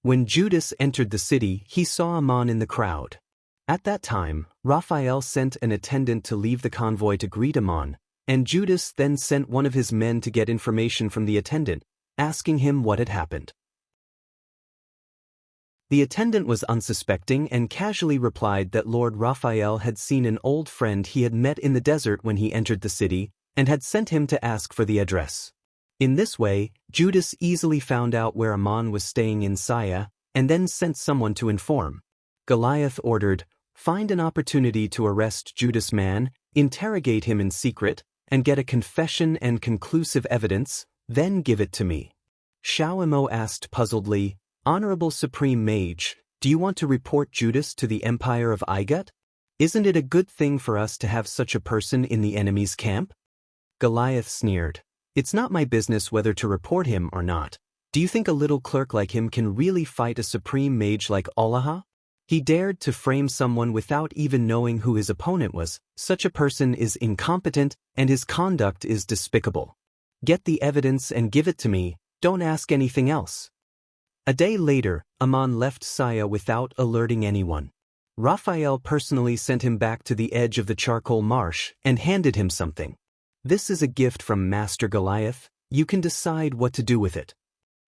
When Judas entered the city, he saw Aman in the crowd. At that time, Raphael sent an attendant to leave the convoy to greet Aman, and Judas then sent one of his men to get information from the attendant, asking him what had happened. The attendant was unsuspecting and casually replied that Lord Raphael had seen an old friend he had met in the desert when he entered the city, and had sent him to ask for the address. In this way, Judas easily found out where Aman was staying in Saya, and then sent someone to inform. Goliath ordered, Find an opportunity to arrest Judas man, interrogate him in secret, and get a confession and conclusive evidence, then give it to me. Xiaomo asked puzzledly, Honorable Supreme Mage, do you want to report Judas to the Empire of Igut? Isn't it a good thing for us to have such a person in the enemy's camp? Goliath sneered. It's not my business whether to report him or not. Do you think a little clerk like him can really fight a Supreme Mage like Allah? He dared to frame someone without even knowing who his opponent was. Such a person is incompetent, and his conduct is despicable. Get the evidence and give it to me, don't ask anything else. A day later, Aman left Saya without alerting anyone. Raphael personally sent him back to the edge of the charcoal marsh and handed him something. This is a gift from Master Goliath, you can decide what to do with it.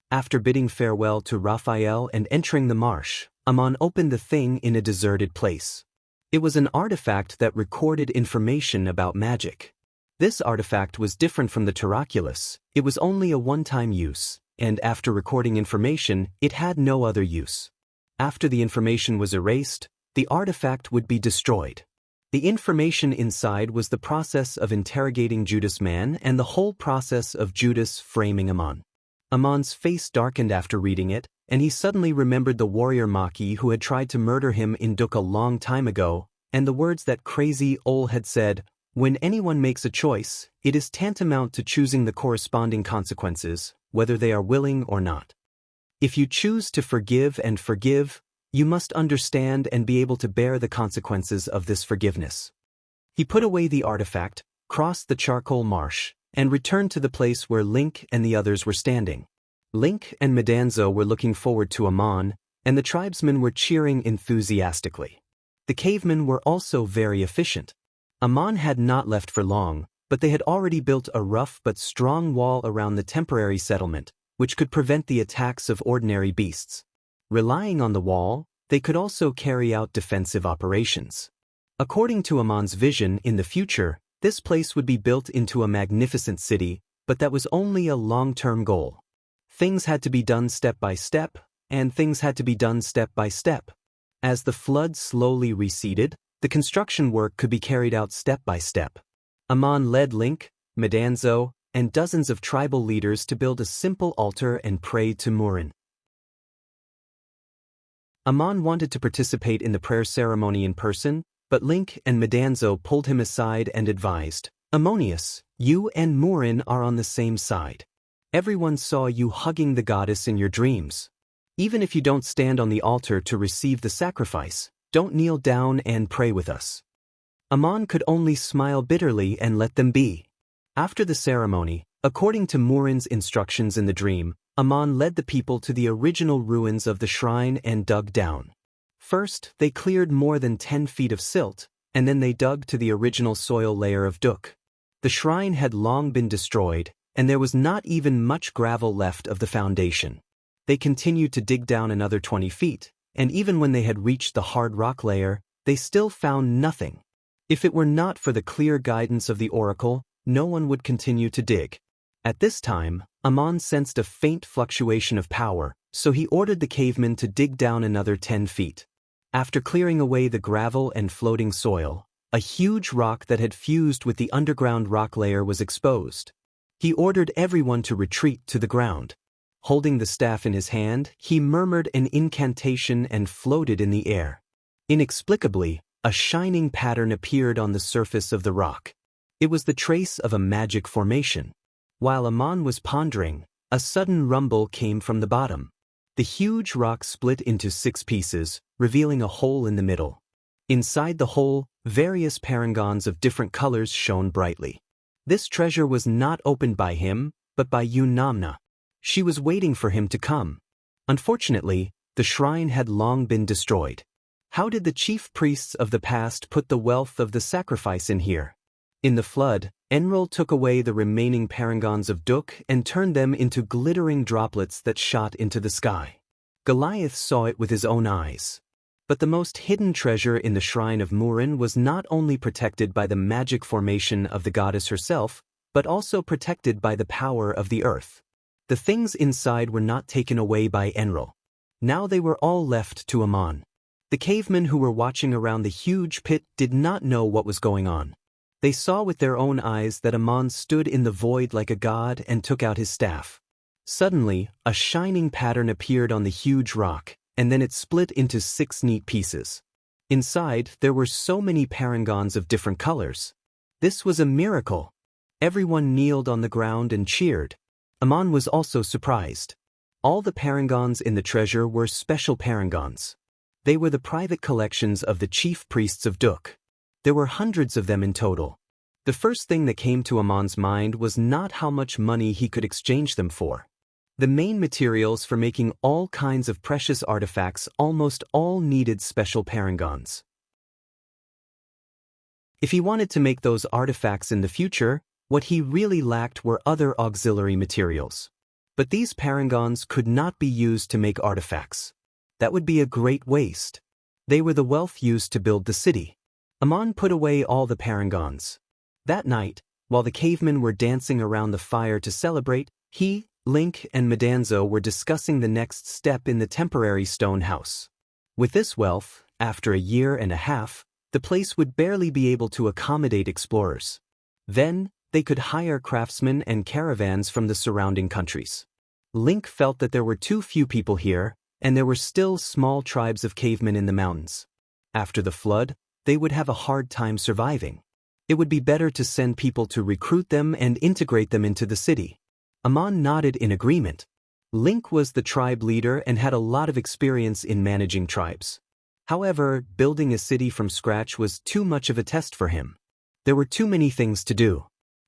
After bidding farewell to Raphael and entering the marsh, Aman opened the thing in a deserted place. It was an artifact that recorded information about magic. This artifact was different from the Taraculus, it was only a one-time use, and after recording information, it had no other use. After the information was erased, the artifact would be destroyed. The information inside was the process of interrogating Judas man and the whole process of Judas framing Aman. Aman's face darkened after reading it, and he suddenly remembered the warrior Maki who had tried to murder him in Duk a long time ago, and the words that crazy Ol had said, when anyone makes a choice, it is tantamount to choosing the corresponding consequences, whether they are willing or not. If you choose to forgive and forgive, you must understand and be able to bear the consequences of this forgiveness. He put away the artifact, crossed the charcoal marsh, and returned to the place where Link and the others were standing. Link and Medanzo were looking forward to Aman, and the tribesmen were cheering enthusiastically. The cavemen were also very efficient. Amon had not left for long, but they had already built a rough but strong wall around the temporary settlement, which could prevent the attacks of ordinary beasts. Relying on the wall, they could also carry out defensive operations. According to Amon's vision, in the future, this place would be built into a magnificent city, but that was only a long-term goal. Things had to be done step by step, and things had to be done step by step. As the flood slowly receded, the construction work could be carried out step by step. Amon led Link, Medanzo, and dozens of tribal leaders to build a simple altar and pray to Murin. Amon wanted to participate in the prayer ceremony in person, but Link and Medanzo pulled him aside and advised, "Ammonius, you and Murin are on the same side. Everyone saw you hugging the goddess in your dreams. Even if you don't stand on the altar to receive the sacrifice, don't kneel down and pray with us." Amon could only smile bitterly and let them be. After the ceremony, according to Murin's instructions in the dream, Amon led the people to the original ruins of the shrine and dug down. First, they cleared more than 10 feet of silt, and then they dug to the original soil layer of Duk. The shrine had long been destroyed, and there was not even much gravel left of the foundation. They continued to dig down another 20 feet, and even when they had reached the hard rock layer, they still found nothing. If it were not for the clear guidance of the oracle, no one would continue to dig. At this time, Amon sensed a faint fluctuation of power, so he ordered the cavemen to dig down another 10 feet. After clearing away the gravel and floating soil, a huge rock that had fused with the underground rock layer was exposed. He ordered everyone to retreat to the ground. Holding the staff in his hand, he murmured an incantation and floated in the air. Inexplicably, a shining pattern appeared on the surface of the rock. It was the trace of a magic formation. While Amon was pondering, a sudden rumble came from the bottom. The huge rock split into 6 pieces, revealing a hole in the middle. Inside the hole, various parangons of different colors shone brightly. This treasure was not opened by him, but by Yunamna. She was waiting for him to come. Unfortunately, the shrine had long been destroyed. How did the chief priests of the past put the wealth of the sacrifice in here? In the flood, Enril took away the remaining parangons of Duk and turned them into glittering droplets that shot into the sky. Goliath saw it with his own eyes. But the most hidden treasure in the shrine of Murin was not only protected by the magic formation of the goddess herself, but also protected by the power of the earth. The things inside were not taken away by Enril. Now they were all left to Amon. The cavemen who were watching around the huge pit did not know what was going on. They saw with their own eyes that Amon stood in the void like a god and took out his staff. Suddenly, a shining pattern appeared on the huge rock, and then it split into 6 neat pieces. Inside, there were so many parangons of different colors. This was a miracle. Everyone kneeled on the ground and cheered. Amon was also surprised. All the parangons in the treasure were special parangons. They were the private collections of the chief priests of Duk. There were hundreds of them in total. The first thing that came to Amon's mind was not how much money he could exchange them for. The main materials for making all kinds of precious artifacts almost all needed special parangons. If he wanted to make those artifacts in the future, what he really lacked were other auxiliary materials. But these parangons could not be used to make artifacts. That would be a great waste. They were the wealth used to build the city. Amon put away all the parangons. That night, while the cavemen were dancing around the fire to celebrate, he, Link, and Medanzo were discussing the next step in the temporary stone house. With this wealth, after a year and a half, the place would barely be able to accommodate explorers. Then, they could hire craftsmen and caravans from the surrounding countries. Link felt that there were too few people here, and there were still small tribes of cavemen in the mountains. After the flood, they would have a hard time surviving. It would be better to send people to recruit them and integrate them into the city. Amon nodded in agreement. Link was the tribe leader and had a lot of experience in managing tribes. However, building a city from scratch was too much of a test for him. There were too many things to do.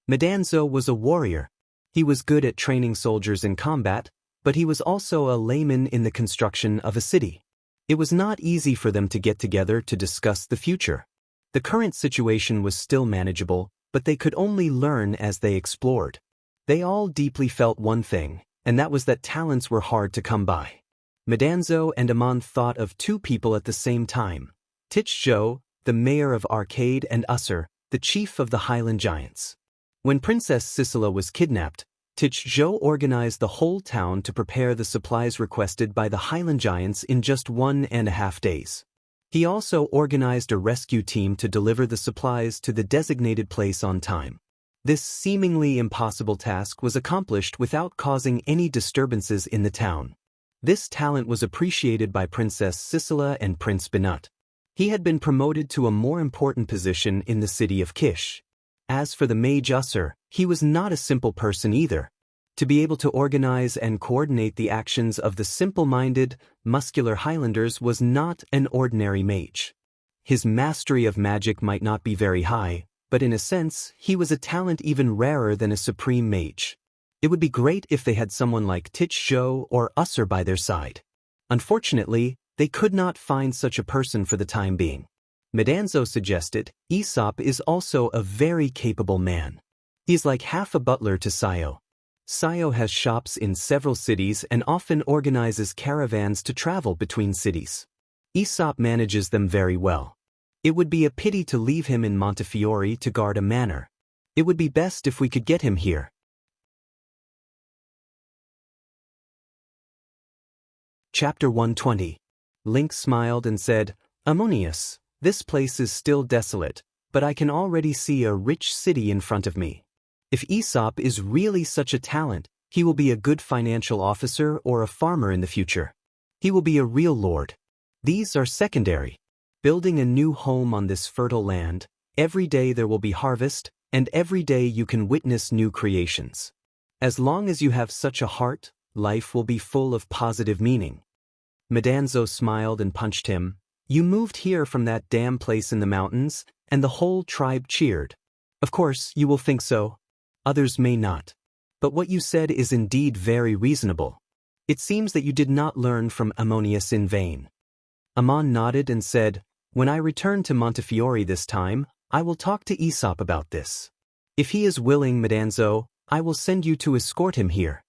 Medanzo was a warrior. He was good at training soldiers in combat, but he was also a layman in the construction of a city. It was not easy for them to get together to discuss the future. The current situation was still manageable, but they could only learn as they explored. They all deeply felt one thing, and that was that talents were hard to come by. Madanzo and Amon thought of two people at the same time: Tichjo, the mayor of Arcade, and Usser, the chief of the Highland Giants. When Princess Sisela was kidnapped, Tichjo organized the whole town to prepare the supplies requested by the Highland Giants in just 1.5 days. He also organized a rescue team to deliver the supplies to the designated place on time. This seemingly impossible task was accomplished without causing any disturbances in the town. This talent was appreciated by Princess Sisela and Prince Binut. He had been promoted to a more important position in the city of Kish. As for the mage Usser, he was not a simple person either. To be able to organize and coordinate the actions of the simple-minded, muscular Highlanders was not an ordinary mage. His mastery of magic might not be very high, but in a sense, he was a talent even rarer than a supreme mage. It would be great if they had someone like Tichjo or Usser by their side. Unfortunately, they could not find such a person for the time being. Madanzo suggested, Aesop is also a very capable man. He is like half a butler to Sayo. Sayo has shops in several cities and often organizes caravans to travel between cities. Aesop manages them very well. It would be a pity to leave him in Montefiore to guard a manor. It would be best if we could get him here. Chapter 120. Link smiled and said, Ammonius, this place is still desolate, but I can already see a rich city in front of me. If Aesop is really such a talent, he will be a good financial officer or a farmer in the future. He will be a real lord. These are secondary. Building a new home on this fertile land, every day there will be harvest, and every day you can witness new creations. As long as you have such a heart, life will be full of positive meaning. Madanzo smiled and punched him. You moved here from that damn place in the mountains, and the whole tribe cheered. Of course, you will think so. Others may not. But what you said is indeed very reasonable. It seems that you did not learn from Ammonius in vain. Amon nodded and said, When I return to Montefiore this time, I will talk to Aesop about this. If he is willing, Madanzo, I will send you to escort him here.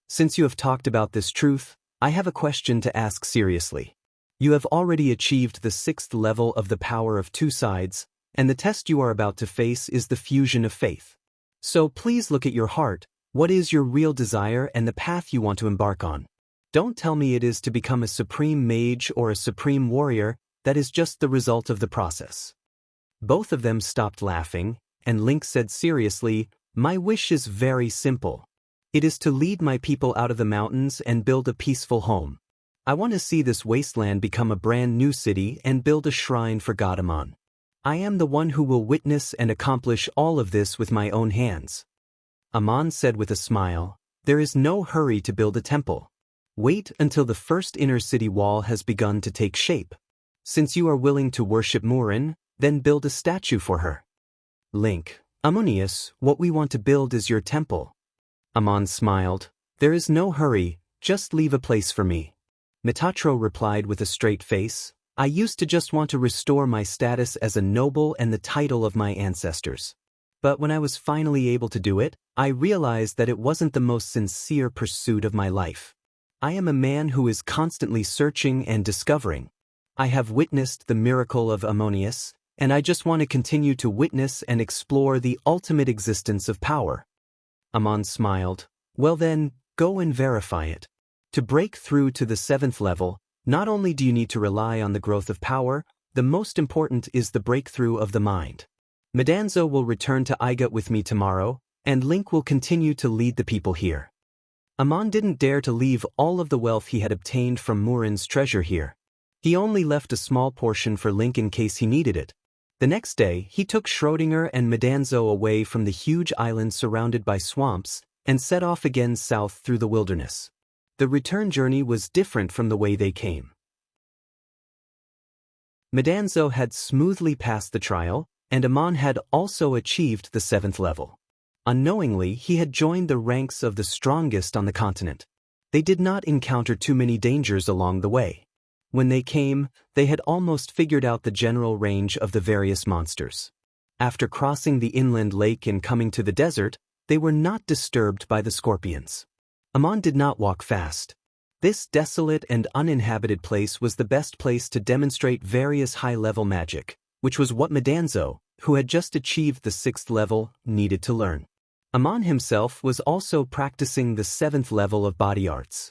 Since you have talked about this truth, I have a question to ask seriously. You have already achieved the 6th level of the power of two sides, and the test you are about to face is the fusion of faith. So please look at your heart. What is your real desire and the path you want to embark on? Don't tell me it is to become a supreme mage or a supreme warrior. That is just the result of the process. Both of them stopped laughing, and Link said seriously, My wish is very simple. It is to lead my people out of the mountains and build a peaceful home. I want to see this wasteland become a brand new city and build a shrine for God Amon. I am the one who will witness and accomplish all of this with my own hands. Amon said with a smile, There is no hurry to build a temple. Wait until the first inner city wall has begun to take shape. Since you are willing to worship Murin, then build a statue for her. Link, Ammonius, what we want to build is your temple. Amon smiled, There is no hurry, just leave a place for me. Metatro replied with a straight face, I used to just want to restore my status as a noble and the title of my ancestors. But when I was finally able to do it, I realized that it wasn't the most sincere pursuit of my life. I am a man who is constantly searching and discovering. I have witnessed the miracle of Ammonius, and I just want to continue to witness and explore the ultimate existence of power. Amon smiled, Well then, go and verify it. To break through to the 7th level, not only do you need to rely on the growth of power, the most important is the breakthrough of the mind. Madanzo will return to Iga with me tomorrow, and Link will continue to lead the people here. Amon didn't dare to leave all of the wealth he had obtained from Murin's treasure here. He only left a small portion for Link in case he needed it. The next day, he took Schrödinger and Madanzo away from the huge island surrounded by swamps, and set off again south through the wilderness. The return journey was different from the way they came. Madanzo had smoothly passed the trial, and Amon had also achieved the 7th level. Unknowingly, he had joined the ranks of the strongest on the continent. They did not encounter too many dangers along the way. When they came, they had almost figured out the general range of the various monsters. After crossing the inland lake and coming to the desert, they were not disturbed by the scorpions. Amon did not walk fast. This desolate and uninhabited place was the best place to demonstrate various high-level magic, which was what Madanzo, who had just achieved the 6th level, needed to learn. Amon himself was also practicing the 7th level of body arts.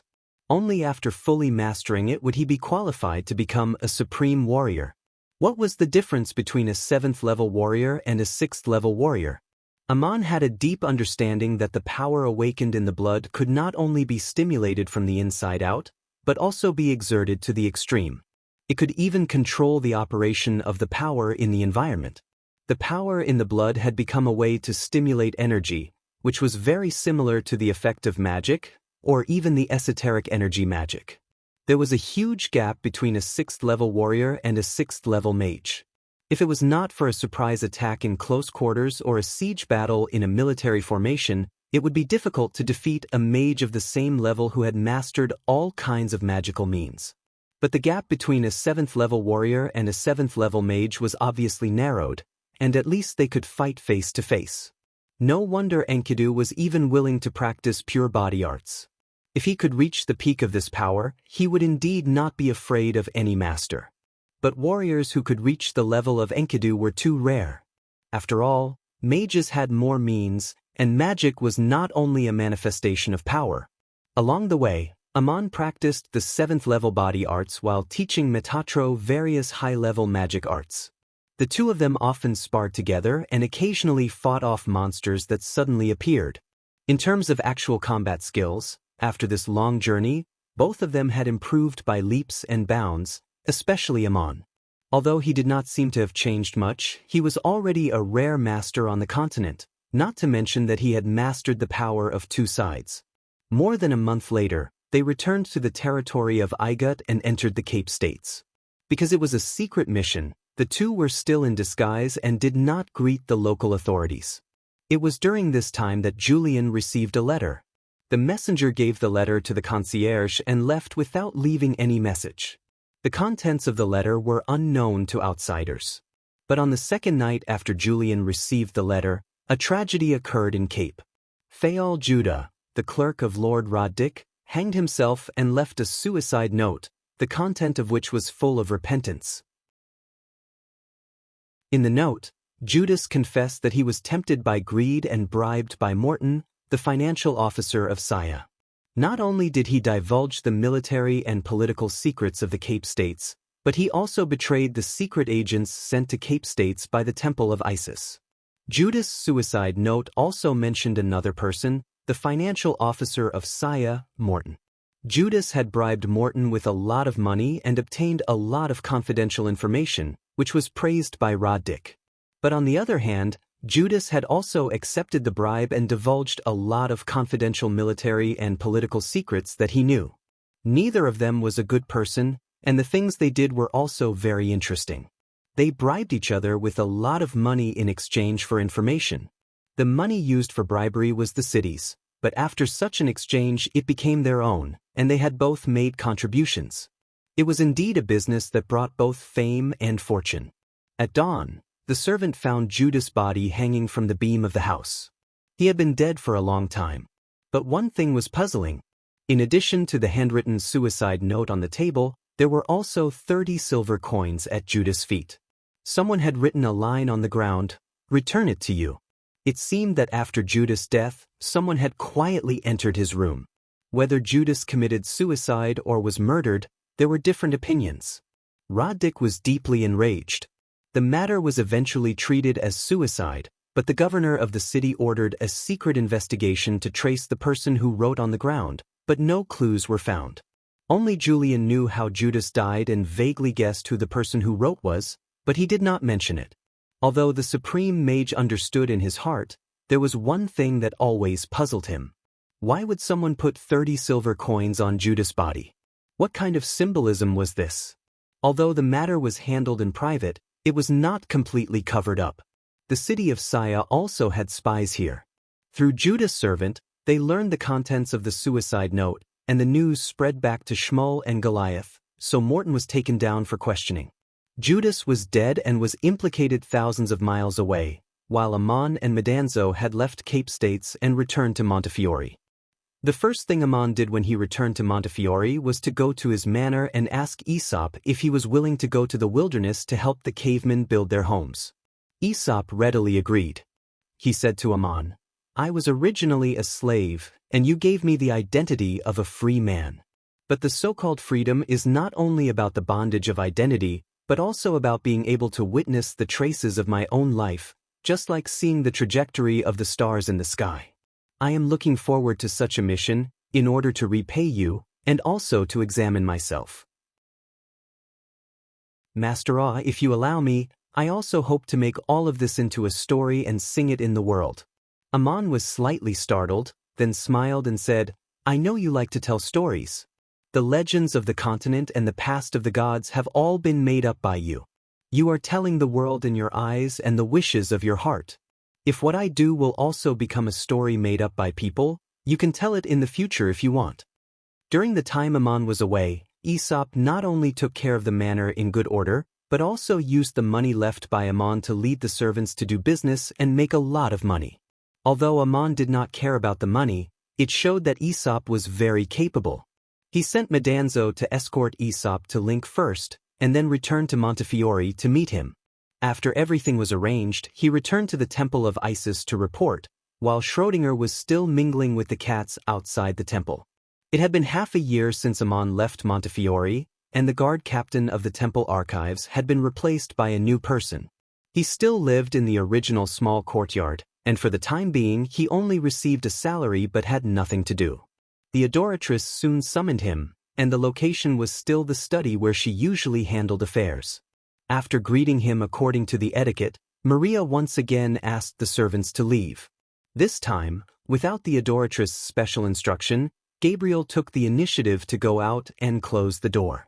Only after fully mastering it would he be qualified to become a supreme warrior. What was the difference between a 7th level warrior and a 6th level warrior? Amon had a deep understanding that the power awakened in the blood could not only be stimulated from the inside out, but also be exerted to the extreme. It could even control the operation of the power in the environment. The power in the blood had become a way to stimulate energy, which was very similar to the effect of magic, or even the esoteric energy magic. There was a huge gap between a 6th level warrior and a 6th level mage. If it was not for a surprise attack in close quarters or a siege battle in a military formation, it would be difficult to defeat a mage of the same level who had mastered all kinds of magical means. But the gap between a 7th level warrior and a 7th level mage was obviously narrowed, and at least they could fight face to face. No wonder Enkidu was even willing to practice pure body arts. If he could reach the peak of this power, he would indeed not be afraid of any master. But warriors who could reach the level of Enkidu were too rare. After all, mages had more means, and magic was not only a manifestation of power. Along the way, Amon practiced the 7th level body arts while teaching Metatro various high-level magic arts. The two of them often sparred together and occasionally fought off monsters that suddenly appeared. In terms of actual combat skills, after this long journey, both of them had improved by leaps and bounds, especially Amon. Although he did not seem to have changed much, he was already a rare master on the continent, not to mention that he had mastered the power of two sides. More than a month later, they returned to the territory of Igut and entered the Cape States. Because it was a secret mission, the two were still in disguise and did not greet the local authorities. It was during this time that Julian received a letter. The messenger gave the letter to the concierge and left without leaving any message. The contents of the letter were unknown to outsiders. But on the second night after Julian received the letter, a tragedy occurred in Cape. Fayal Judah, the clerk of Lord Roddick, hanged himself and left a suicide note, the content of which was full of repentance. In the note, Judas confessed that he was tempted by greed and bribed by Morton, the financial officer of Saya. Not only did he divulge the military and political secrets of the Cape States, but he also betrayed the secret agents sent to Cape States by the Temple of Isis. Judas' suicide note also mentioned another person, the financial officer of Saya, Morton. Judas had bribed Morton with a lot of money and obtained a lot of confidential information, which was praised by Roddick. But on the other hand, Judas had also accepted the bribe and divulged a lot of confidential military and political secrets that he knew. Neither of them was a good person, and the things they did were also very interesting. They bribed each other with a lot of money in exchange for information. The money used for bribery was the city's, but after such an exchange it became their own, and they had both made contributions. It was indeed a business that brought both fame and fortune. At dawn, the servant found Judas' body hanging from the beam of the house. He had been dead for a long time. But one thing was puzzling. In addition to the handwritten suicide note on the table, there were also 30 silver coins at Judas' feet. Someone had written a line on the ground, "Return it to you." It seemed that after Judas' death, someone had quietly entered his room. Whether Judas committed suicide or was murdered, there were different opinions. Roddick was deeply enraged. The matter was eventually treated as suicide, but the governor of the city ordered a secret investigation to trace the person who wrote on the ground, but no clues were found. Only Julian knew how Judas died and vaguely guessed who the person who wrote was, but he did not mention it. Although the supreme mage understood in his heart, there was one thing that always puzzled him. Why would someone put 30 silver coins on Judas' body? What kind of symbolism was this? Although the matter was handled in private, it was not completely covered up. The city of Saya also had spies here. Through Judas' servant, they learned the contents of the suicide note, and the news spread back to Shmuel and Goliath, so Morton was taken down for questioning. Judas was dead and was implicated thousands of miles away, while Amon and Medanzo had left Cape States and returned to Montefiore. The first thing Amon did when he returned to Montefiore was to go to his manor and ask Aesop if he was willing to go to the wilderness to help the cavemen build their homes. Aesop readily agreed. He said to Amon, "I was originally a slave, and you gave me the identity of a free man. But the so-called freedom is not only about the bondage of identity, but also about being able to witness the traces of my own life, just like seeing the trajectory of the stars in the sky. I am looking forward to such a mission, in order to repay you, and also to examine myself. Master Ah, if you allow me, I also hope to make all of this into a story and sing it in the world." Amon was slightly startled, then smiled and said, "I know you like to tell stories. The legends of the continent and the past of the gods have all been made up by you. You are telling the world in your eyes and the wishes of your heart. If what I do will also become a story made up by people, you can tell it in the future if you want." During the time Amon was away, Aesop not only took care of the manor in good order, but also used the money left by Amon to lead the servants to do business and make a lot of money. Although Amon did not care about the money, it showed that Aesop was very capable. He sent Medanzo to escort Aesop to Link first, and then returned to Montefiore to meet him. After everything was arranged, he returned to the temple of Isis to report, while Schrödinger was still mingling with the cats outside the temple. It had been half a year since Amon left Montefiore, and the guard captain of the temple archives had been replaced by a new person. He still lived in the original small courtyard, and for the time being he only received a salary but had nothing to do. The adoratrix soon summoned him, and the location was still the study where she usually handled affairs. After greeting him according to the etiquette, Maria once again asked the servants to leave. This time, without the adoratrix's special instruction, Gabriel took the initiative to go out and close the door.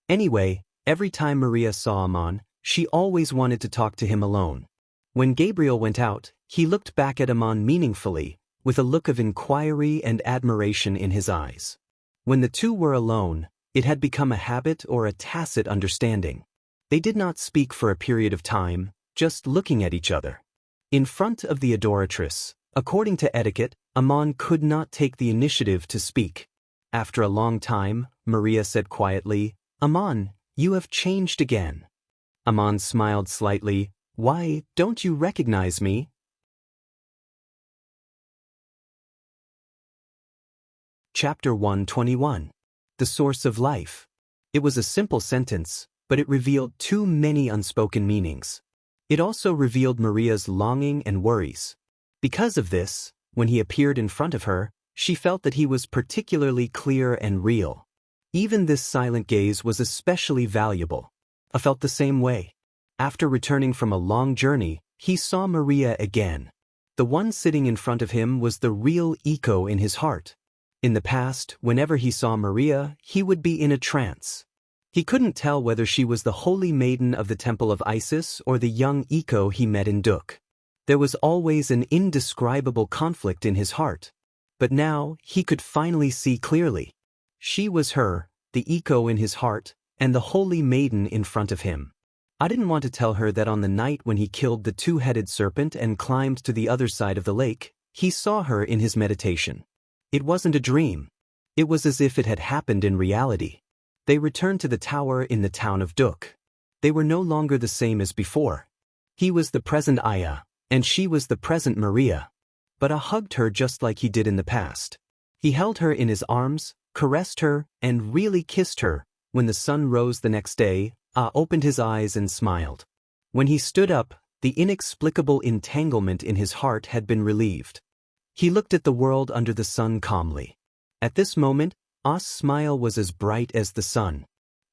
Anyway, every time Maria saw Amon, she always wanted to talk to him alone. When Gabriel went out, he looked back at Amon meaningfully, with a look of inquiry and admiration in his eyes. When the two were alone, it had become a habit or a tacit understanding. They did not speak for a period of time, just looking at each other. In front of the adoratrix, according to etiquette, Amon could not take the initiative to speak. After a long time, Maria said quietly, "Amon, you have changed again." Amon smiled slightly. "Why, don't you recognize me?" Chapter 121. The Source of Life. It was a simple sentence, but it revealed too many unspoken meanings. It also revealed Maria's longing and worries. Because of this, when he appeared in front of her, she felt that he was particularly clear and real. Even this silent gaze was especially valuable. I felt the same way. After returning from a long journey, he saw Maria again. The one sitting in front of him was the real echo in his heart. In the past, whenever he saw Maria, he would be in a trance. He couldn't tell whether she was the holy maiden of the temple of Isis or the young echo he met in Duk. There was always an indescribable conflict in his heart. But now, he could finally see clearly. She was her, the echo in his heart, and the holy maiden in front of him. I didn't want to tell her that on the night when he killed the two-headed serpent and climbed to the other side of the lake, he saw her in his meditation. It wasn't a dream. It was as if it had happened in reality. They returned to the tower in the town of Duk. They were no longer the same as before. He was the present Aya, and she was the present Maria. But I hugged her just like he did in the past. He held her in his arms, caressed her, and really kissed her. When the sun rose the next day, Ah opened his eyes and smiled. When he stood up, the inexplicable entanglement in his heart had been relieved. He looked at the world under the sun calmly. At this moment, Ah's smile was as bright as the sun.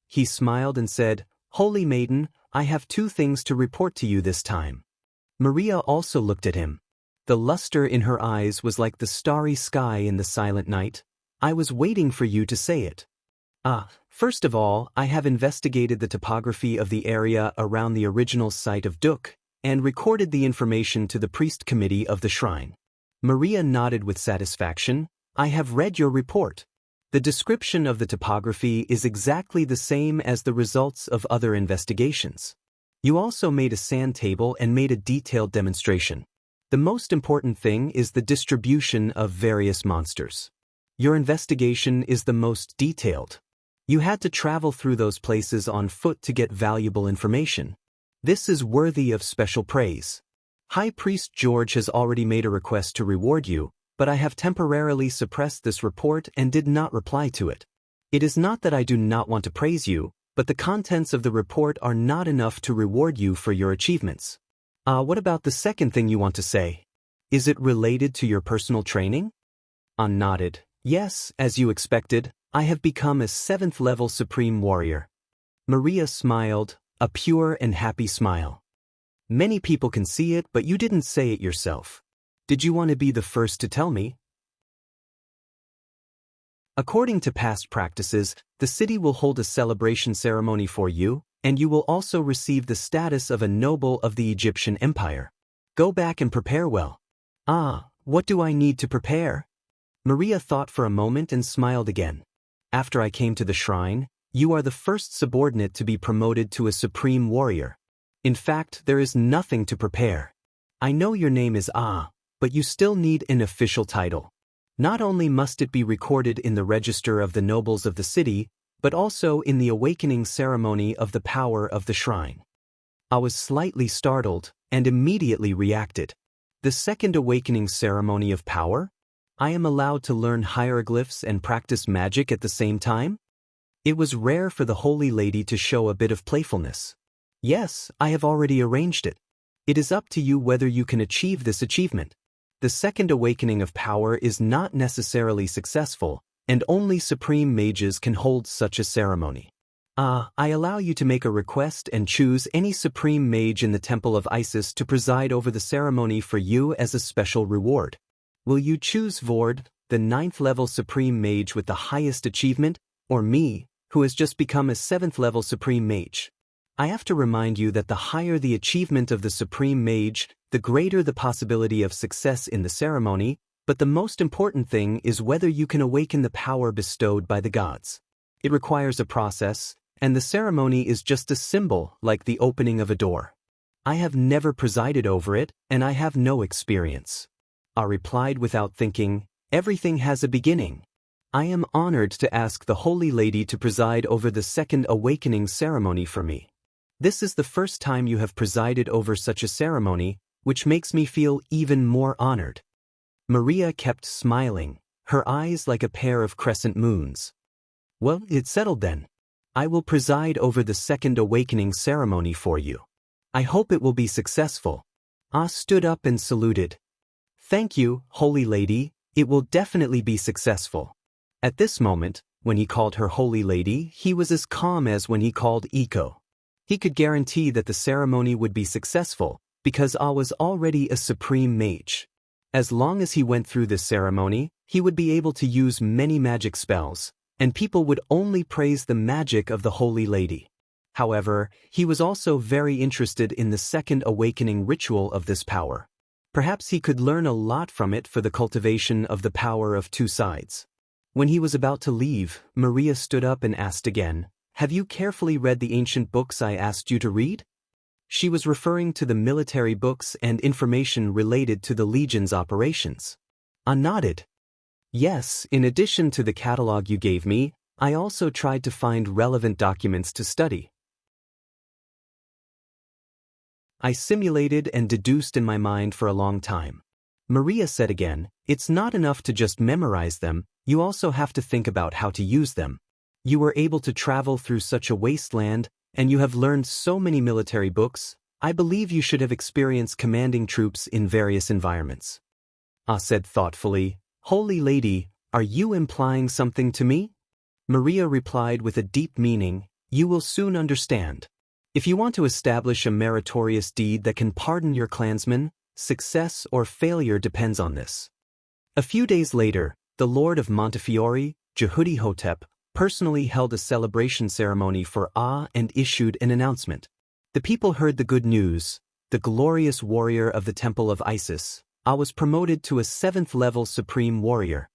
He smiled and said, "Holy maiden, I have two things to report to you this time." Maria also looked at him. The luster in her eyes was like the starry sky in the silent night. "I was waiting for you to say it." First of all, I have investigated the topography of the area around the original site of Duk, and recorded the information to the priest committee of the shrine. Maria nodded with satisfaction. "I have read your report. The description of the topography is exactly the same as the results of other investigations. You also made a sand table and made a detailed demonstration. The most important thing is the distribution of various monsters. Your investigation is the most detailed. You had to travel through those places on foot to get valuable information. This is worthy of special praise. High Priest George has already made a request to reward you, but I have temporarily suppressed this report and did not reply to it. It is not that I do not want to praise you, but the contents of the report are not enough to reward you for your achievements. What about the second thing you want to say? Is it related to your personal training? An nodded. Yes, as you expected, I have become a 7th-level Supreme Warrior. Maria smiled, a pure and happy smile. Many people can see it, but you didn't say it yourself. Did you want to be the first to tell me? According to past practices, the city will hold a celebration ceremony for you, and you will also receive the status of a noble of the Egyptian Empire. Go back and prepare well. What do I need to prepare? Maria thought for a moment and smiled again. After I came to the shrine, you are the first subordinate to be promoted to a Supreme Warrior. In fact, there is nothing to prepare. I know your name is but you still need an official title. Not only must it be recorded in the register of the nobles of the city, but also in the awakening ceremony of the power of the shrine. I was slightly startled and immediately reacted. The second awakening ceremony of power? I am allowed to learn hieroglyphs and practice magic at the same time? It was rare for the Holy Lady to show a bit of playfulness. Yes, I have already arranged it. It is up to you whether you can achieve this achievement. The second awakening of power is not necessarily successful, and only supreme mages can hold such a ceremony. I allow you to make a request and choose any supreme mage in the Temple of Isis to preside over the ceremony for you as a special reward. Will you choose Vord, the 9th-level supreme mage with the highest achievement, or me, who has just become a 7th-level supreme mage? I have to remind you that the higher the achievement of the supreme mage, the greater the possibility of success in the ceremony, but the most important thing is whether you can awaken the power bestowed by the gods. It requires a process, and the ceremony is just a symbol like the opening of a door. I have never presided over it, and I have no experience. I replied without thinking, everything has a beginning. I am honored to ask the Holy Lady to preside over the second awakening ceremony for me. This is the first time you have presided over such a ceremony, which makes me feel even more honored. Maria kept smiling, her eyes like a pair of crescent moons. Well, it's settled then. I will preside over the second awakening ceremony for you. I hope it will be successful. Ah stood up and saluted. Thank you, Holy Lady, it will definitely be successful. At this moment, when he called her Holy Lady, he was as calm as when he called Iko. He could guarantee that the ceremony would be successful, because Ah was already a supreme mage. As long as he went through this ceremony, he would be able to use many magic spells, and people would only praise the magic of the Holy Lady. However, he was also very interested in the second awakening ritual of this power. Perhaps he could learn a lot from it for the cultivation of the power of two sides. When he was about to leave, Maria stood up and asked again, "Have you carefully read the ancient books I asked you to read?" She was referring to the military books and information related to the Legion's operations. I nodded. Yes, in addition to the catalog you gave me, I also tried to find relevant documents to study. I simulated and deduced in my mind for a long time. Maria said again, it's not enough to just memorize them, you also have to think about how to use them. You were able to travel through such a wasteland, and you have learned so many military books, I believe you should have experienced commanding troops in various environments. Ah said thoughtfully, Holy Lady, are you implying something to me? Maria replied with a deep meaning, you will soon understand. If you want to establish a meritorious deed that can pardon your clansmen, success or failure depends on this. A few days later, the Lord of Montefiore, Jehudi Hotep, personally held a celebration ceremony for Ah and issued an announcement. The people heard the good news. The glorious warrior of the Temple of Isis, Ah was promoted to a 7th-level Supreme Warrior.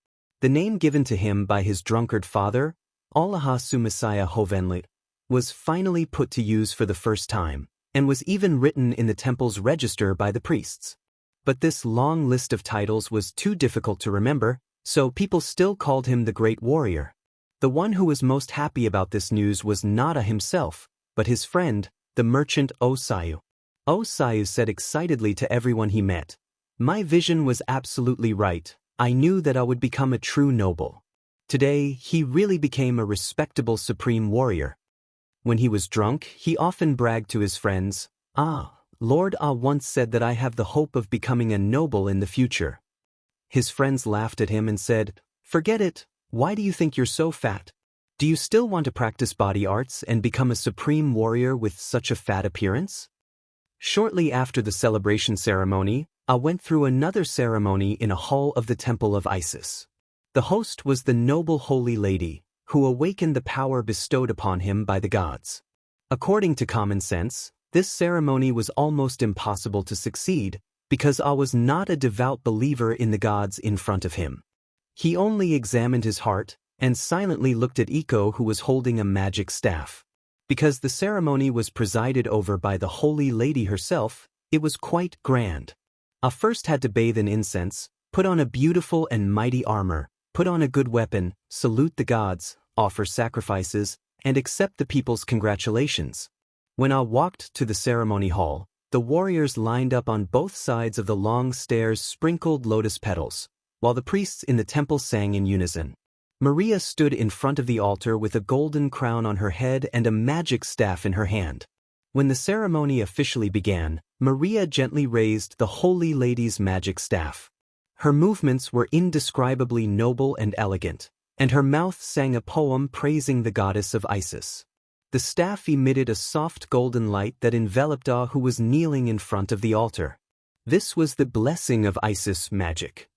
The name given to him by his drunkard father, Allah Messiah Hovenlit, was finally put to use for the first time, and was even written in the temple's register by the priests. But this long list of titles was too difficult to remember, so people still called him the Great Warrior. The one who was most happy about this news was Nada himself, but his friend, the merchant Osayu. Osayu said excitedly to everyone he met, "My vision was absolutely right. I knew that I would become a true noble." Today, he really became a respectable supreme warrior. When he was drunk, he often bragged to his friends, Lord Ah once said that I have the hope of becoming a noble in the future." His friends laughed at him and said, "Forget it, why do you think you're so fat? Do you still want to practice body arts and become a supreme warrior with such a fat appearance?" Shortly after the celebration ceremony, Ah went through another ceremony in a hall of the temple of Isis. The host was the noble holy lady, who awakened the power bestowed upon him by the gods. According to common sense, this ceremony was almost impossible to succeed, because Ah was not a devout believer in the gods in front of him. He only examined his heart, and silently looked at Iko, who was holding a magic staff. Because the ceremony was presided over by the holy lady herself, it was quite grand. Ah first had to bathe in incense, put on a beautiful and mighty armor, put on a good weapon, salute the gods, offer sacrifices, and accept the people's congratulations. When Ah walked to the ceremony hall, the warriors lined up on both sides of the long stairs sprinkled lotus petals, while the priests in the temple sang in unison. Maria stood in front of the altar with a golden crown on her head and a magic staff in her hand. When the ceremony officially began, Maria gently raised the Holy Lady's magic staff. Her movements were indescribably noble and elegant, and her mouth sang a poem praising the goddess of Isis. The staff emitted a soft golden light that enveloped Ah, who was kneeling in front of the altar. This was the blessing of Isis magic.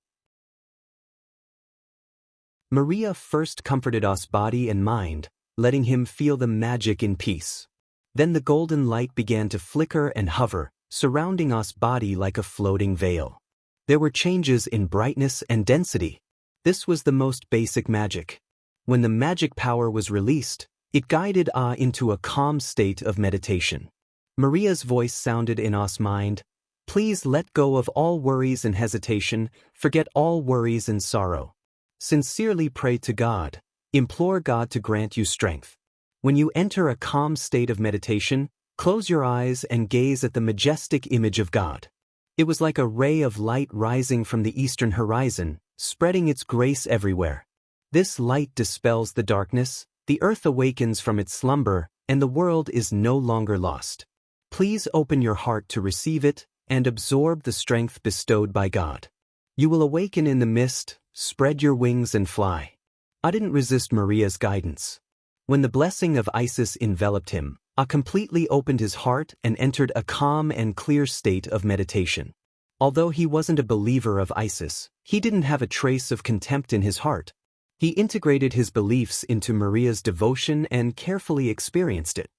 Maria first comforted Ah's body and mind, letting him feel the magic in peace. Then the golden light began to flicker and hover, surrounding Ah's body like a floating veil. There were changes in brightness and density. This was the most basic magic. When the magic power was released, it guided Ah into a calm state of meditation. Maria's voice sounded in Ah's mind, "Please let go of all worries and hesitation, forget all worries and sorrow. Sincerely pray to God, implore God to grant you strength. When you enter a calm state of meditation, close your eyes and gaze at the majestic image of God." It was like a ray of light rising from the eastern horizon, spreading its grace everywhere. This light dispels the darkness, the earth awakens from its slumber, and the world is no longer lost. Please open your heart to receive it and absorb the strength bestowed by God. You will awaken in the mist, spread your wings and fly. I didn't resist Maria's guidance. When the blessing of Isis enveloped him, I completely opened his heart and entered a calm and clear state of meditation. Although he wasn't a believer of Isis, he didn't have a trace of contempt in his heart. He integrated his beliefs into Maria's devotion and carefully experienced it.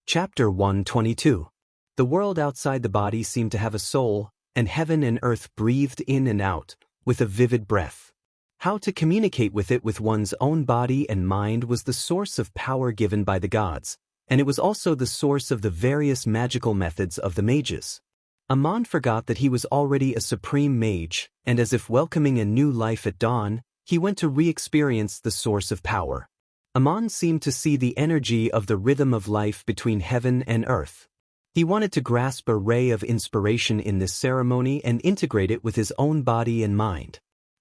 Chapter 122. The world outside the body seemed to have a soul, and heaven and earth breathed in and out, with a vivid breath. How to communicate with it with one's own body and mind was the source of power given by the gods, and it was also the source of the various magical methods of the mages. Amon forgot that he was already a supreme mage, and as if welcoming a new life at dawn, he went to re-experience the source of power. Amon seemed to see the energy of the rhythm of life between heaven and earth. He wanted to grasp a ray of inspiration in this ceremony and integrate it with his own body and mind.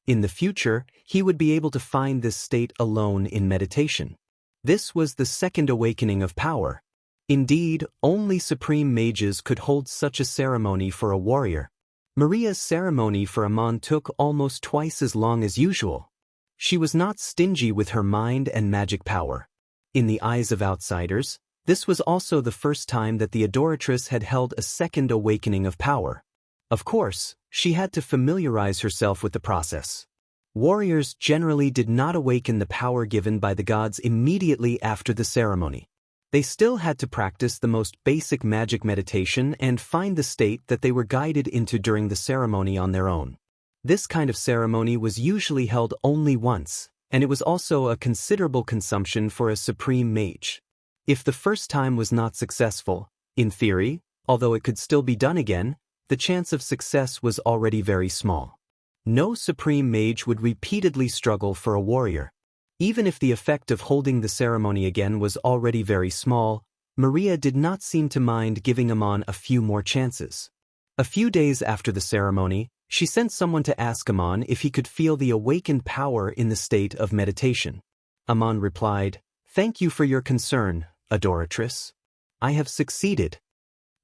In the future, he would be able to find this state alone in meditation. This was the second awakening of power. Indeed, only supreme mages could hold such a ceremony for a warrior. Maria's ceremony for Amon took almost twice as long as usual. She was not stingy with her mind and magic power. In the eyes of outsiders, this was also the first time that the adoratress had held a second awakening of power. Of course, she had to familiarize herself with the process. Warriors generally did not awaken the power given by the gods immediately after the ceremony. They still had to practice the most basic magic meditation and find the state that they were guided into during the ceremony on their own. This kind of ceremony was usually held only once, and it was also a considerable consumption for a supreme mage. If the first time was not successful, in theory, although it could still be done again, the chance of success was already very small. No supreme mage would repeatedly struggle for a warrior. Even if the effect of holding the ceremony again was already very small, Maria did not seem to mind giving Amon a few more chances. A few days after the ceremony, she sent someone to ask Amon if he could feel the awakened power in the state of meditation. Amon replied, "Thank you for your concern, adoratress. I have succeeded."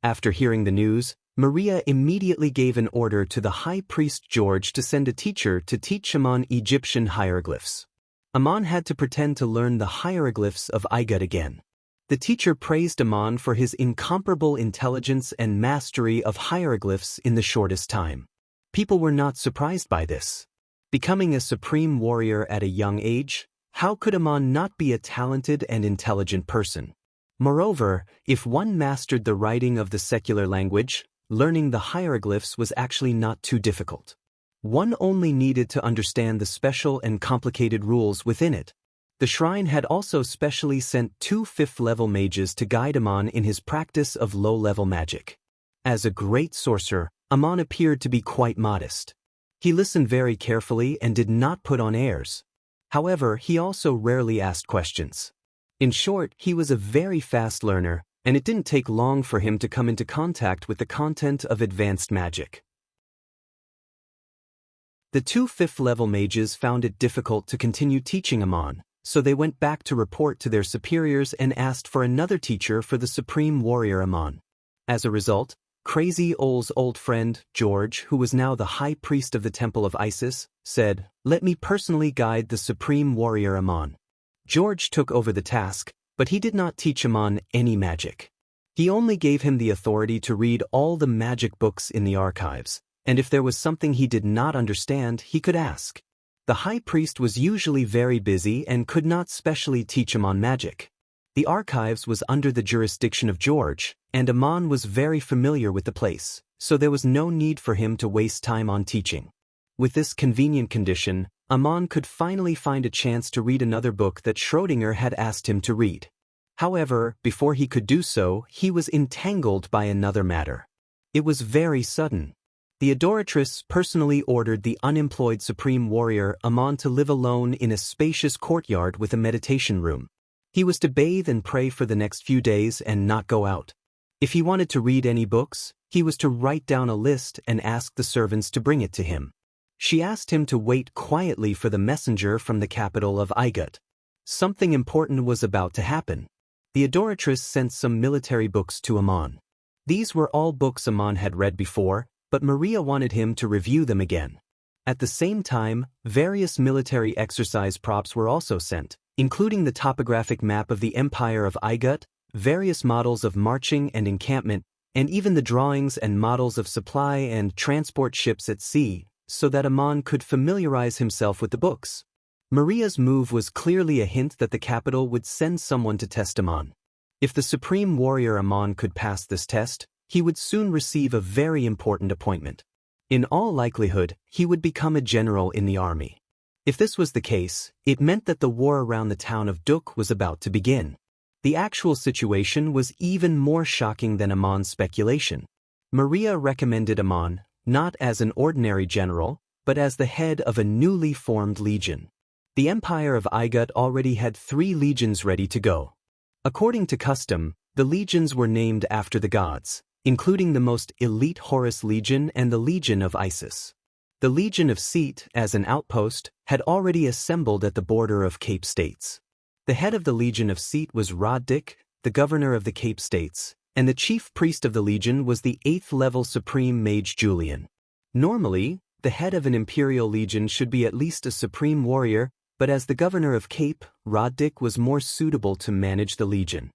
After hearing the news, Maria immediately gave an order to the high priest George to send a teacher to teach Amon Egyptian hieroglyphs. Amon had to pretend to learn the hieroglyphs of Igut again. The teacher praised Amon for his incomparable intelligence and mastery of hieroglyphs in the shortest time. People were not surprised by this. Becoming a supreme warrior at a young age, how could Amon not be a talented and intelligent person? Moreover, if one mastered the writing of the secular language, learning the hieroglyphs was actually not too difficult. One only needed to understand the special and complicated rules within it. The shrine had also specially sent 2 fifth-level mages to guide Amon in his practice of low-level magic. As a great sorcerer, Amon appeared to be quite modest. He listened very carefully and did not put on airs. However, he also rarely asked questions. In short, he was a very fast learner, and it didn't take long for him to come into contact with the content of advanced magic. The 2 fifth-level mages found it difficult to continue teaching Amon, so they went back to report to their superiors and asked for another teacher for the supreme warrior Amon. As a result, Crazy Ol's old friend, George, who was now the high priest of the Temple of Isis, said, "Let me personally guide the supreme warrior Amon." George took over the task, but he did not teach Amon any magic. He only gave him the authority to read all the magic books in the archives, and if there was something he did not understand, he could ask. The high priest was usually very busy and could not specially teach Amon magic. The archives was under the jurisdiction of George, and Amon was very familiar with the place, so there was no need for him to waste time on teaching. With this convenient condition, Amon could finally find a chance to read another book that Schrödinger had asked him to read. However, before he could do so, he was entangled by another matter. It was very sudden. The adoratress personally ordered the unemployed supreme warrior Amon to live alone in a spacious courtyard with a meditation room. He was to bathe and pray for the next few days and not go out. If he wanted to read any books, he was to write down a list and ask the servants to bring it to him. She asked him to wait quietly for the messenger from the capital of Igut. Something important was about to happen. The adoratress sent some military books to Amon. These were all books Amon had read before, but Maria wanted him to review them again. At the same time, various military exercise props were also sent, including the topographic map of the Empire of Igut, various models of marching and encampment, and even the drawings and models of supply and transport ships at sea, so that Amon could familiarize himself with the books. Maria's move was clearly a hint that the capital would send someone to test Amon. If the supreme warrior Amon could pass this test, he would soon receive a very important appointment. In all likelihood, he would become a general in the army. If this was the case, it meant that the war around the town of Duk was about to begin. The actual situation was even more shocking than Amon's speculation. Maria recommended Amon, not as an ordinary general, but as the head of a newly formed legion. The Empire of Igut already had 3 legions ready to go. According to custom, the legions were named after the gods, including the most elite Horus Legion and the Legion of Isis. The Legion of Set, as an outpost, had already assembled at the border of Cape States. The head of the Legion of Set was Roddick, the governor of the Cape States, and the chief priest of the legion was the 8th-level supreme mage Julian. Normally, the head of an imperial legion should be at least a supreme warrior, but as the governor of Cape, Roddick was more suitable to manage the legion.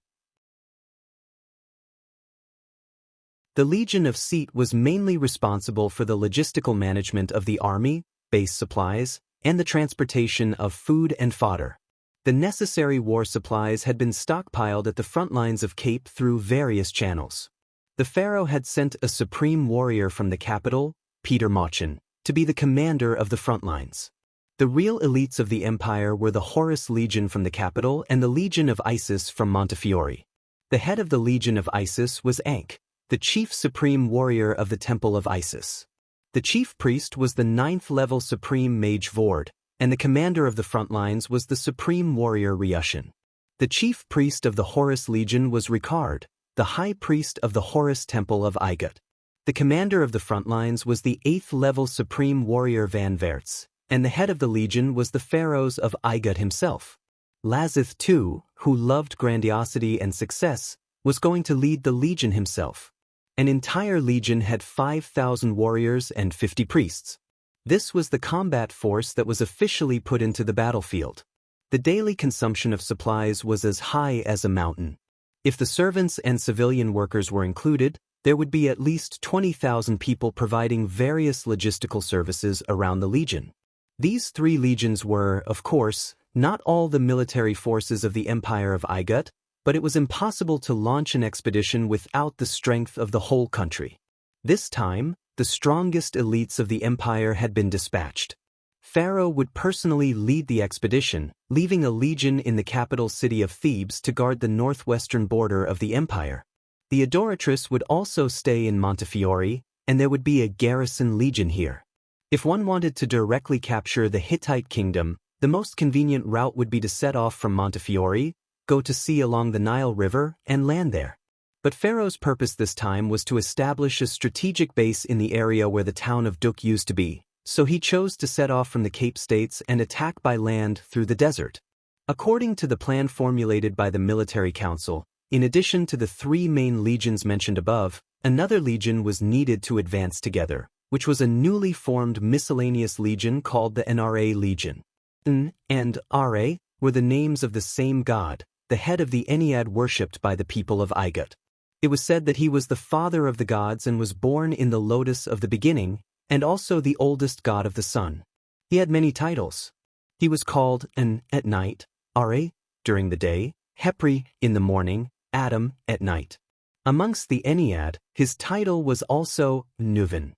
The Legion of Set was mainly responsible for the logistical management of the army, base supplies, and the transportation of food and fodder. The necessary war supplies had been stockpiled at the front lines of Cape through various channels. The pharaoh had sent a supreme warrior from the capital, Peter Machen, to be the commander of the front lines. The real elites of the empire were the Horus Legion from the capital and the Legion of Isis from Montefiore. The head of the Legion of Isis was Ankh, the chief supreme warrior of the Temple of Isis. The chief priest was the 9th-level supreme mage Vord, and the commander of the front lines was the supreme warrior Ryushin. The chief priest of the Horus Legion was Ricard, the high priest of the Horus Temple of Igut. The commander of the front lines was the 8th-level supreme warrior Van Verts, and the head of the legion was the pharaohs of Igut himself. Lazith too, who loved grandiosity and success, was going to lead the legion himself. An entire legion had 5,000 warriors and 50 priests. This was the combat force that was officially put into the battlefield. The daily consumption of supplies was as high as a mountain. If the servants and civilian workers were included, there would be at least 20,000 people providing various logistical services around the legion. These 3 legions were, of course, not all the military forces of the Empire of Igut, but it was impossible to launch an expedition without the strength of the whole country. This time, the strongest elites of the empire had been dispatched. Pharaoh would personally lead the expedition, leaving a legion in the capital city of Thebes to guard the northwestern border of the empire. The Adoratrice would also stay in Montefiore, and there would be a garrison legion here. If one wanted to directly capture the Hittite kingdom, the most convenient route would be to set off from Montefiore, go to sea along the Nile River, and land there. But Pharaoh's purpose this time was to establish a strategic base in the area where the town of Duk used to be, so he chose to set off from the Cape States and attack by land through the desert. According to the plan formulated by the military council, in addition to the 3 main legions mentioned above, another legion was needed to advance together, which was a newly formed miscellaneous legion called the NRA Legion. N and Ra were the names of the same god, the head of the Ennead worshipped by the people of Igut. It was said that he was the father of the gods and was born in the lotus of the beginning, and also the oldest god of the sun. He had many titles. He was called An at night, Are during the day, Hepri in the morning, Adam at night. Amongst the Ennead, his title was also Nuvin.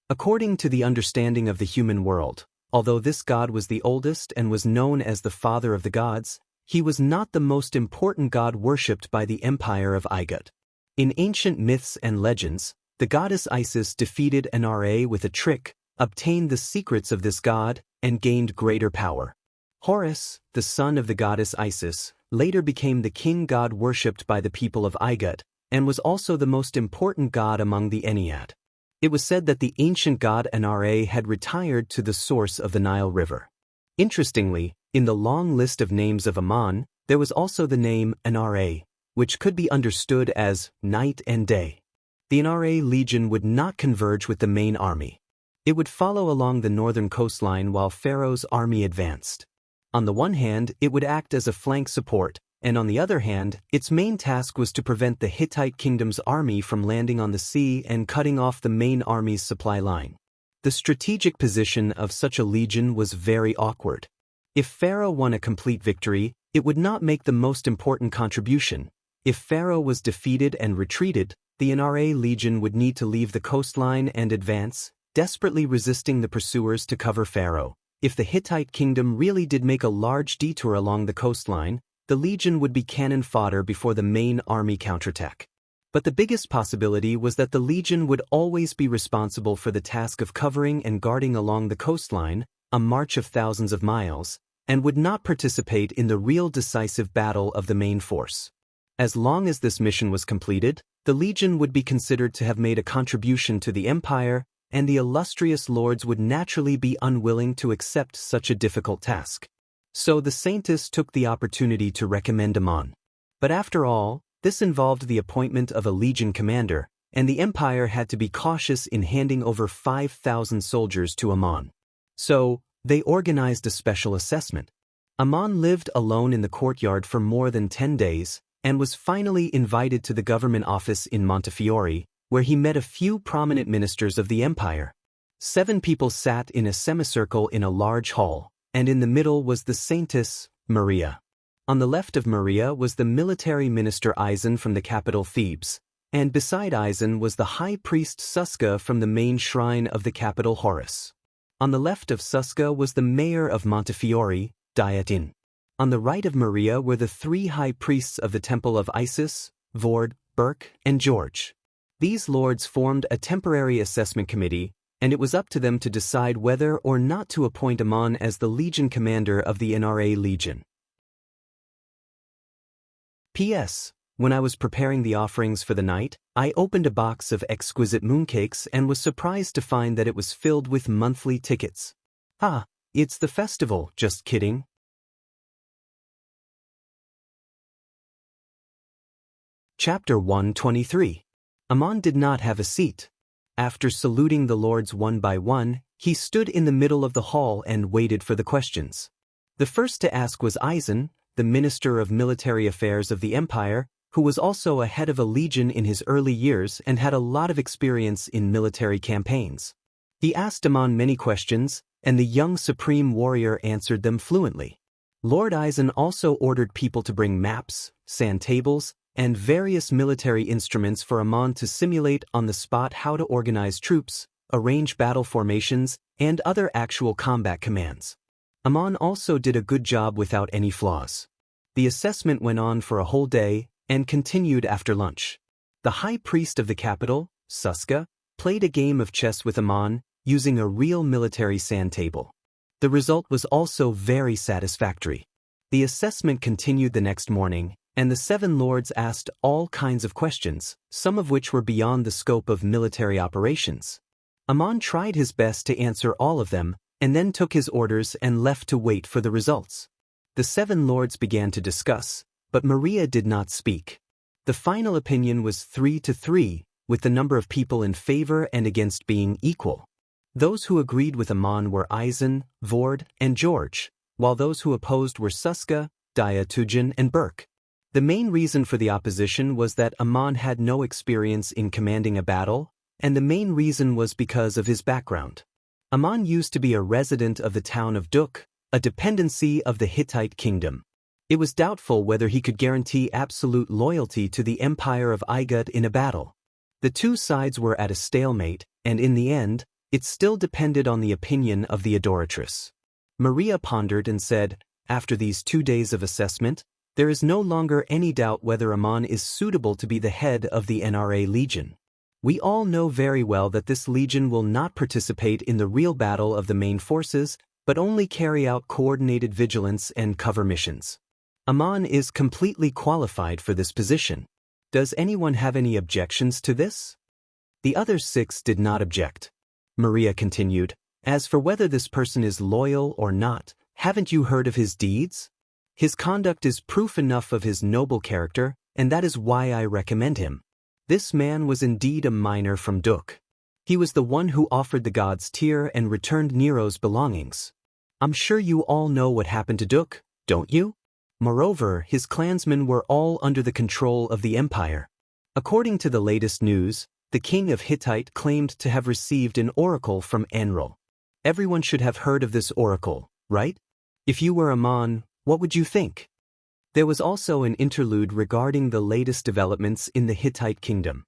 According to the understanding of the human world, although this god was the oldest and was known as the father of the gods, he was not the most important god worshipped by the empire of Igut. In ancient myths and legends, the goddess Isis defeated an Ra with a trick, obtained the secrets of this god, and gained greater power. Horus, the son of the goddess Isis, later became the king god worshipped by the people of Igut, and was also the most important god among the Ennead. It was said that the ancient god Anra had retired to the source of the Nile River. Interestingly, in the long list of names of Ammon, there was also the name Anra, which could be understood as night and day. The Anra legion would not converge with the main army. It would follow along the northern coastline while Pharaoh's army advanced. On the one hand, it would act as a flank support, and on the other hand, its main task was to prevent the Hittite kingdom's army from landing on the sea and cutting off the main army's supply line. The strategic position of such a legion was very awkward. If Pharaoh won a complete victory, it would not make the most important contribution. If Pharaoh was defeated and retreated, the Nra legion would need to leave the coastline and advance, desperately resisting the pursuers to cover Pharaoh. If the Hittite kingdom really did make a large detour along the coastline, the legion would be cannon fodder before the main army counterattack. But the biggest possibility was that the legion would always be responsible for the task of covering and guarding along the coastline, a march of thousands of miles, and would not participate in the real decisive battle of the main force. As long as this mission was completed, the legion would be considered to have made a contribution to the empire, and the illustrious lords would naturally be unwilling to accept such a difficult task. So the saintess took the opportunity to recommend Ammon. But after all, this involved the appointment of a legion commander, and the empire had to be cautious in handing over 5,000 soldiers to Ammon. So, they organized a special assessment. Ammon lived alone in the courtyard for more than 10 days, and was finally invited to the government office in Montefiore, where he met a few prominent ministers of the empire. 7 people sat in a semicircle in a large hall, and in the middle was the saintess, Maria. On the left of Maria was the military minister Isin from the capital Thebes, and beside Isin was the high priest Suska from the main shrine of the capital Horus. On the left of Suska was the mayor of Montefiore, Dietin. On the right of Maria were the 3 high priests of the temple of Isis, Vord, Burke, and George. These lords formed a temporary assessment committee, and it was up to them to decide whether or not to appoint Amon as the legion commander of the NRA Legion. P.S. When I was preparing the offerings for the night, I opened a box of exquisite mooncakes and was surprised to find that it was filled with monthly tickets. Ah, it's the festival, just kidding. Chapter 123. Amon did not have a seat. After saluting the lords one by one, he stood in the middle of the hall and waited for the questions. The first to ask was Isin, the minister of military affairs of the empire, who was also a head of a legion in his early years and had a lot of experience in military campaigns. He asked Amon many questions, and the young supreme warrior answered them fluently. Lord Isin also ordered people to bring maps, sand tables, and various military instruments for Amon to simulate on the spot how to organize troops, arrange battle formations, and other actual combat commands. Amon also did a good job without any flaws. The assessment went on for a whole day and continued after lunch. The high priest of the capital, Suska, played a game of chess with Amon using a real military sand table. The result was also very satisfactory. The assessment continued the next morning, and the 7 lords asked all kinds of questions, some of which were beyond the scope of military operations. Amon tried his best to answer all of them, and then took his orders and left to wait for the results. The 7 lords began to discuss, but Maria did not speak. The final opinion was 3-3, with the number of people in favor and against being equal. Those who agreed with Amon were Isin, Vord, and George, while those who opposed were Suska, Dietin, and Burke. The main reason for the opposition was that Amon had no experience in commanding a battle, and the main reason was because of his background. Amon used to be a resident of the town of Duk, a dependency of the Hittite kingdom. It was doubtful whether he could guarantee absolute loyalty to the empire of Igud in a battle. The 2 sides were at a stalemate, and in the end, it still depended on the opinion of the adoratress. Maria pondered and said, after these 2 days of assessment, there is no longer any doubt whether Amon is suitable to be the head of the NRA Legion. We all know very well that this legion will not participate in the real battle of the main forces, but only carry out coordinated vigilance and cover missions. Amon is completely qualified for this position. Does anyone have any objections to this? The other 6 did not object. Maria continued, as for whether this person is loyal or not, haven't you heard of his deeds? His conduct is proof enough of his noble character, and that is why I recommend him. This man was indeed a miner from Duk. He was the one who offered the gods Tyr and returned Nero's belongings. I'm sure you all know what happened to Duk, don't you? Moreover, his clansmen were all under the control of the empire. According to the latest news, the king of Hittite claimed to have received an oracle from Enlil. Everyone should have heard of this oracle, right? If you were Amon, what would you think? There was also an interlude regarding the latest developments in the Hittite kingdom.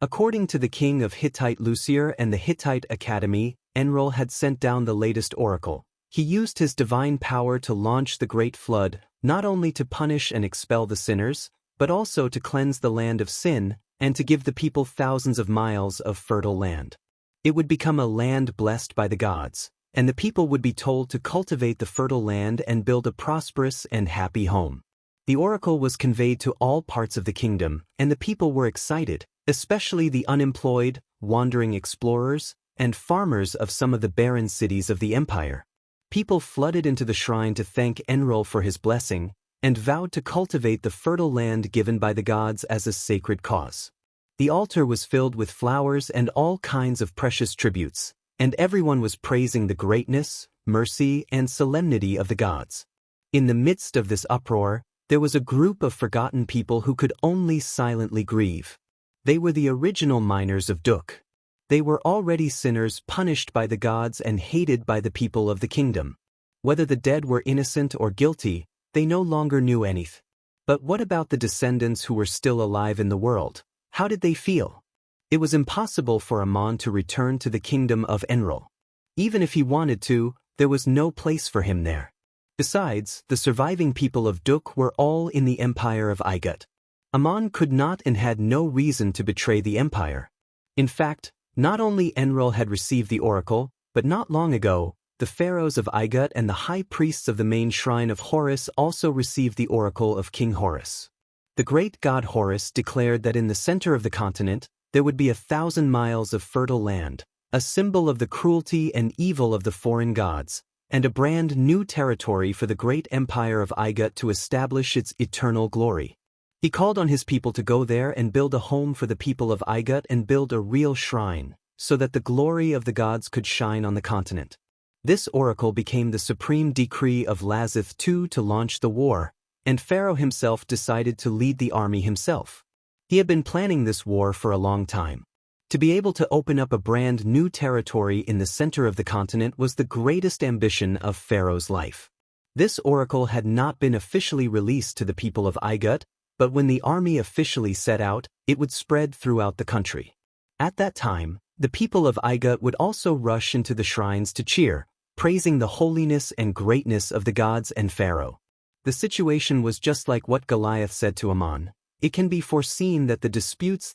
According to the king of Hittite Lusir and the Hittite Academy, Enlil had sent down the latest oracle. He used his divine power to launch the great flood, not only to punish and expel the sinners, but also to cleanse the land of sin and to give the people thousands of miles of fertile land. It would become a land blessed by the gods, and the people would be told to cultivate the fertile land and build a prosperous and happy home. The oracle was conveyed to all parts of the kingdom, and the people were excited, especially the unemployed, wandering explorers, and farmers of some of the barren cities of the empire. People flooded into the shrine to thank Enlil for his blessing, and vowed to cultivate the fertile land given by the gods as a sacred cause. The altar was filled with flowers and all kinds of precious tributes, and everyone was praising the greatness, mercy, and solemnity of the gods. In the midst of this uproar, there was a group of forgotten people who could only silently grieve. They were the original miners of Duk. They were already sinners punished by the gods and hated by the people of the kingdom. Whether the dead were innocent or guilty, they no longer knew anything. But what about the descendants who were still alive in the world? How did they feel? It was impossible for Ammon to return to the kingdom of Enlil. Even if he wanted to, there was no place for him there. Besides, the surviving people of Duk were all in the empire of Igut. Ammon could not and had no reason to betray the empire. In fact, not only Enlil had received the oracle, but not long ago, the pharaohs of Igut and the high priests of the main shrine of Horus also received the oracle of King Horus. The great god Horus declared that in the center of the continent, there would be 1,000 miles of fertile land, a symbol of the cruelty and evil of the foreign gods, and a brand new territory for the great empire of Igut to establish its eternal glory. He called on his people to go there and build a home for the people of Igut and build a real shrine, so that the glory of the gods could shine on the continent. This oracle became the supreme decree of Lazith II to launch the war, and Pharaoh himself decided to lead the army himself. He had been planning this war for a long time. To be able to open up a brand new territory in the center of the continent was the greatest ambition of Pharaoh's life. This oracle had not been officially released to the people of Igut, but when the army officially set out, it would spread throughout the country. At that time, the people of Igut would also rush into the shrines to cheer, praising the holiness and greatness of the gods and Pharaoh. The situation was just like what Goliath said to Ammon. It can be foreseen that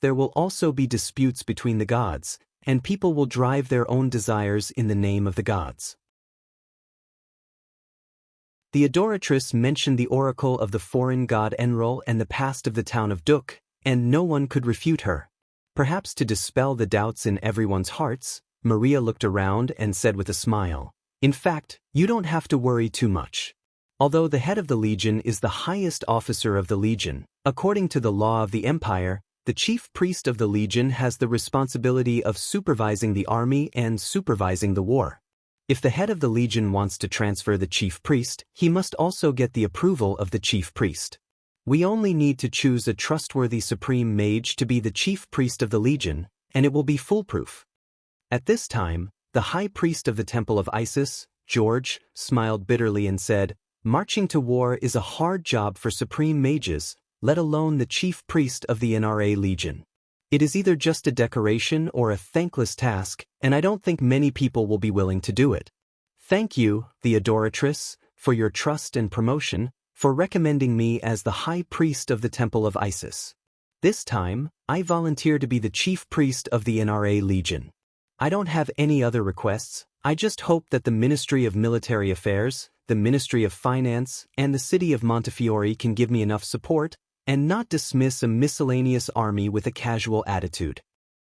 there will also be disputes between the gods, and people will drive their own desires in the name of the gods. The adoratress mentioned the oracle of the foreign god Enlil and the past of the town of Duk, and no one could refute her. Perhaps to dispel the doubts in everyone's hearts, Maria looked around and said with a smile, "In fact, you don't have to worry too much. Although the head of the legion is the highest officer of the legion, according to the law of the empire, the chief priest of the legion has the responsibility of supervising the army and supervising the war. If the head of the legion wants to transfer the chief priest, he must also get the approval of the chief priest. We only need to choose a trustworthy supreme mage to be the chief priest of the legion, and it will be foolproof." At this time, the high priest of the temple of Isis, George, smiled bitterly and said, "Marching to war is a hard job for supreme mages, let alone the chief priest of the NRA Legion. It is either just a decoration or a thankless task, and I don't think many people will be willing to do it. Thank you, the adoratress, for your trust and promotion, for recommending me as the high priest of the temple of Isis. This time, I volunteer to be the chief priest of the NRA Legion. I don't have any other requests, I just hope that the Ministry of Military Affairs, the Ministry of Finance, and the city of Montefiore can give me enough support, and not dismiss a miscellaneous army with a casual attitude."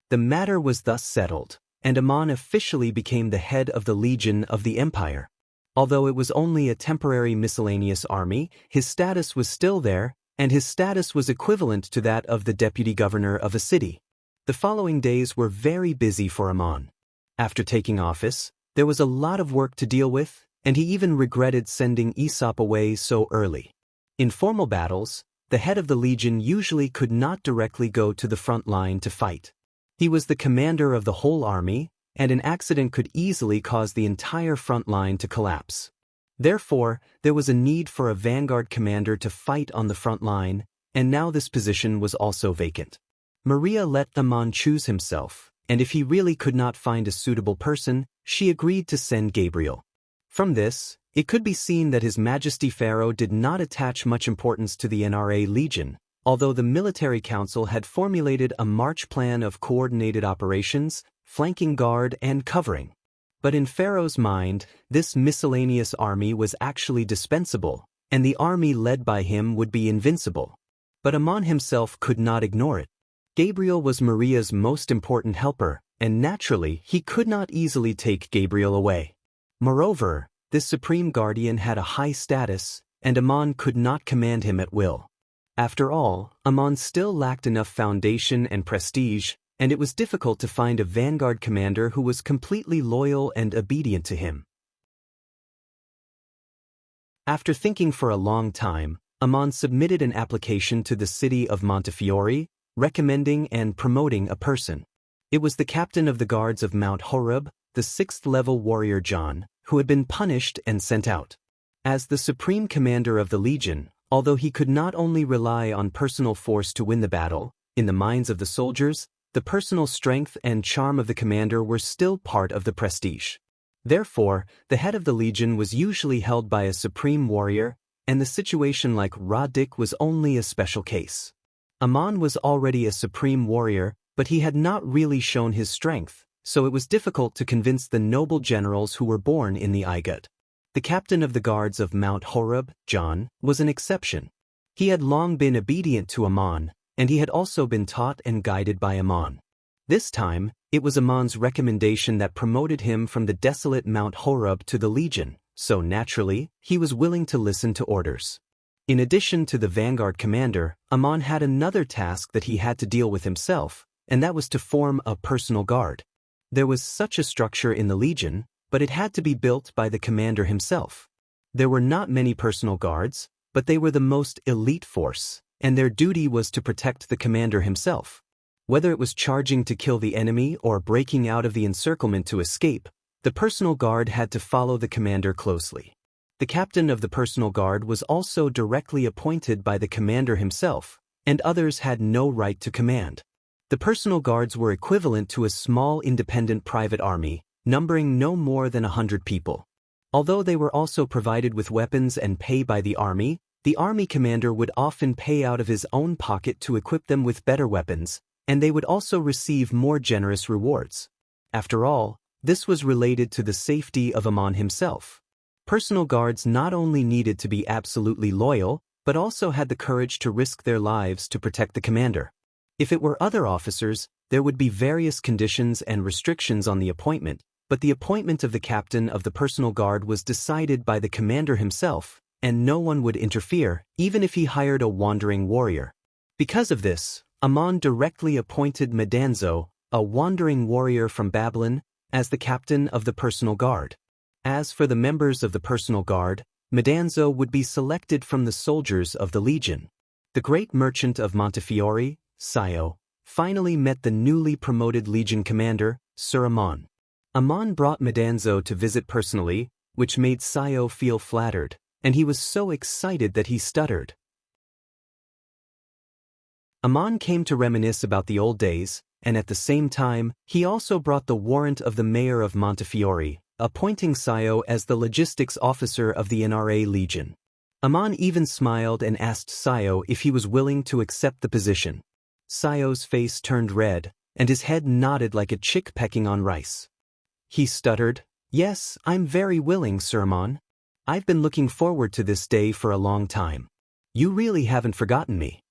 The matter was thus settled, and Ammon officially became the head of the Legion of the Empire. Although it was only a temporary miscellaneous army, his status was still there, and his status was equivalent to that of the deputy governor of a city. The following days were very busy for Ammon. After taking office, there was a lot of work to deal with, and he even regretted sending Aesop away so early. In formal battles, the head of the legion usually could not directly go to the front line to fight. He was the commander of the whole army, and an accident could easily cause the entire front line to collapse. Therefore, there was a need for a vanguard commander to fight on the front line, and now this position was also vacant. Maria let Ammon choose himself, and if he really could not find a suitable person, she agreed to send Gabriel. From this, it could be seen that His Majesty Pharaoh did not attach much importance to the NRA Legion, although the military council had formulated a march plan of coordinated operations, flanking guard and covering. But in Pharaoh's mind, this miscellaneous army was actually dispensable, and the army led by him would be invincible. But Ammon himself could not ignore it. Gabriel was Maria's most important helper, and naturally he could not easily take Gabriel away. Moreover, this supreme guardian had a high status, and Ammon could not command him at will. After all, Ammon still lacked enough foundation and prestige, and it was difficult to find a vanguard commander who was completely loyal and obedient to him. After thinking for a long time, Ammon submitted an application to the city of Montefiore, recommending and promoting a person. It was the captain of the guards of Mount Horeb, the sixth-level warrior John, who had been punished and sent out. As the supreme commander of the legion, although he could not only rely on personal force to win the battle, in the minds of the soldiers, the personal strength and charm of the commander were still part of the prestige. Therefore, the head of the legion was usually held by a supreme warrior, and the situation like Ra-Dik was only a special case. Amon was already a supreme warrior, but he had not really shown his strength, so it was difficult to convince the noble generals who were born in the Igut. The captain of the guards of Mount Horeb, John, was an exception. He had long been obedient to Amon, and he had also been taught and guided by Amon. This time, it was Amon's recommendation that promoted him from the desolate Mount Horeb to the legion, so naturally, he was willing to listen to orders. In addition to the vanguard commander, Amon had another task that he had to deal with himself, and that was to form a personal guard. There was such a structure in the legion, but it had to be built by the commander himself. There were not many personal guards, but they were the most elite force, and their duty was to protect the commander himself. Whether it was charging to kill the enemy or breaking out of the encirclement to escape, the personal guard had to follow the commander closely. The captain of the personal guard was also directly appointed by the commander himself, and others had no right to command. The personal guards were equivalent to a small independent private army, numbering no more than 100 people. Although they were also provided with weapons and pay by the army commander would often pay out of his own pocket to equip them with better weapons, and they would also receive more generous rewards. After all, this was related to the safety of Amon himself. Personal guards not only needed to be absolutely loyal, but also had the courage to risk their lives to protect the commander. If it were other officers, there would be various conditions and restrictions on the appointment, but the appointment of the captain of the personal guard was decided by the commander himself, and no one would interfere, even if he hired a wandering warrior. Because of this, Amon directly appointed Medanzo, a wandering warrior from Babylon, as the captain of the personal guard. As for the members of the personal guard, Medanzo would be selected from the soldiers of the legion. The great merchant of Montefiore, Scio, finally met the newly promoted legion commander, Sir Amon. Amon brought Medanzo to visit personally, which made Scio feel flattered, and he was so excited that he stuttered. Amon came to reminisce about the old days, and at the same time, he also brought the warrant of the mayor of Montefiore, appointing Scio as the logistics officer of the NRA Legion. Amon even smiled and asked Scio if he was willing to accept the position. Scio's face turned red, and his head nodded like a chick pecking on rice. He stuttered, "Yes, I'm very willing, Sir Amon. I've been looking forward to this day for a long time. You really haven't forgotten me."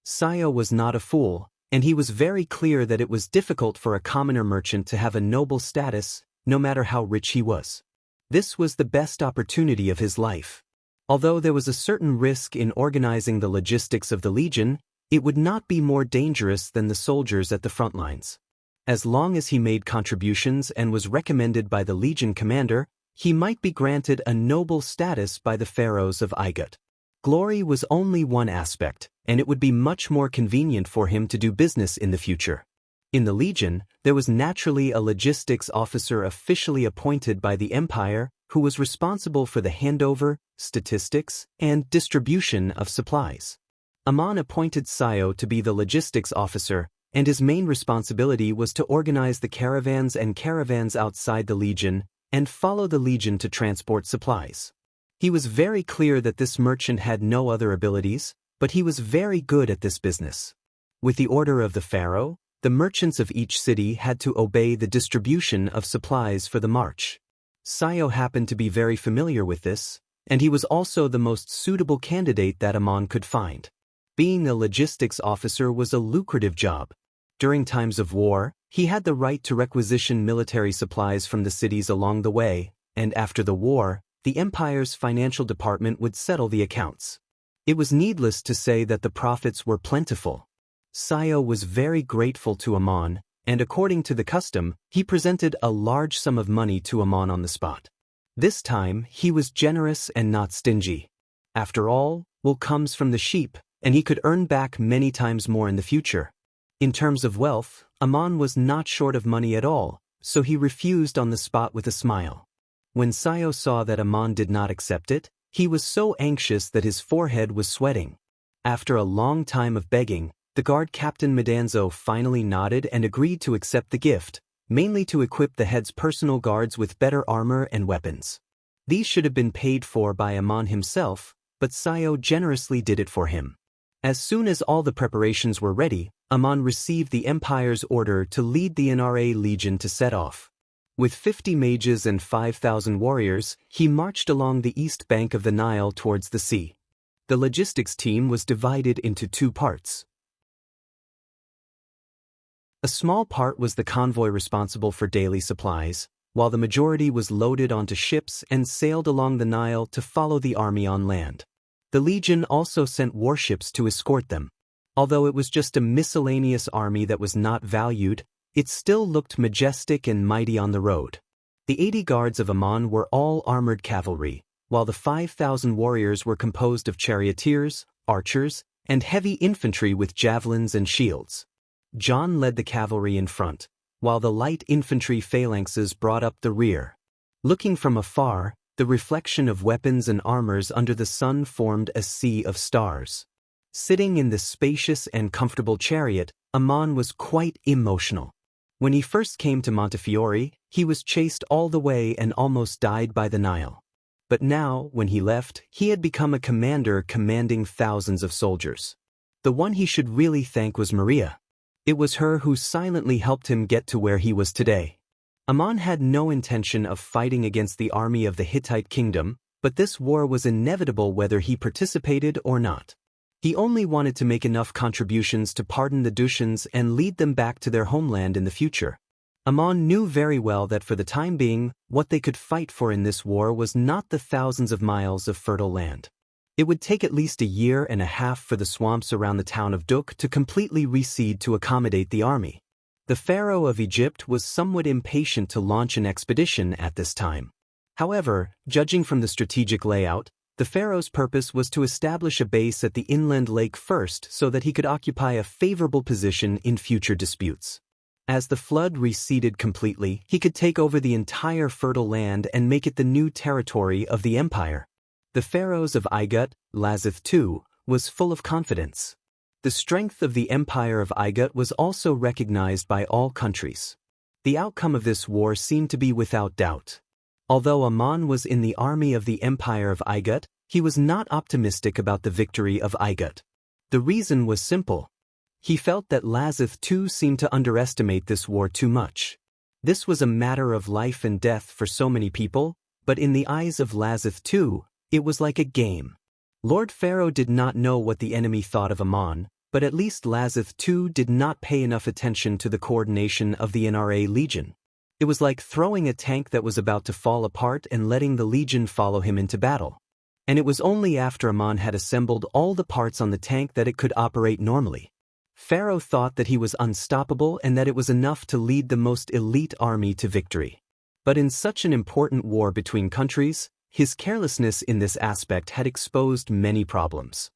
Scio was not a fool, and he was very clear that it was difficult for a commoner merchant to have a noble status, no matter how rich he was. This was the best opportunity of his life. Although there was a certain risk in organizing the logistics of the Legion, it would not be more dangerous than the soldiers at the front lines. As long as he made contributions and was recommended by the Legion commander, he might be granted a noble status by the pharaohs of Igut. Glory was only one aspect, and it would be much more convenient for him to do business in the future. In the Legion, there was naturally a logistics officer officially appointed by the Empire who was responsible for the handover, statistics, and distribution of supplies. Amon appointed Scio to be the logistics officer, and his main responsibility was to organize the caravans and caravans outside the Legion and follow the Legion to transport supplies. He was very clear that this merchant had no other abilities, but he was very good at this business. With the order of the pharaoh, the merchants of each city had to obey the distribution of supplies for the march. Scio happened to be very familiar with this, and he was also the most suitable candidate that Amon could find. Being a logistics officer was a lucrative job. During times of war, he had the right to requisition military supplies from the cities along the way, and after the war, the Empire's financial department would settle the accounts. It was needless to say that the profits were plentiful. Scio was very grateful to Amon, and according to the custom, he presented a large sum of money to Amon on the spot. This time, he was generous and not stingy. After all, wool comes from the sheep, and he could earn back many times more in the future. In terms of wealth, Amon was not short of money at all, so he refused on the spot with a smile. When Sayo saw that Amon did not accept it, he was so anxious that his forehead was sweating. After a long time of begging, the guard captain Madanzo finally nodded and agreed to accept the gift, mainly to equip the head's personal guards with better armor and weapons. These should have been paid for by Amon himself, but Sayo generously did it for him. As soon as all the preparations were ready, Amon received the Empire's order to lead the NRA Legion to set off. With 50 mages and 5,000 warriors, he marched along the east bank of the Nile towards the sea. The logistics team was divided into two parts. A small part was the convoy responsible for daily supplies, while the majority was loaded onto ships and sailed along the Nile to follow the army on land. The Legion also sent warships to escort them. Although it was just a miscellaneous army that was not valued, it still looked majestic and mighty on the road. The 80 guards of Amon were all armored cavalry, while the 5,000 warriors were composed of charioteers, archers, and heavy infantry with javelins and shields. John led the cavalry in front, while the light infantry phalanxes brought up the rear. Looking from afar, the reflection of weapons and armors under the sun formed a sea of stars. Sitting in the spacious and comfortable chariot, Amon was quite emotional. When he first came to Montefiore, he was chased all the way and almost died by the Nile. But now, when he left, he had become a commander commanding thousands of soldiers. The one he should really thank was Maria. It was her who silently helped him get to where he was today. Amon had no intention of fighting against the army of the Hittite kingdom, but this war was inevitable whether he participated or not. He only wanted to make enough contributions to pardon the Dushians and lead them back to their homeland in the future. Amon knew very well that for the time being, what they could fight for in this war was not the thousands of miles of fertile land. It would take at least a year and a half for the swamps around the town of Duk to completely reseed to accommodate the army. The pharaoh of Egypt was somewhat impatient to launch an expedition at this time. However, judging from the strategic layout, the pharaoh's purpose was to establish a base at the inland lake first so that he could occupy a favorable position in future disputes. As the flood receded completely, he could take over the entire fertile land and make it the new territory of the empire. The pharaohs of Igut, Lazith II, was full of confidence. The strength of the empire of Igut was also recognized by all countries. The outcome of this war seemed to be without doubt. Although Amon was in the army of the empire of Igut, he was not optimistic about the victory of Igut. The reason was simple. He felt that Lazith II seemed to underestimate this war too much. This was a matter of life and death for so many people, but in the eyes of Lazith II, it was like a game. Lord Pharaoh did not know what the enemy thought of Amon, but at least Lazith II did not pay enough attention to the coordination of the NRA Legion. It was like throwing a tank that was about to fall apart and letting the Legion follow him into battle. And it was only after Amon had assembled all the parts on the tank that it could operate normally. Pharaoh thought that he was unstoppable and that it was enough to lead the most elite army to victory. But in such an important war between countries, his carelessness in this aspect had exposed many problems.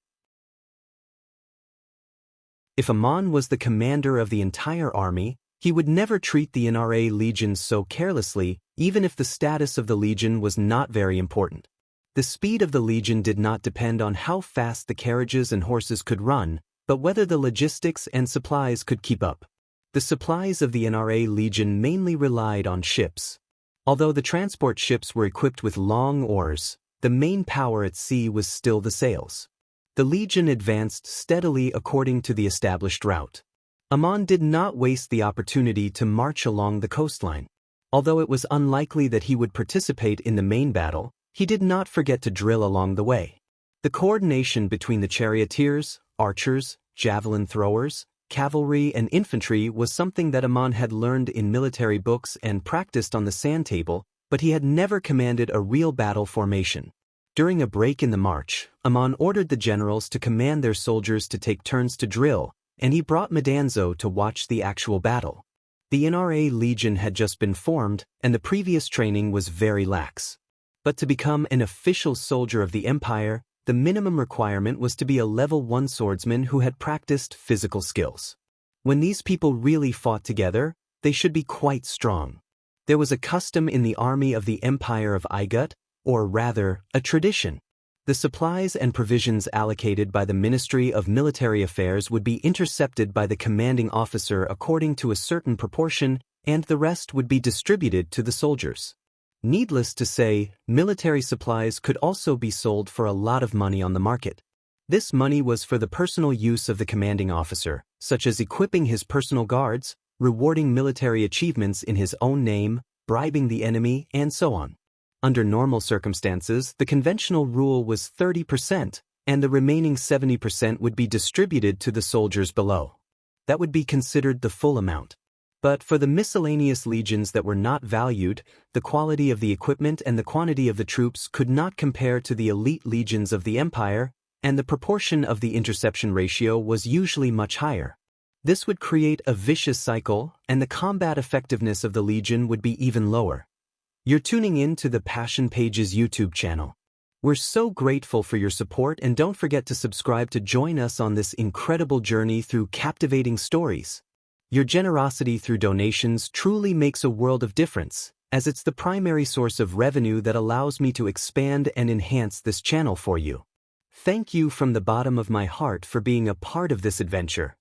If Amon was the commander of the entire army, he would never treat the NRA Legion so carelessly, even if the status of the Legion was not very important. The speed of the Legion did not depend on how fast the carriages and horses could run, but whether the logistics and supplies could keep up. The supplies of the NRA Legion mainly relied on ships. Although the transport ships were equipped with long oars, the main power at sea was still the sails. The Legion advanced steadily according to the established route. Amon did not waste the opportunity to march along the coastline. Although it was unlikely that he would participate in the main battle, he did not forget to drill along the way. The coordination between the charioteers, archers, javelin throwers, cavalry and infantry was something that Amon had learned in military books and practiced on the sand table, but he had never commanded a real battle formation. During a break in the march, Amon ordered the generals to command their soldiers to take turns to drill, and he brought Madanzo to watch the actual battle. The NRA Legion had just been formed, and the previous training was very lax. But to become an official soldier of the empire, the minimum requirement was to be a level 1 swordsman who had practiced physical skills. When these people really fought together, they should be quite strong. There was a custom in the army of the Empire of Igut, or rather, a tradition. The supplies and provisions allocated by the Ministry of Military Affairs would be intercepted by the commanding officer according to a certain proportion, and the rest would be distributed to the soldiers. Needless to say, military supplies could also be sold for a lot of money on the market. This money was for the personal use of the commanding officer, such as equipping his personal guards, rewarding military achievements in his own name, bribing the enemy, and so on. Under normal circumstances, the conventional rule was 30%, and the remaining 70% would be distributed to the soldiers below. That would be considered the full amount. But for the miscellaneous legions that were not valued, the quality of the equipment and the quantity of the troops could not compare to the elite legions of the empire, and the proportion of the interception ratio was usually much higher. This would create a vicious cycle, and the combat effectiveness of the legion would be even lower. You're tuning in to the Passion Pages YouTube channel. We're so grateful for your support, and don't forget to subscribe to join us on this incredible journey through captivating stories. Your generosity through donations truly makes a world of difference, as it's the primary source of revenue that allows me to expand and enhance this channel for you. Thank you from the bottom of my heart for being a part of this adventure.